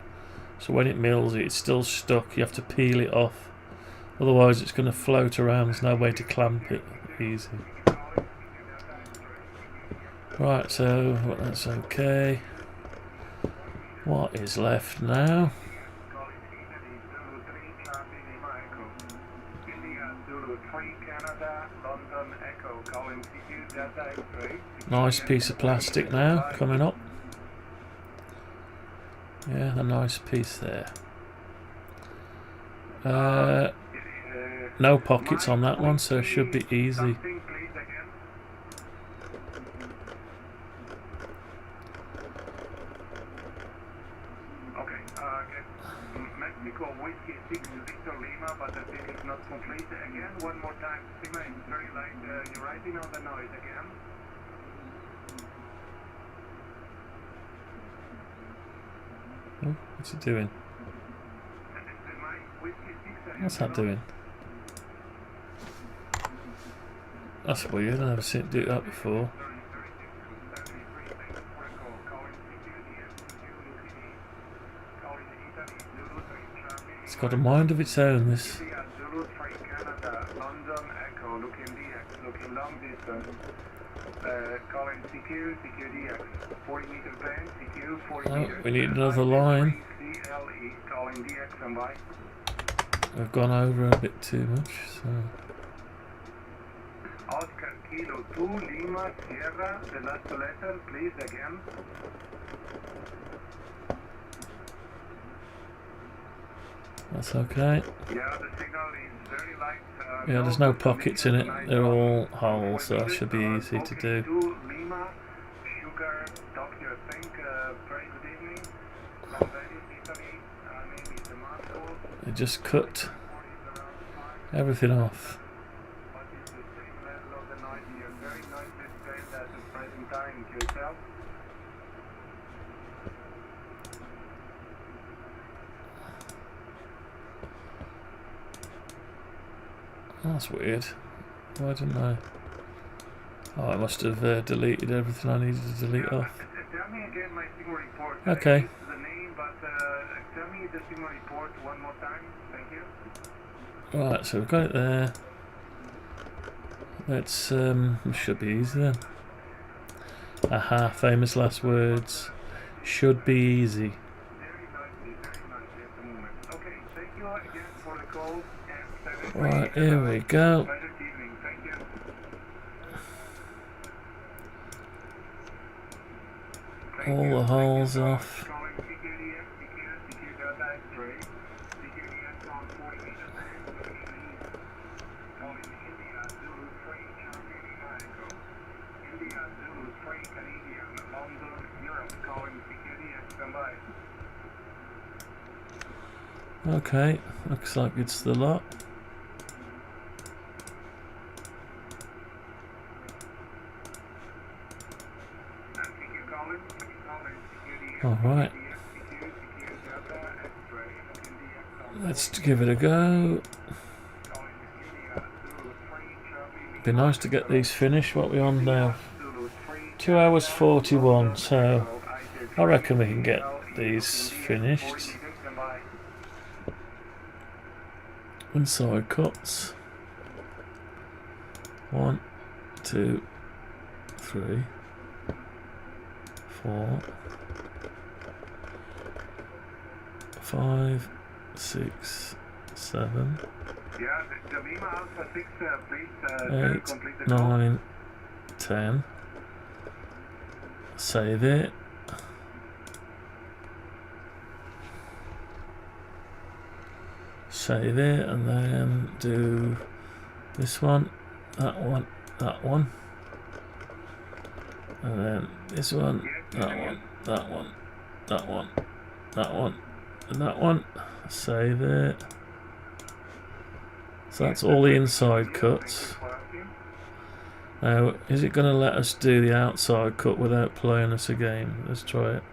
so when it mills it's still stuck. You have to peel it off, otherwise it's going to float around. There's no way to clamp it easy. Right, so that's okay. What is left now? Nice piece of plastic now coming up. Yeah, a nice piece there. No pockets on that one, so it should be easy.
Mexico Whiskey 6 Victor Lima, but I think it's not complete. Again, one more time, Sigma, it's very light. You're writing on the noise again.
Oh, what's it doing? What's that doing? That's weird, I've never seen it do that before. It's got a mind of its own, this. Oh, we need another line. We've gone over a bit too much, so.
Oscar Kilo 2 Lima Sierra, the last letter, please again.
That's okay.
Yeah, the signal is very light.
Yeah, there's no pockets in it. They're all holes, so that should be easy to do.
Lima, Sugar, Tokyo, I think. Very good evening. From Venice, Italy. Name is Marco.
They just cut everything off.
What is the same level of the noise here? Very nice display at the present time to yourself.
That's weird. Why didn't I? Oh, I must have deleted everything I needed to delete off.
Tell me again my Sigma report.
Okay.
The name, but tell me the Sigma report one more time. Thank you.
Right, so we've got it there. Let's, it should be easy then. Aha, famous last words. Should be easy.
Very nicely at the moment. Okay, thank you again for the call.
Right, here we go. All the holes off. Okay, looks like it's the lot. Alright, let's give it a go. Be nice to get these finished. What are we on now? 2 hours 41, so I reckon we can get these finished. Inside cuts. 1, 2, 3, 4, 5, 6, 7, 8, 9, 10. Save it. Save it, and then do this one, that one, that one, and then this one, that one, that one, that one, that one, And that one, save it. So that's all the inside cuts. Now, is it going to let us do the outside cut without playing us a game? Let's try it.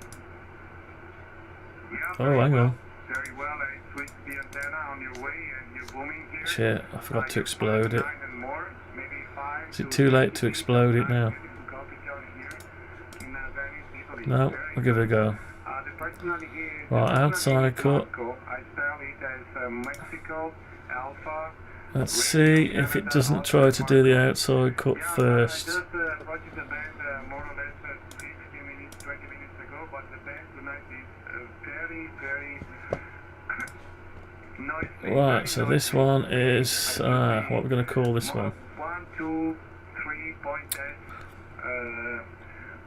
Oh, hang on.
Very well, I switched the antenna on your way and you're booming here.
Shit, I forgot to explode it.
More, maybe 5
Is it too late to explode it now? No, I'll give it a go. Right, outside cut.
I spell it as Mexico Alpha.
Let's see if it doesn't try to do the outside cut first.
I just watched the band more or less 15 minutes, 20 minutes ago, but the band tonight is very, very noisy.
Right, so this one is, what we're going to call this one.
1, 2, 3 point test,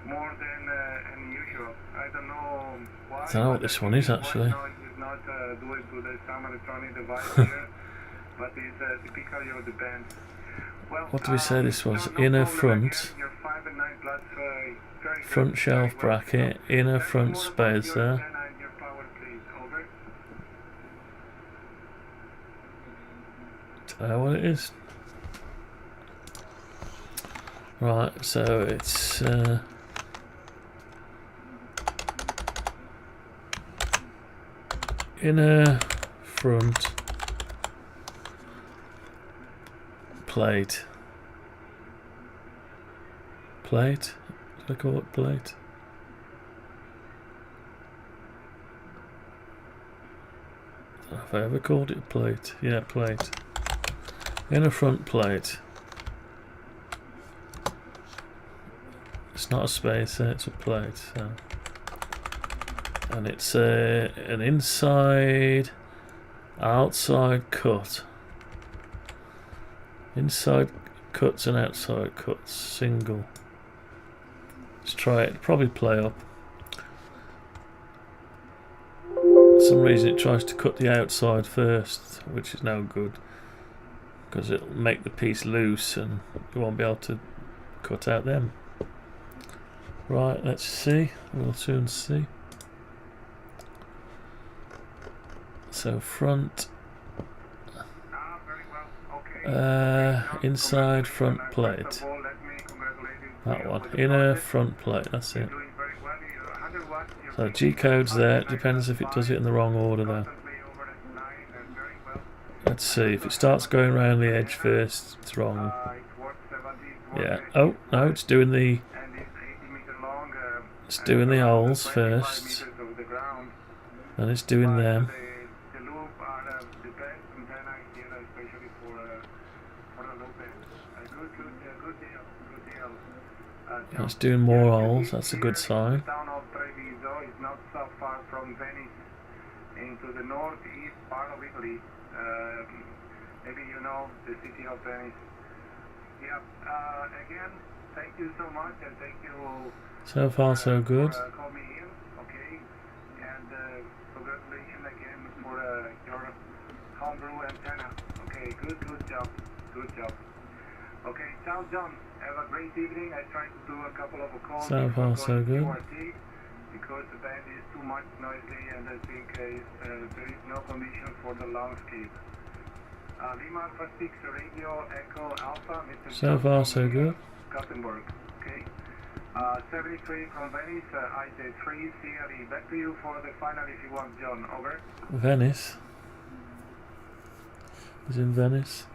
more than unusual. I don't know why.
I don't know what this one is actually.
Noise is not doing to the some electronic device here, but it's typical of the band. Well,
What do we say this was? Inner front. Front shelf bracket, inner front spacer. Don't know what it is. Right, so it's inner front plate. Plate? Did I call it plate? Have I ever called it a plate? Yeah, plate. Inner front plate. It's not a spacer, it's a plate. So. And it's an inside, outside cut. Inside cuts and outside cuts, single. Let's try it, probably play up. For some reason it tries to cut the outside first, which is no good. Because it'll make the piece loose and you won't be able to cut out them. Right, let's see. We'll soon see. So front, inside front plate. That one, inner front plate. That's it. So G code's there. It depends if it does it in the wrong order though. Let's see if it starts going around the edge first. It's wrong. Yeah. Oh no, it's doing the. It's doing the holes first. And it's doing them. It's doing more holes, that's a good sign.
The town of Treviso is not so far from Venice, into the northeast part of Italy. Maybe you know the city of Venice. Yeah, again, thank you so much and thank you.
So far so good.
Call me in, okay? And congratulations again for your homebrew antenna. Okay, good job, good job. Okay, ciao John. Have a great evening. I tried to do a couple of calls.
So far, so good.
Because the band is too much noisy and I think there is no condition for the landscape. Lima Alpha 6 Radio Echo Alpha, Mr.
So far, so good.
Gothenburg. Okay. 73 from Venice, IT3 CLE. Back to you for the final if you want, John. Over.
Venice. He's in Venice.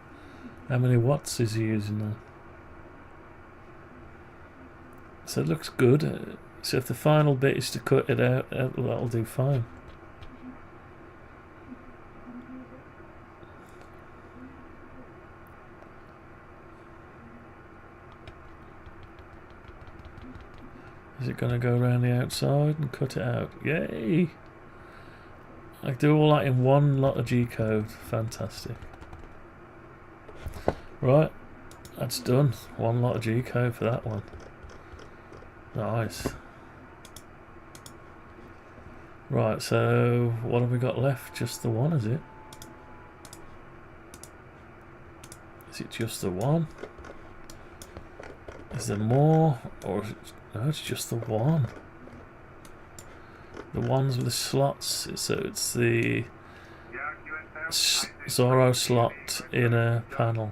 How many watts is he using now? So it looks good. So if the final bit is to cut it out, that'll do fine. Is it going to go around the outside and cut it out? Yay! I do all that in one lot of G-code. Fantastic. Right, that's done. One lot of G-code for that one. Nice. Right, so what have we got left? Just the one, is it? Is it just the one? Is there more? Or is it, no, it's just the one. the ones with the slots. So it's the Zorro slot inner panel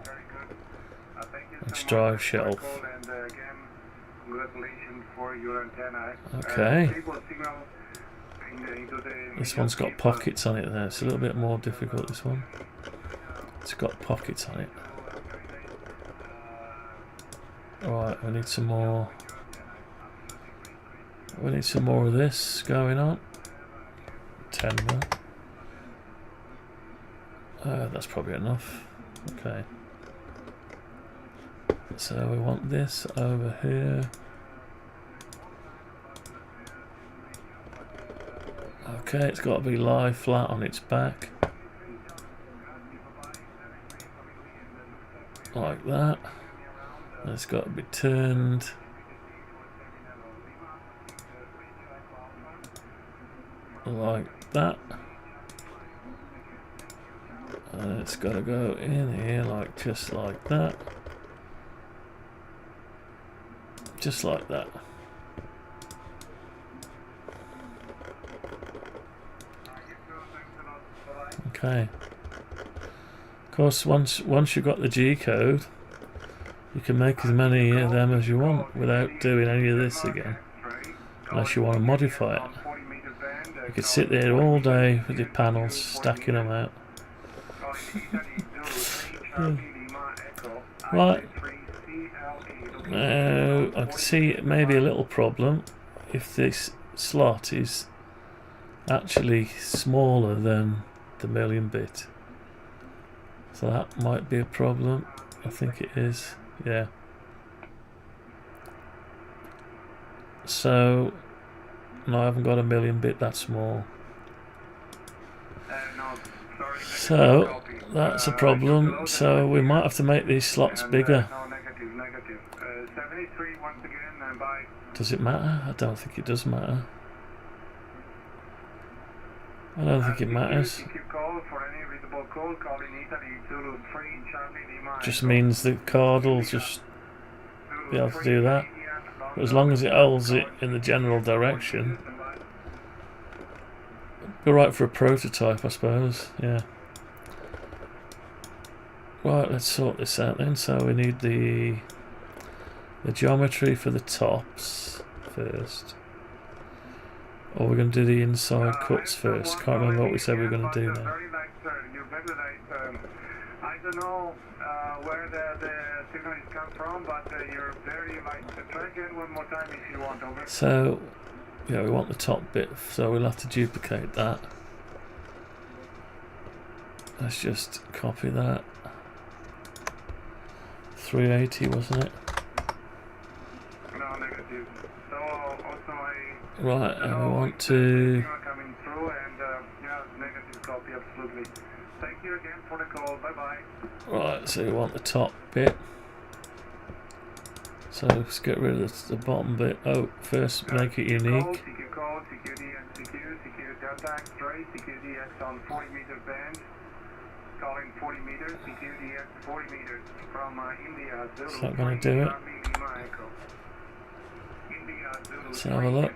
and drive shelf. Okay. This one's got pockets on it there. It's a little bit more difficult, this one. It's got pockets on it. Alright, we need some more. We need some more of this going on. 10 mil. That's probably enough. Okay. So we want this over here. Okay, it's got to be lie flat on its back. Like that. And it's got to be turned like that. And it's got to go in here like just like that. Just like that. Okay. Of course, once you've got the G code, you can make as many of them as you want without doing any of this again, unless you want to modify it. You could sit there all day with your panels, stacking them out. Right. Now, I can see maybe a little problem if this slot is actually smaller than the million bit. So that might be a problem. I think it is. Yeah. So, no, I haven't got a million bit that small. So, that's a problem. So, we might have to make these slots bigger. Does it matter? I don't think it does matter. I don't think it matters. Just means the card will just be able to do that. But as long as it holds it in the general direction, be right for a prototype, I suppose. Yeah. Right, let's sort this out then. So we need the geometry for the tops first. Or we're going to do the inside cuts first. Can't remember what we said we were going to do now.
I don't know where the signal is come from, but you're very light. Try again one more time if you want. Over.
So, yeah, we want the top bit, so we'll have to duplicate that. Let's just copy that. 380, wasn't it?
No, negative. So also
right, and we want to.
Coming through and yeah, negative copy, absolutely. Thank you again for the call. Bye bye.
Right, so we want the top bit. So let's get rid of the bottom bit. Oh, first make it unique.
Security contact, straight, security X on 40 meter band. Calling 40 meters, security X 40 meters from India.
It's not going to do it. Let's have a look.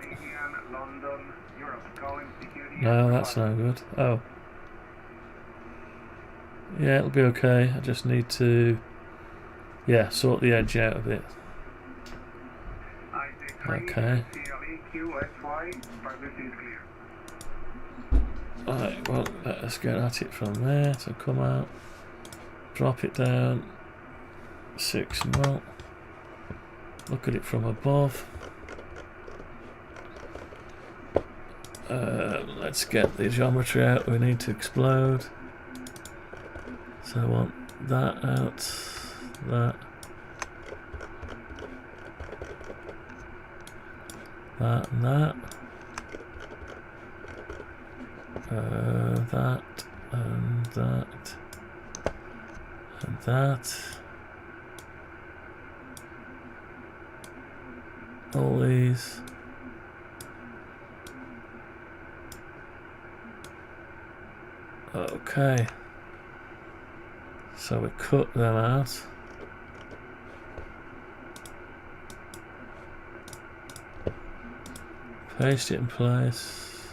No, that's no good. Oh. Yeah, it'll be okay. I just need to, yeah, sort the edge out a bit. Okay. Right, well, let's get at it from there. So come out, drop it down 6 mil. Look at it from above. Let's get the geometry out we need to explode. So I want that out, that, and that, that, and that, and that. All these. Okay. So we cut them out. Paste it in place.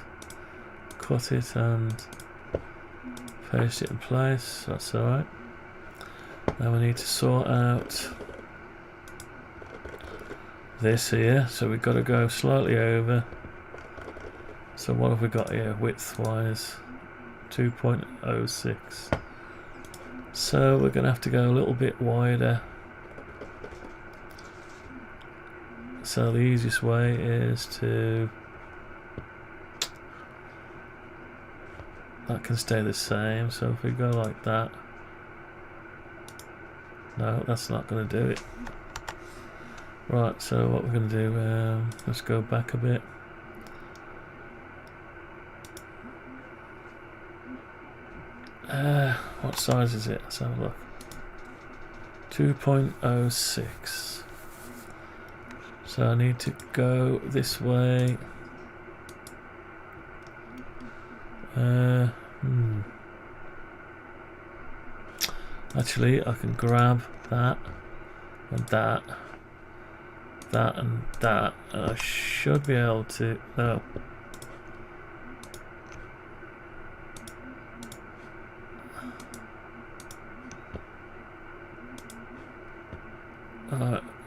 cut it and paste it in place. That's alright. Now we need to sort out this here, so we've got to go slightly over. So what have we got here width wise? 2.06. So we're going to have to go a little bit wider. So the easiest way is to, that can stay the same, so if we go like that, no, that's not going to do it. Right, so what we're going to do, let's go back a bit. What size is it? Let's have a look. 2.06. So I need to go this way. Actually, I can grab that and that, that and that, and I should be able to. No.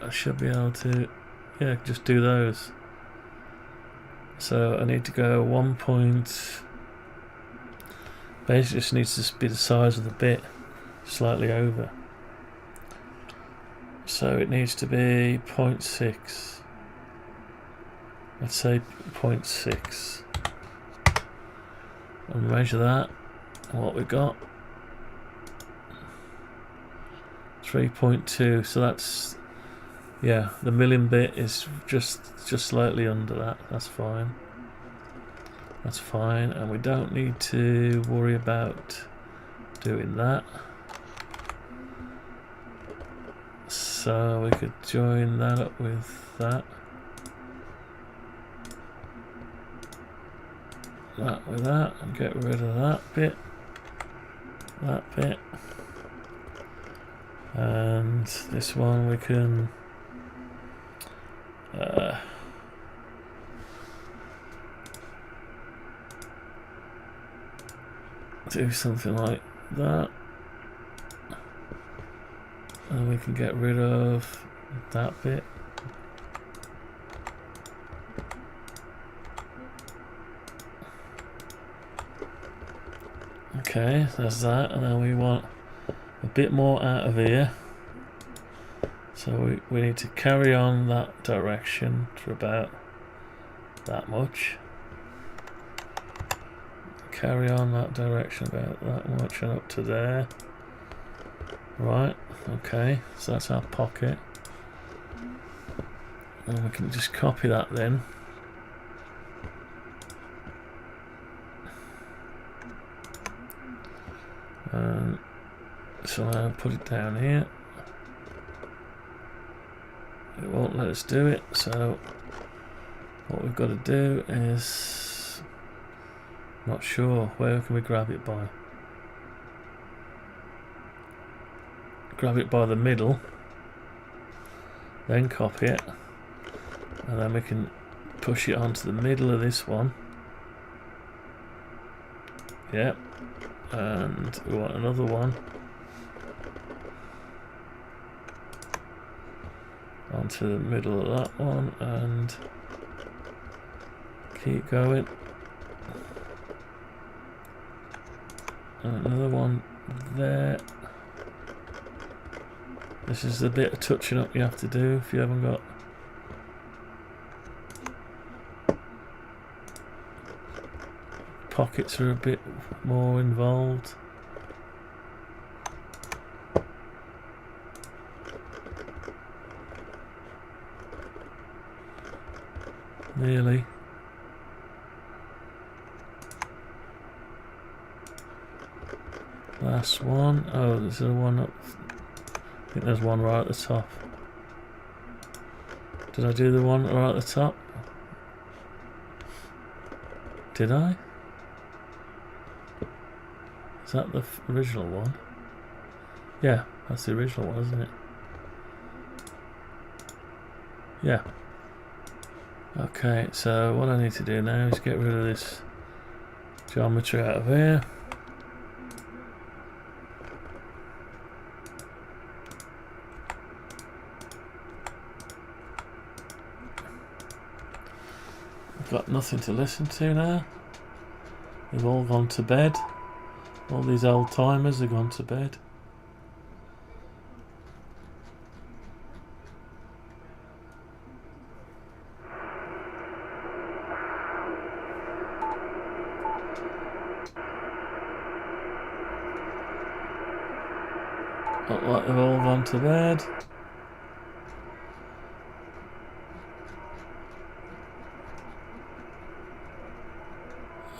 I should be able to, yeah, just do those. So I need to go 1 point. Basically, just needs to be the size of the bit, slightly over. So it needs to be 0.6. Let's say 0.6. And measure that. And what we got. 3.2. So that's, yeah, the milling bit is just slightly under that. That's fine. That's fine, and we don't need to worry about doing that. So we could join that up with that. That with that, and get rid of that bit. That bit. And this one we can do something like that, and we can get rid of that bit. Okay, there's that, and then we want a bit more out of here, so we need to carry on that direction for about that much. Carry on that direction about that much and up to there. Right, okay, so that's our pocket. And we can just copy that then. And so I'll put it down here. It won't let us do it, so what we've got to do is, not sure, where can we grab it by? Grab it by the middle, then copy it, and then we can push it onto the middle of this one. Yep, and we want another one onto the middle of that one, and keep going. And another one there. This is the bit of touching up you have to do if you haven't got pockets are a bit more involved. Nearly. Last one. Oh, there's a one up. I think there's one right at the top. Did I do the one right at the top? Did I? Is that the original one? Yeah, that's the original one, isn't it? Yeah. Okay, so what I need to do now is get rid of this geometry out of here. I've got nothing to listen to now. They've all gone to bed. All these old timers have gone to bed. Look like they've all gone to bed.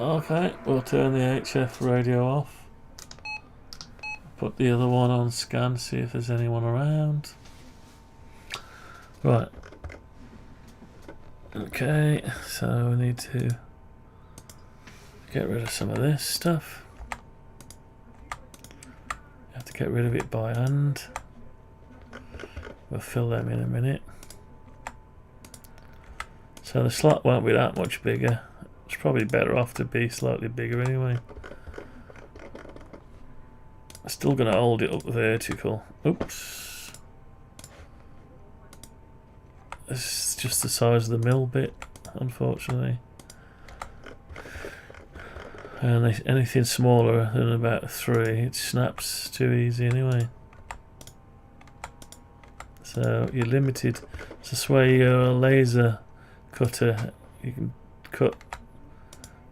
Okay, we'll turn the HF radio off. Put the other one on scan, see if there's anyone around. Right. Okay, so we need to get rid of some of this stuff. Have to get rid of it by hand. We'll fill them in a minute. So the slot won't be that much bigger. It's probably better off to be slightly bigger anyway. Still going to hold it up vertical. Oops. It's just the size of the mill bit, unfortunately. And anything smaller than about 3, it snaps too easy anyway. So you're limited. So that's why your laser cutter, you can cut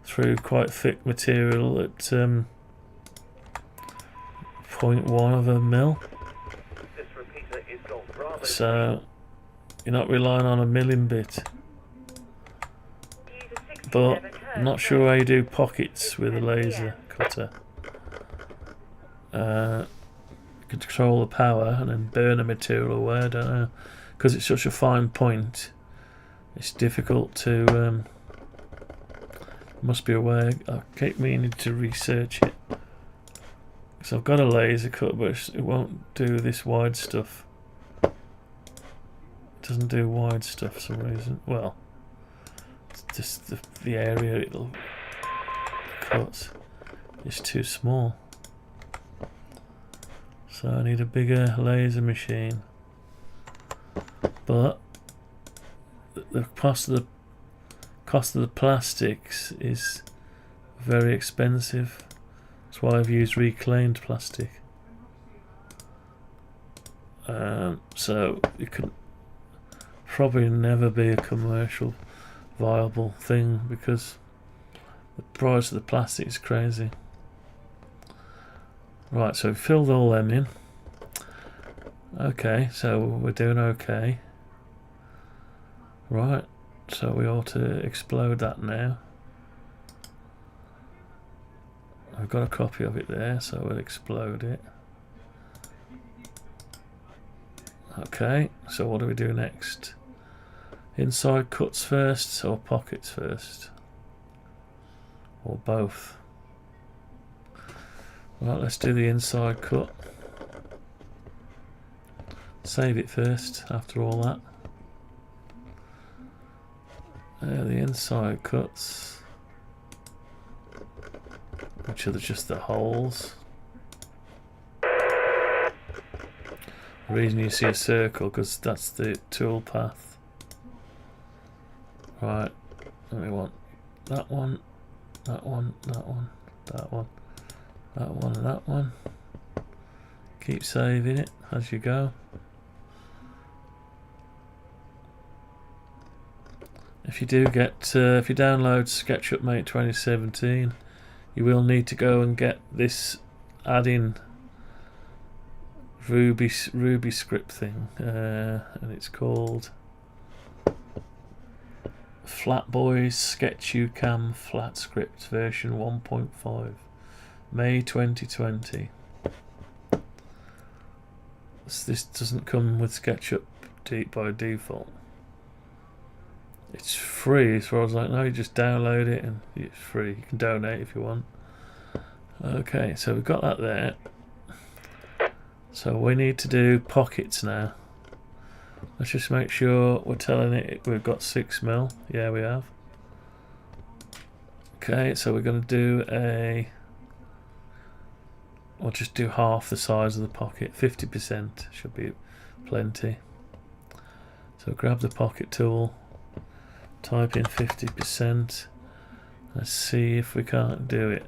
through quite thick material at 0.1 of a mil. So you're not relying on a milling bit. But I'm not sure how you do pockets with a laser cutter. Control the power and then burn the material away, I don't know. Because it's such a fine point, it's difficult to... must be a way. I keep meaning to research it. So I've got a laser cut, but it won't do this wide stuff. It doesn't do wide stuff for some reason. Well, it's just the area it'll cut is too small. So I need a bigger laser machine. But the cost of the plastics is very expensive. That's why I've used reclaimed plastic. So it could probably never be a commercial viable thing because the price of the plastic is crazy. Right, so we've filled all them in. Okay, so we're doing okay. Right, so we ought to explode that now. I've got a copy of it there, so we'll explode it. Okay, so what do we do next? Inside cuts first or pockets first? Or both? Right, let's do the inside cut. Save it first after all that. The inside cuts, which are just the holes. The reason you see a circle because that's the tool path. Right, and we want that one, that one, that one, that one, that one, and that one. Keep saving it as you go. If you do get, if you download SketchUp Mate 2017, you will need to go and get this add-in Ruby script thing, and it's called Flatboys SketchUcam Flat Script version 1.5, May 2020. This doesn't come with SketchUp by default. It's free as far as I know. You just download it and it's free. You can donate if you want. Okay, so we've got that there. So we need to do pockets now. Let's just make sure we're telling it we've got 6 mil. Yeah, we have. Okay, so we're going to do I'll just do half the size of the pocket. 50% should be plenty. So grab the pocket tool, type in 50%. Let's see if we can't do it.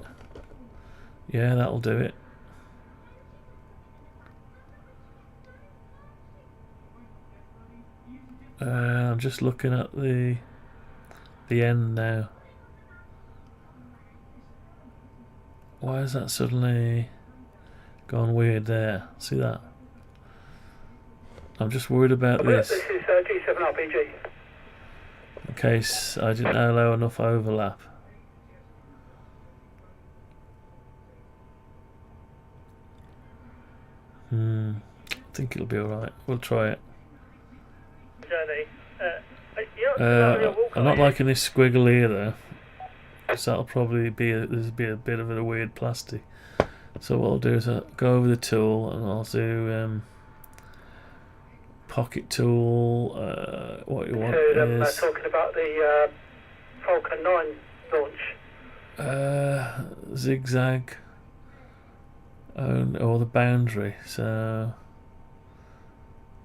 Yeah, that'll do it. I'm just looking at the end now. Why has that suddenly gone weird there? See that? I'm just worried about this.
This is G7 RPG.
In case I didn't allow enough overlap. I think it'll be alright. We'll try it. I'm not liking this squiggle here though, because that'll probably be there's a bit of a weird plastic. So what I'll do is I'll go over the tool and I'll do pocket tool. What you want is
talking about the Falcon 9 launch.
Zigzag or the boundary. So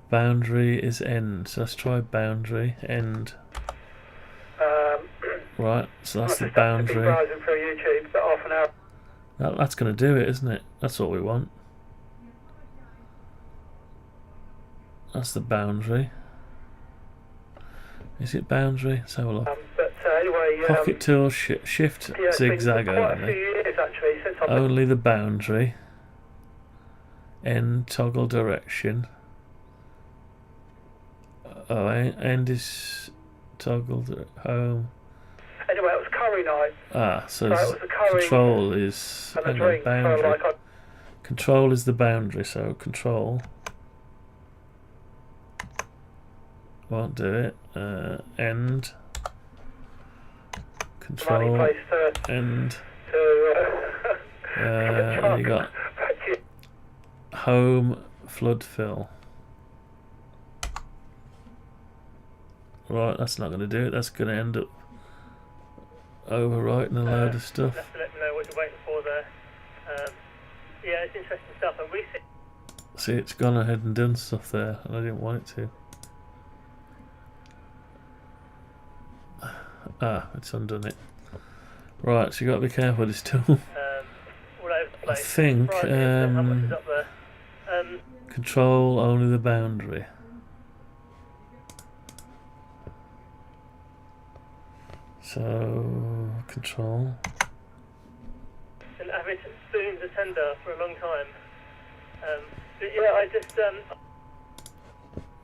boundary is end. So let's try boundary end. Right, so that's the boundary.
YouTube for half an hour.
That's going to do it, isn't it? That's what we want. That's the boundary. Is it boundary? Let's have a look.
Anyway,
Pocket tool, shift, zigzag only. Only the boundary. End, toggle direction. Oh, end is toggled home.
Anyway, it was curry night.
So control is boundary. Control is the boundary, so control won't do it. End. Control. End. And you got home flood fill. Right, that's not going to do it. That's going to end up overwriting a load of stuff.
Just to let me know what you're waiting for there. Yeah, it's interesting stuff. And we
see, it's gone ahead and done stuff there, and I didn't want it to. It's undone it. Right, so you got to be careful with this tool.
all over the place.
I think
how much is up there?
control only the boundary. So control.
And having spoons a tender for a long time. But yeah, I just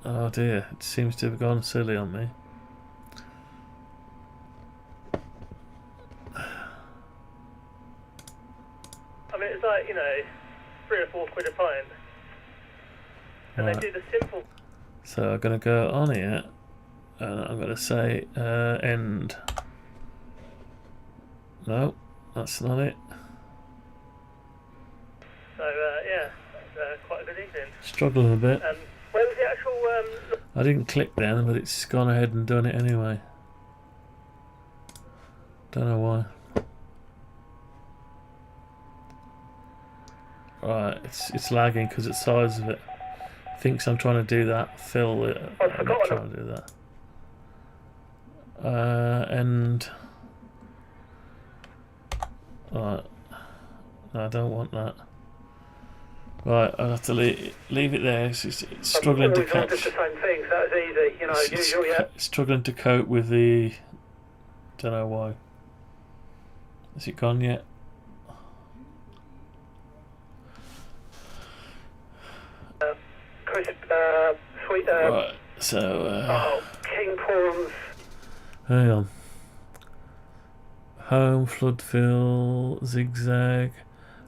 Oh dear, it seems to have gone silly on me.
I mean, it's like, you know, 3 or 4 quid a pint. And
Right.
they do the simple.
So I'm going to go on here and I'm going to say end. No, that's not it.
So yeah, quite a good evening.
Struggling a bit.
Where was the actual?
I didn't click then, but it's gone ahead and done it anyway. Don't know why. Right, it's lagging because the size of it. Thinks I'm trying to do that. Fill it. I'm not trying to do that. And right, no, I don't want that. Right, I'll have to leave it there. It's struggling to catch.
The same thing, so it's easy, you know.
It's struggling to cope with the. Don't know why. Is it gone yet?
Sweet.
Right, so.
King prawns.
Hang on. Home, flood fill, zigzag,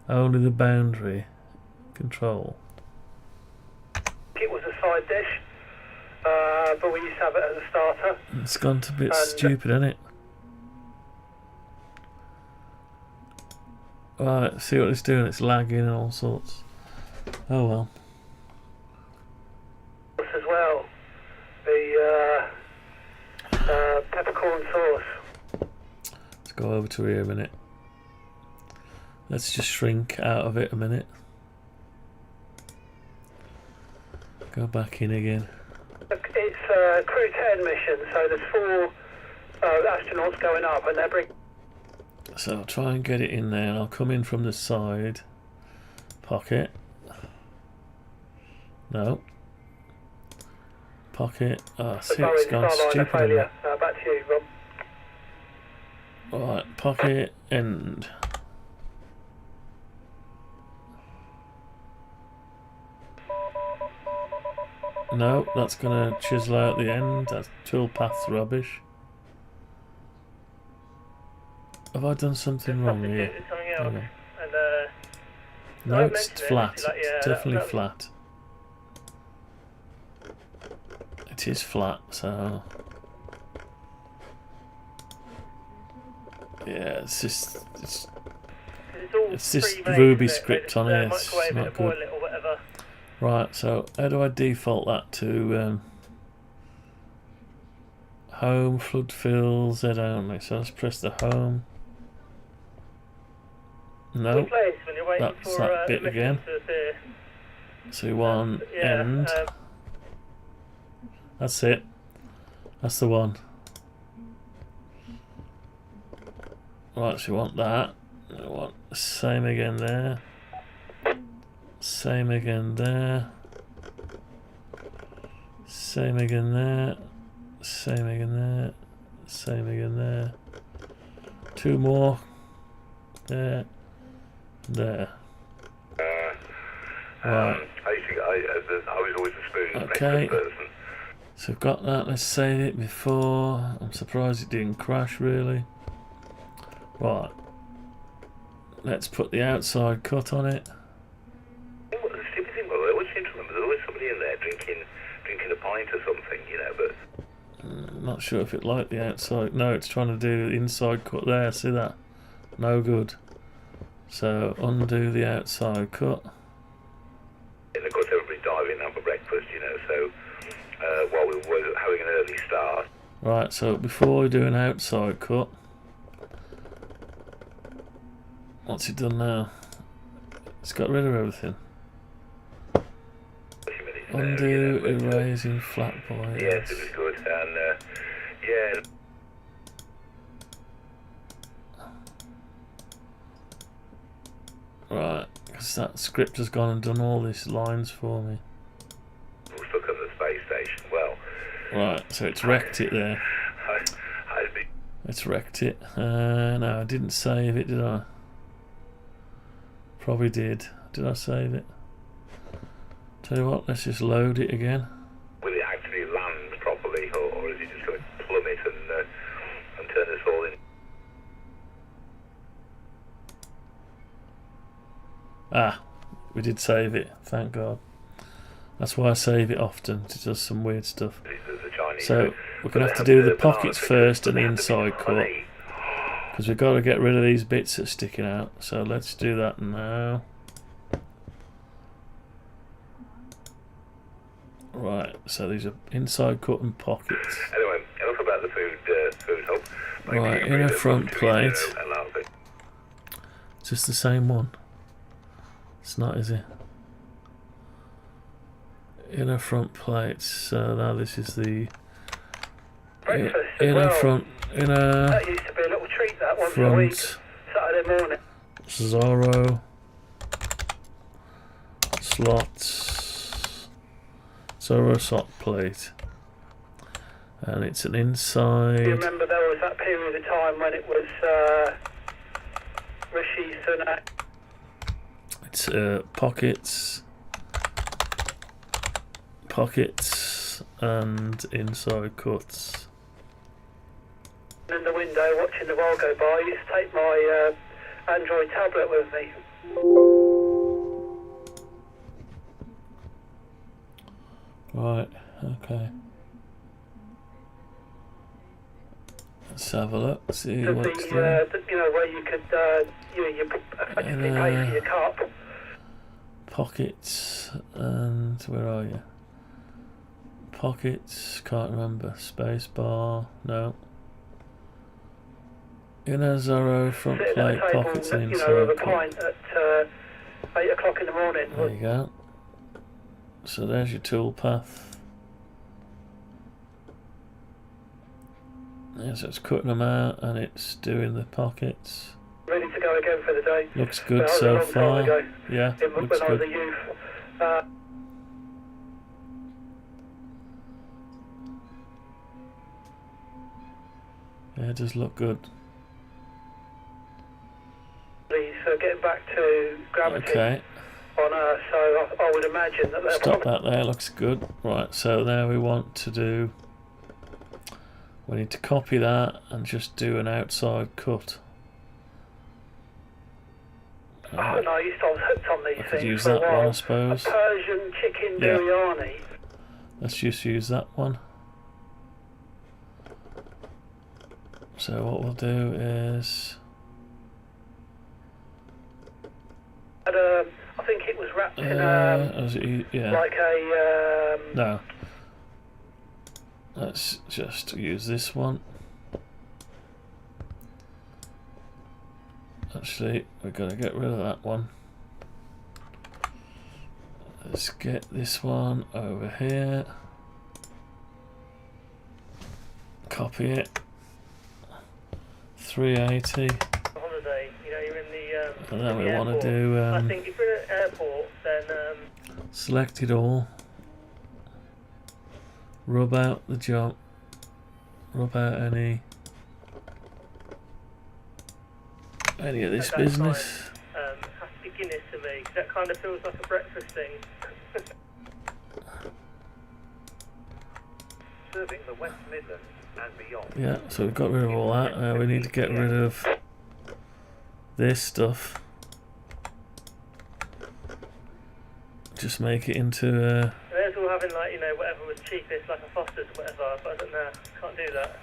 only the boundary. Control.
It was a side dish, but we used to have it as a starter.
It's gone to a bit stupid, isn't it? Right, see what it's doing. It's lagging and all sorts. Oh well.
As well, the peppercorn sauce.
It's got go over to here a minute. Let's just shrink out of it a minute. Go back in again.
It's a Crew 10 mission, so there's 4 astronauts going up, and they're bringing...
So I'll try and get it in there, and I'll come in from the side. Pocket. No. Pocket. Ah, see, it's gone stupid on me.
Back to you, Rob.
Alright, pocket, end. No, that's gonna chisel out the end. That toolpath's rubbish. Have I done something wrong here? Hang on. No, it's flat. It's definitely flat. It is flat, so yeah, it's just it's this Ruby script on here. It's not good. Right, so how do I default that to home, flood fill, Z only? So let's press the home. No, that's that bit again. C1 end. That's it. That's the one. Right, so we want that. We want the same again there. Same again there. Same again there. Same again there. Same again there. 2 more. There. There. Right.
I was always a spoon
Okay.
person.
So I've got that. Let's save it before. I'm surprised it didn't crash really. Right. Let's put the outside cut on it.
The stupid thing, I always seem to remember there's always somebody in there drinking a pint or something, you know, but...
Not sure if it liked the outside. No, it's trying to do the inside cut there. See that? No good. So undo the outside cut.
And of course everybody's diving out for breakfast, you know, so while we were having an early start.
Right, so before we do an outside cut, what's it done now? It's got rid of everything. Undo, erasing flat boy.
Yes, it was good, and yeah.
Right, because that script has gone and done all these lines for me.
We're stuck on the space station. Well,
right, so it's wrecked it there. It's wrecked it. No, I didn't save it, did I? Probably did. Did I save it? Tell you what, let's just load it again.
Will it actually land properly, or is it just going to plummet and turn us all in?
Ah, we did save it, thank God. That's why I save it often. It does some weird stuff. So we're going to have to do the pockets first and the inside cut, because we've got to get rid of these bits that are sticking out. So let's do that now. Right, so these are inside cut and pockets.
Anyway, enough about the food hub.
Right, inner front plate. It's just the same one. It's not, is it? Inner front plates. So now this is the inner front, inner
That used to be a little treat, that one,
front
for a week, Saturday morning.
Zorro slots, Zorro slot plate, and it's an inside.
You remember there was that period of time when it was Rishi Sunak.
It's pockets and inside cuts.
In the window watching the world go by, I used to take my Android tablet with me.
Right, okay. Let's have a look, see what's there.
You know, where you could you effectively pay for your cup.
Pockets, and where are you? Pockets, can't remember. Space bar, no. Inner Zorro front
Sitting
plate
at a table,
pockets
you
and
know, with a
inside.
pint at 8 o'clock in the morning.
There you go. So there's your tool path. Yeah, so it's cutting them out and it's doing the pockets.
Ready to go again for the day.
Looks good
That was a
so
long time
far.
ago.
Yeah,
When
looks
I was a
good.
youth.
Yeah, it does look good.
So getting back to gravity
Okay,
on Earth, so I would imagine that they're
stop
probably
that there, looks good. Right, so now we want to do... We need to copy that and just do an outside cut.
I don't know, I used to, I was hooked on these
I could
things
use
for a
that
while.
one, I suppose.
A Persian chicken
Yeah.
biryani.
Let's just use that one. So what we'll do is...
And, I think it was wrapped in
yeah.
like a
No. Let's just use this one. Actually, we've got to get rid of that one. Let's get this one over here. Copy it. 380.
holiday. You know, you're in the.
And then we
airport.
want to do.
I think if you're in an airport, then.
Select it all. Rub out the job. Rub out any of this
at that
business.
Time, has to be Guinness to me, 'cause that kind of feels like a breakfast thing.
Serving the West Midlands and beyond.
Yeah, so we've got rid of all that. We need to get rid of this stuff. Just make it into
There's all having, like, you know, whatever was cheapest, like a Foster's or whatever, but I don't know, can't do that.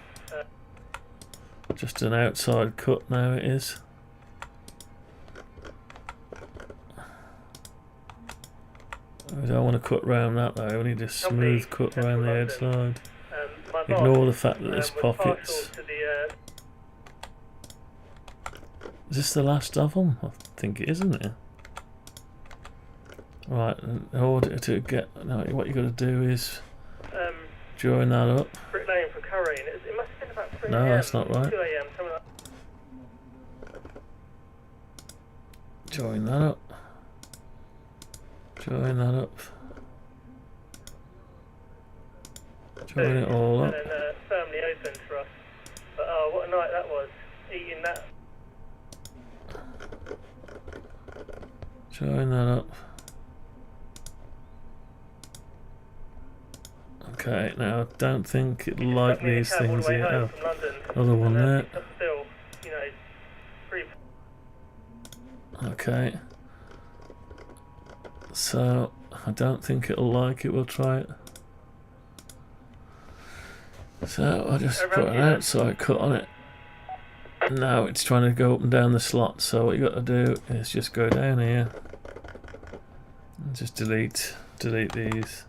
just an outside cut now it is. We don't want to cut round that though, we need a smooth cut around the outside.
My boss,
Ignore the fact that there's
was partial
pockets.
to the,
Is this the last of them? I think it is, isn't it? Right, in order to get... No, what you got to do is join that up.
bricklaying for currying. It must have been about 3
No,
a.m.
that's not right.
2 a.m. something like
Join that up. Join that up. Join it all up.
and then firmly opened for us. But oh, what a night that was! Eating that.
Join that up. Okay, now I don't think it'll like
Took me a
these
cab all the
things
way
here.
home
Oh,
from London,
another one
and,
there.
it's still, you know, pretty.
Okay. So, I don't think it'll like it, we'll try it. So, I'll just put an outside cut on it. Now it's trying to go up and down the slot, so what you got to do is just go down here. And just delete these.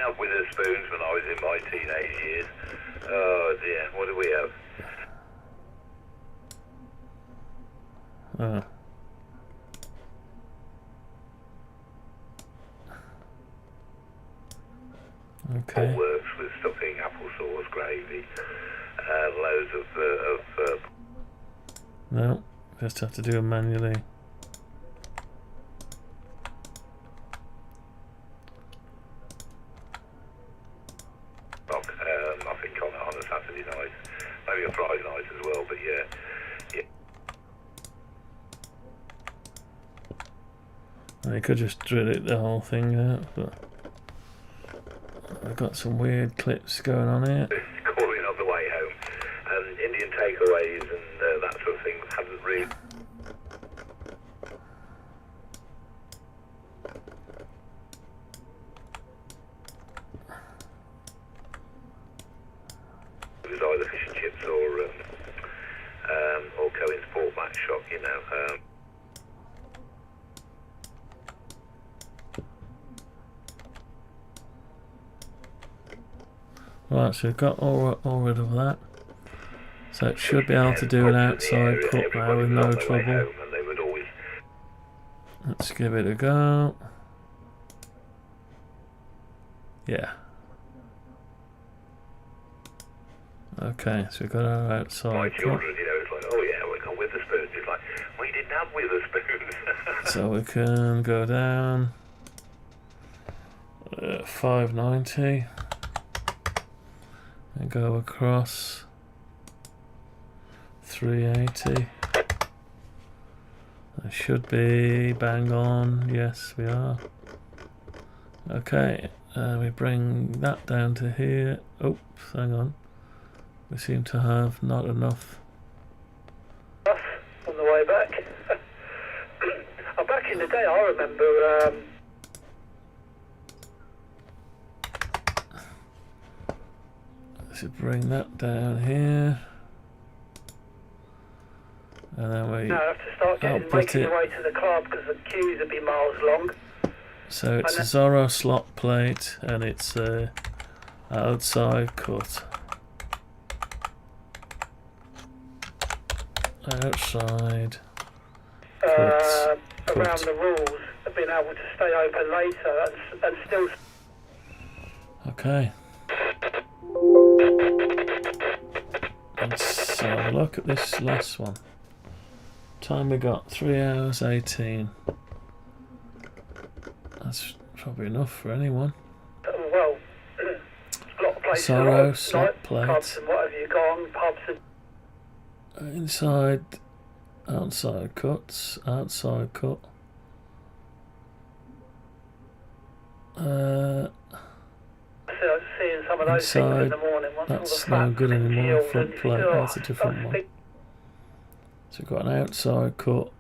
Up with the spoons when I was in my teenage years. Oh dear, what do we have?
Oh. Okay.
All works with stuffing, applesauce, gravy, loads of
No, just have to do it manually.
I think on a Saturday night, maybe a Friday night as well. But yeah.
I could just drill it the whole thing out, but I've got some weird clips going on here.
Calling on the way home, and Indian takeaways and that sort of thing hadn't really. It was either fish and chips or Cohen's pork match shop, you know.
Right, so we've got all rid of that. So it should be able to do an outside cut now with no trouble. Let's give it a go. Yeah. Okay, so we've got our outside
My
cut.
children, you know, it's like, oh yeah, we got Witherspoons. It's like, we didn't have Witherspoons.
So we can go down 590 and go across 380. That should be bang on. Yes, we are. Okay, we bring that down to here. Oops, hang on. We seem to have not enough.
On the way back. Oh, back in the day, I remember.
Let's bring that down here. And then we
I have to start making the way to the club because the queues would be miles long.
So it's a Zorro slot plate and it's a outside cut. Outside cut.
Around the rules of being able to stay open later and still.
Okay. Let's have a look at this last one. Time we got 3 hours 18. That's probably enough for anyone.
Well, a lot of places.
Zorro slot plate.
Pubs and what have you gone? Pubs and.
Inside, outside cuts, outside cut.
Seeing some of those things in the morning.
That's no good anymore. Front plate, that's a different one. So we've got an outside cut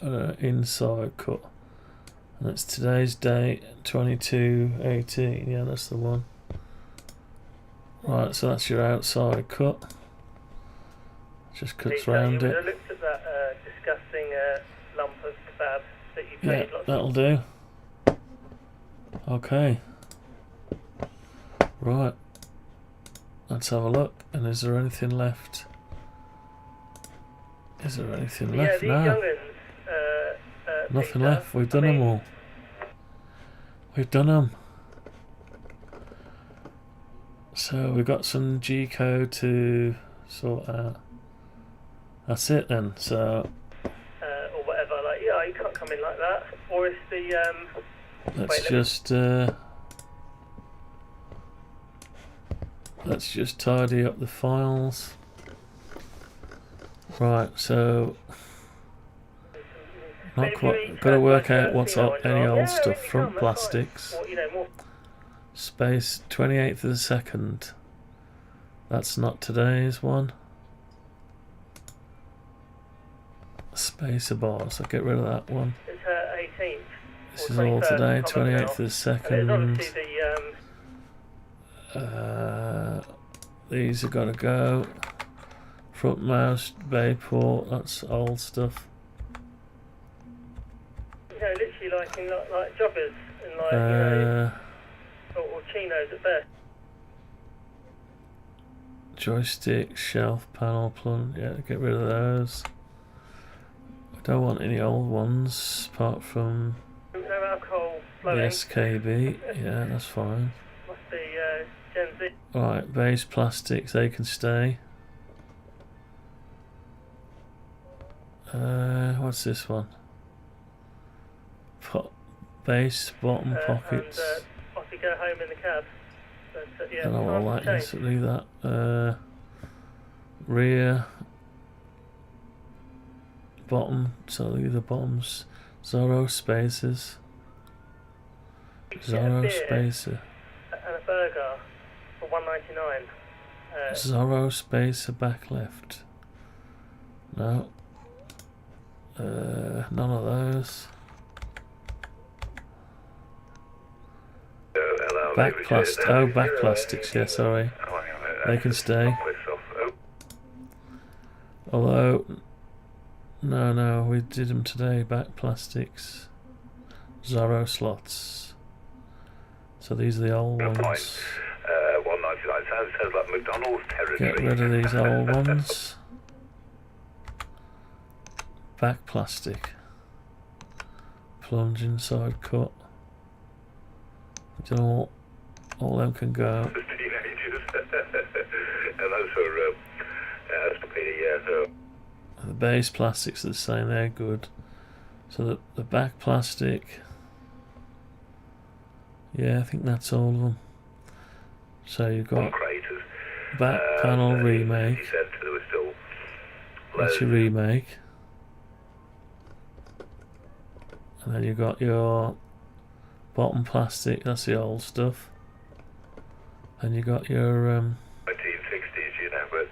and an inside cut. And that's today's date, 22/18. Yeah, that's the one. Right, so that's your outside cut. Just cuts round it.
I looked at that disgusting lump of kebab that you made.
Yeah, that'll do. Okay. Right. Let's have a look. And is there anything left? Is there anything left?
These
No.
young'uns,
Nothing
Peter,
left. We've done them all. We've done them. So we've got some G code to sort out. That's it then. So
or whatever. Like, yeah, you can't come in like that. Or if the
let's just tidy up the files. Right, so not quite. Got to work out what's up. Any old stuff. Front plastics. Space 28th of the 2nd. That's not today's one. Spacer bars. I'll get rid of that one.
It's 18th.
This is all today. 28th of the 2nd. These have got to go. Front mouse, bay port, that's old stuff.
You know, literally like in like joggers and like you know, or chinos at best.
Joystick, shelf, panel, plug. Yeah, get rid of those. I don't want any old ones apart from
No alcohol
the
flowing.
SKB. Yeah, that's fine.
Must be Gen Z.
Right, base plastics, they can stay. What's this one? Base, bottom pockets.
And off you go home in the cab. But, yeah,
I don't know what I like, so leave that. Rear, bottom, so leave the bottoms. Zorro spacers. Zorro spacer.
And a burger for $1.99.
Zorro spacer back left. No. None of those. Back plastic. Oh, back plastics. Yeah, sorry. They can stay. Although, no, we did them today. Back plastics. Zorro slots. So these are the old ones.
199 sounds like McDonald's territory.
Get rid of these old ones. Back plastic. Plunge inside cut. You know, all them can go.
For teenagers. And those are orthopedic,
The base plastics are the same, they're good. So the back plastic, yeah, I think that's all of them. So you've got
craters.
back panel remake.
He said there was still
That's your remake. And then you've got your bottom plastic, that's the old stuff. And you got your
1960s, you know, but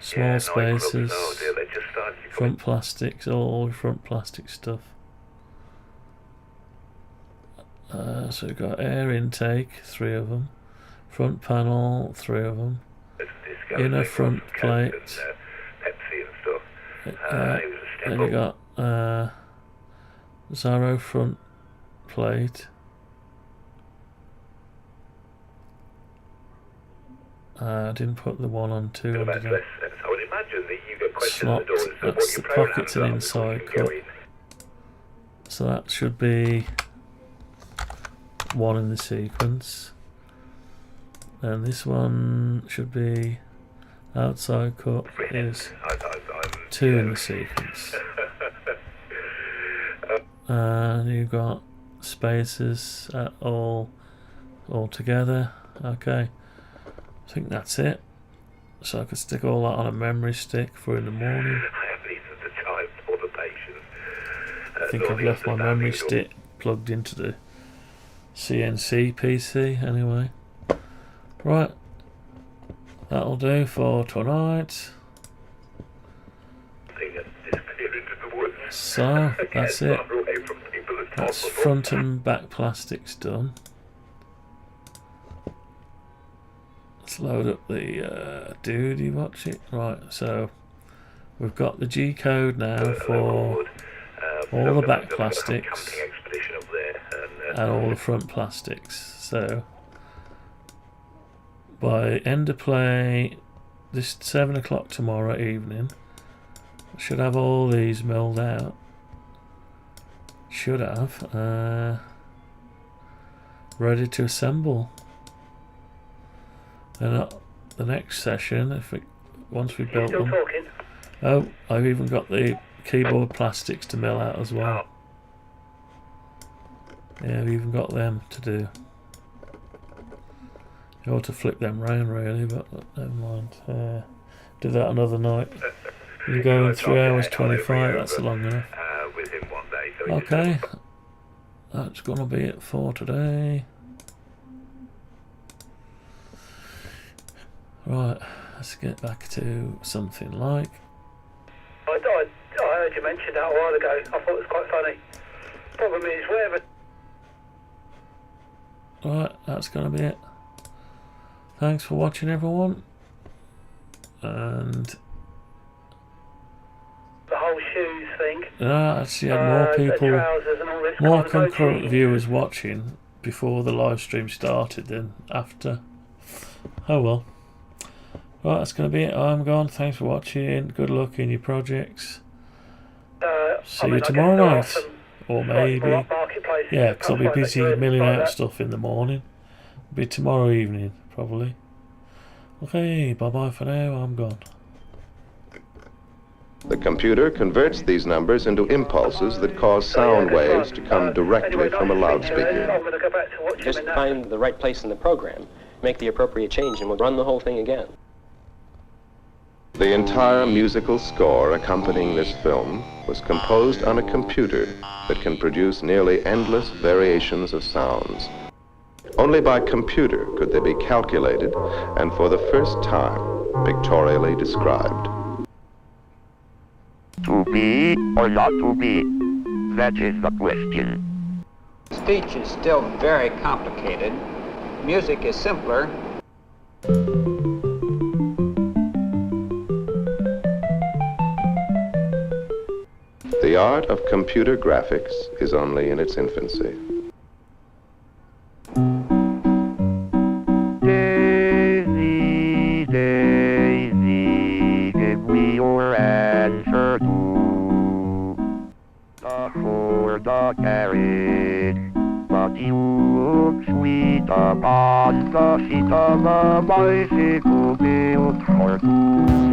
small spaces,
oh dear, they just started to
front plastics, all front plastic stuff. So you've got air intake, 3 of them. Front panel, 3 of them. Inner front plate.
Pepsi and stuff. It was a
Then you got Zorro front plate. I didn't put the 1 on 2 on, did I?
I would imagine that you get questions at the door as to
That's
what
the
your
pockets
pronouns
and
are
inside
before you
cut.
go in.
So that should be 1 in the sequence. And this one should be outside cut is 2 in the sequence. And you've got spaces all together. Okay, I think that's it. So I could stick all that on a memory stick for in the morning.
I have neither the time or the patience.
I think I've left my memory stick plugged into the CNC PC anyway. Right, that'll do for tonight. So that's it. That's front and back plastics done. Let's load up the dude, you watch it. Right, so we've got the G code now for all the back plastics and all the front plastics. So by end of play this 7 o'clock tomorrow evening, I should have all these milled out. Should have ready to assemble. And the next session, once we built them. Oh, I've even got the keyboard plastics to mill out as well. Yeah, we've even got them to do. You ought to flip them round really, but never mind. Do that another night. You go in 3 hours 25, that's long enough. Okay, that's gonna be it for today. Right, let's get back to something like.
I heard you mention that a while ago. I thought it was quite funny. Problem is, wherever.
Right, that's gonna be it. Thanks for watching, everyone. And
the whole shoes thing.
I actually had more people, more concurrent viewers watching before the live stream started than after. Oh well. Right, that's going to be it. I'm gone. Thanks for watching. Good luck in your projects. See you tomorrow night. Or maybe. Yeah, because I'll be busy milling out stuff in the morning. It'll be tomorrow evening, probably. Okay, bye-bye for now. I'm gone.
The computer converts these numbers into impulses that cause sound waves to come directly from a loudspeaker.
Just find the right place in the program, make the appropriate change, and we'll run the whole thing again.
The entire musical score accompanying this film was composed on a computer that can produce nearly endless variations of sounds. Only by computer could they be calculated and for the first time pictorially described.
To be or not to be? That is the question.
Speech is still very complicated. Music is simpler.
The art of computer graphics is only in its infancy.
Days a chord carried. But you look sweet upon the seat of a bicycle built for two.